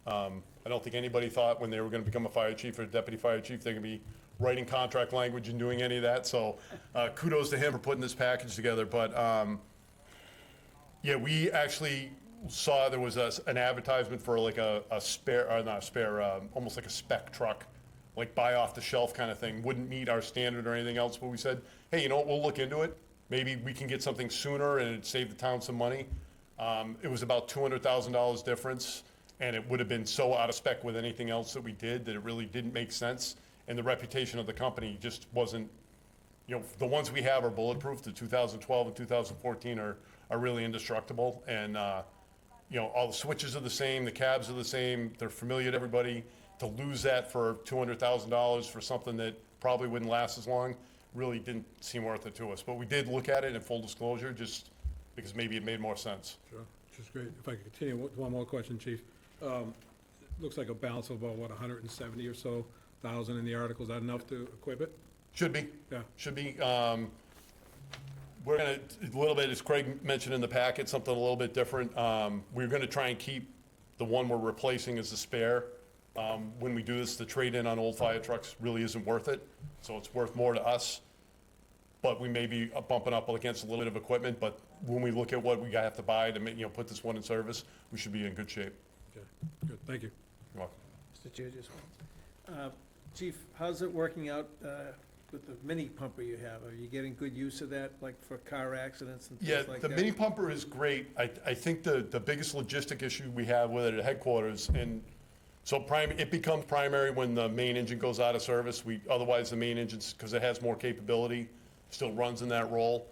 Q: I don't think anybody thought when they were going to become a fire chief or a deputy fire chief, they're going to be writing contract language and doing any of that. So kudos to him for putting this package together. But yeah, we actually saw there was an advertisement for like a spare, or not a spare, almost like a spec truck, like buy off the shelf kind of thing. Wouldn't meet our standard or anything else, but we said, hey, you know what, we'll look into it. Maybe we can get something sooner and it'd save the town some money. It was about $200,000 difference, and it would have been so out of spec with anything else that we did that it really didn't make sense. And the reputation of the company just wasn't, the ones we have are bulletproof. The 2012 and 2014 are really indestructible. And, all the switches are the same, the cabs are the same, they're familiar to everybody. To lose that for $200,000 for something that probably wouldn't last as long really didn't seem worth it to us. But we did look at it in full disclosure, just because maybe it made more sense.
H: Sure, which is great. If I could continue with one more question, Chief. Looks like a balance of about, 170 or so thousand in the article. Is that enough to equip it?
Q: Should be.
H: Yeah.
Q: Should be. We're gonna, a little bit, as Craig mentioned in the packet, something a little bit different. We're gonna try and keep the one we're replacing as the spare. When we do this, the trade-in on old fire trucks really isn't worth it, so it's worth more to us. But we may be bumping up against a little bit of equipment, but when we look at what we have to buy to make, put this one in service, we should be in good shape.
H: Okay, good, thank you.
Q: You're welcome.
B: Mr. Chair, just one. Chief, how's it working out with the mini pumper you have? Are you getting good use of that, like for car accidents and
Q: Yeah,
B: things like
Q: the
B: that?
Q: mini pumper is great. I think the biggest logistic issue we have with it at headquarters, and so it becomes primary when the main engine goes out of service. Otherwise, the main engine, because it has more capability, still runs in that role.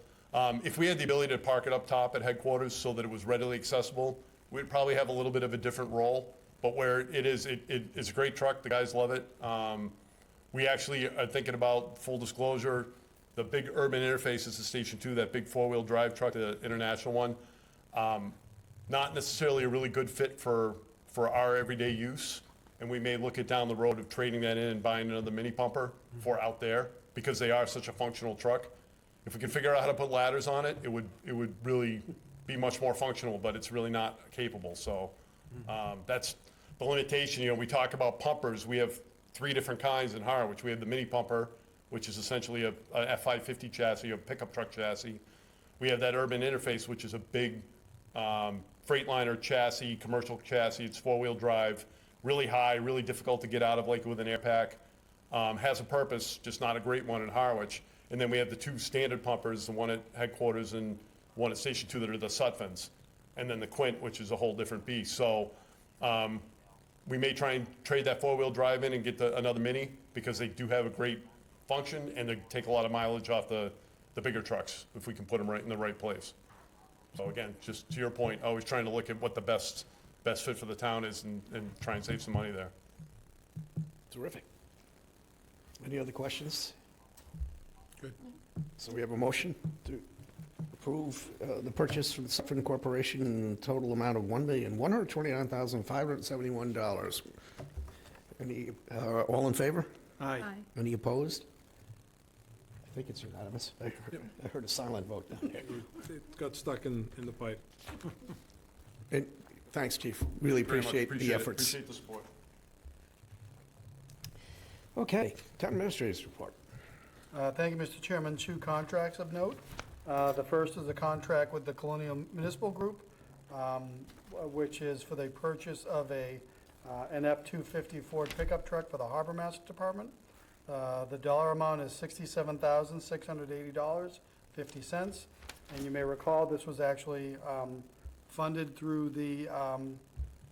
Q: If we had the ability to park it up top at headquarters so that it was readily accessible, we'd probably have a little bit of a different role. But where it is, it's a great truck. The guys love it. We actually are thinking about, full disclosure, the big urban interface is the Station 2, that big four-wheel drive truck, the international one. Not necessarily a really good fit for our everyday use. And we may look at down the road of trading that in and buying another mini pumper for out there, because they are such a functional truck. If we can figure out how to put ladders on it, it would really be much more functional, but it's really not capable. So that's the limitation. We talk about pumpers. We have 3 different kinds in Harwich. We have the mini pumper, which is essentially a F-550 chassis, a pickup truck chassis. We have that urban interface, which is a big Freightliner chassis, commercial chassis. It's four-wheel drive, really high, really difficult to get out of, like with an air pack. Has a purpose, just not a great one in Harwich. And then we have the two standard pumpers, the one at headquarters and one at Station 2 that are the Sutvens. And then the Quint, which is a whole different beast. So we may try and trade that four-wheel drive in and get another Mini, because they do have a great function and they take a lot of mileage off the bigger trucks if we can put them right in the right place. So again, just to your point, always trying to look at what the best fit for the town is and try and save some money there.
A: Terrific. Any other questions?
Q: Good.
A: So we have a motion to approve the purchase from the Sutphen Corporation in a total amount of $1,129,571. Any, all in favor?
B: Aye.
A: Any opposed? I think it's unanimous. I heard a silent vote down there.
H: It got stuck in the pipe.
A: And thanks, Chief. Really
Q: Very much
A: appreciate the efforts.
Q: Appreciate the support.
A: Okay, Town Administrator's report.
D: Thank you, Mr. Chairman. Two contracts of note. The first is a contract with the Colonial Municipal Group, which is for the purchase of an F-250 Ford pickup truck for the Harbor Master Department. The dollar amount is $67,680.50. And you may recall, this was actually funded through the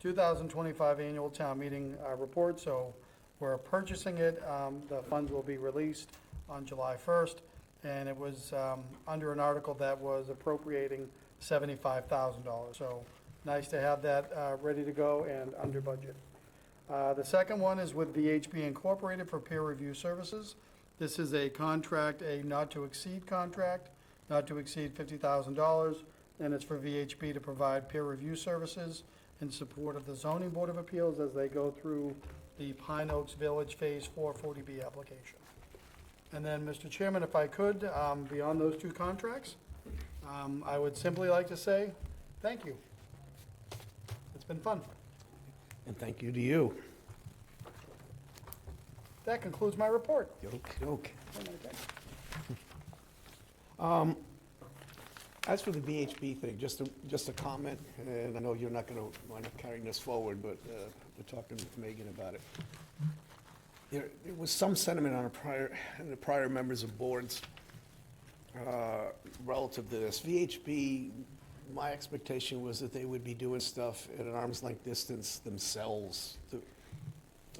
D: 2025 Annual Town Meeting report. So we're purchasing it. The funds will be released on July 1st. And it was under an article that was appropriating $75,000. So nice to have that ready to go and under budget. The second one is with VHB Incorporated for peer review services. This is a contract, a not-to-exceed contract, not to exceed $50,000, and it's for VHB to provide peer review services in support of the Zoning Board of Appeals as they go through the Pine Oaks Village Phase 4 40B application. And then, Mr. Chairman, if I could, beyond those two contracts, I would simply like to say thank you. It's been fun.
A: And thank you to you.
D: That concludes my report.
A: Okey-doke. As for the VHB thing, just a comment, and I know you're not going to wind up carrying this forward, but we're talking with Megan about it. There was some sentiment on the prior members of boards relative to this. VHB, my expectation was that they would be doing stuff at an arm's length distance themselves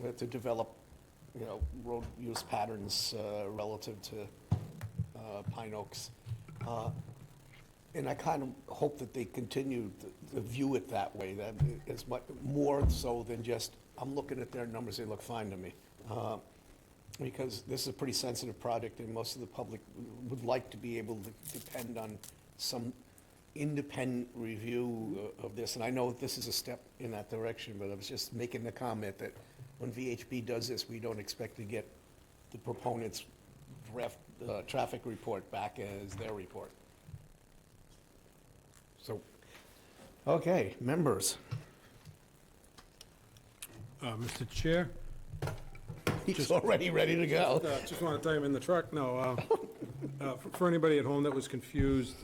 A: to develop, road use patterns relative to Pine Oaks. And I kind of hope that they continue to view it that way, that it's much more so than just, I'm looking at their numbers, they look fine to me. Because this is a pretty sensitive project, and most of the public would like to be able to depend on some independent review of this. And I know this is a step in that direction, but I was just making the comment that when VHB does this, we don't expect to get the proponent's draft traffic report back as their report. So, okay, members.
H: Mr. Chair?
A: He's already ready to go.
H: Just want to tell you I'm in the truck. No, for anybody at home that was confused,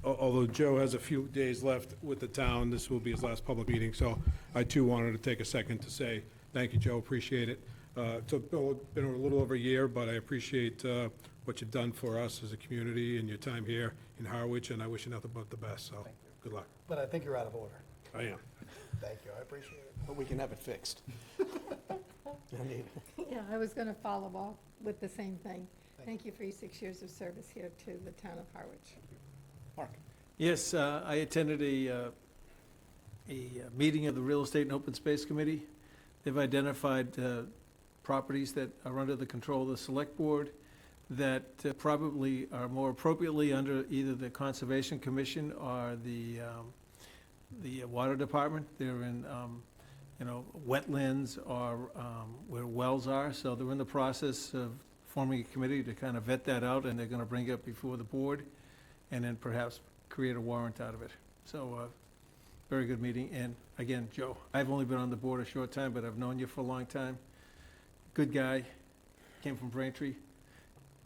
H: although Joe has a few days left with the town, this will be his last public meeting, so I too wanted to take a second to say thank you, Joe, appreciate it. It's been a little over a year, but I appreciate what you've done for us as a community and your time here in Harwich, and I wish you nothing but the best, so good luck.
D: But I think you're out of order.
H: I am.
D: Thank you, I appreciate it.
A: But we can have it fixed.
I: Yeah, I was going to follow up with the same thing. Thank you for your 6 years of service here to the town of Harwich.
A: Mark?
B: Yes, I attended a meeting of the Real Estate and Open Space Committee. They've identified properties that are under the control of the Select Board that probably are more appropriately under either the Conservation Commission or the Water Department. They're in, wetlands or where wells are, so they're in the process of forming a committee to kind of vet that out, and they're going to bring it up before the board, and then perhaps create a warrant out of it. So, very good meeting, and again, Joe, I've only been on the board a short time, but I've known you for a long time. Good guy, came from Braintree.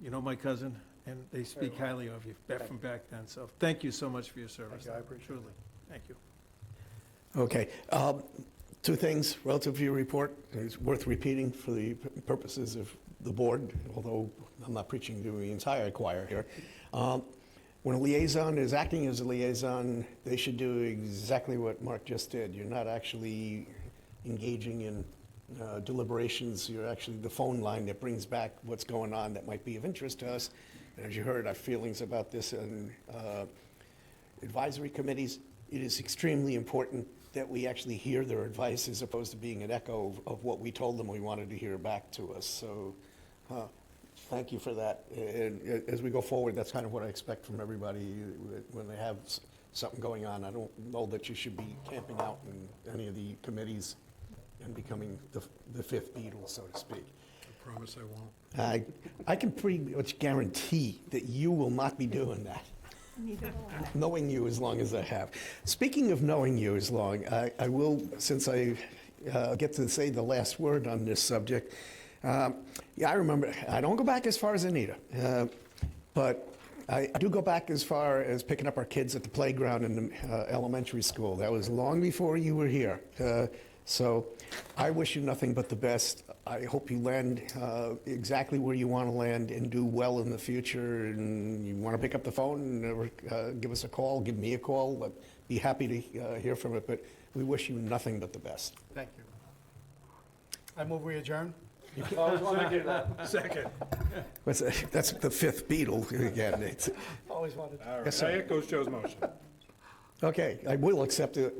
B: You know my cousin, and they speak highly of you back from back then. So thank you so much for your service.
D: Thank you, I appreciate it.
B: Truly, thank you.
A: Okay. Two things relative to your report. It's worth repeating for the purposes of the board, although I'm not preaching to the entire choir here. When a liaison is acting as a liaison, they should do exactly what Mark just did. You're not actually engaging in deliberations. You're actually the phone line that brings back what's going on that might be of interest to us. And as you heard, our feelings about this in advisory committees, it is extremely important that we actually hear their advice as opposed to being an echo of what we told them we wanted to hear back to us. So thank you for that. And as we go forward, that's kind of what I expect from everybody when they have something going on. I don't know that you should be camping out in any of the committees and becoming the fifth Beatle, so to speak.
H: I promise I won't.
A: I can pretty much guarantee that you will not be doing that. Knowing you as long as I have. Speaking of knowing you as long, I will, since I get to say the last word on this subject, yeah, I remember, I don't go back as far as Anita, but I do go back as far as picking up our kids at the playground in the elementary school. That was long before you were here. So I wish you nothing but the best. I hope you land exactly where you want to land and do well in the future. And you want to pick up the phone and give us a call, give me a call. I'd be happy to hear from it, but we wish you nothing but the best.
D: Thank you. I move we adjourn. Always wanted to do that.
B: Second.
A: That's the fifth Beatle again.
D: Always wanted.
H: All right,
A: Yes, sir.
H: I echo Joe's motion.
A: Okay, I will accept a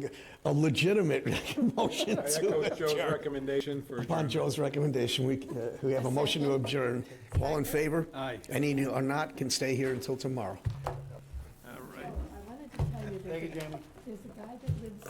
A: legitimate motion
H: I
A: to
H: echo Joe's
A: adjourn.
H: recommendation for
A: Upon
H: adjournment.
A: Joe's recommendation, we have a motion to adjourn. All in favor?
B: Aye.
A: Any who are not can stay here until tomorrow.
B: All right.
I: I wanted to tell you,
D: Thank you, Jamie.
I: there's a guy that lives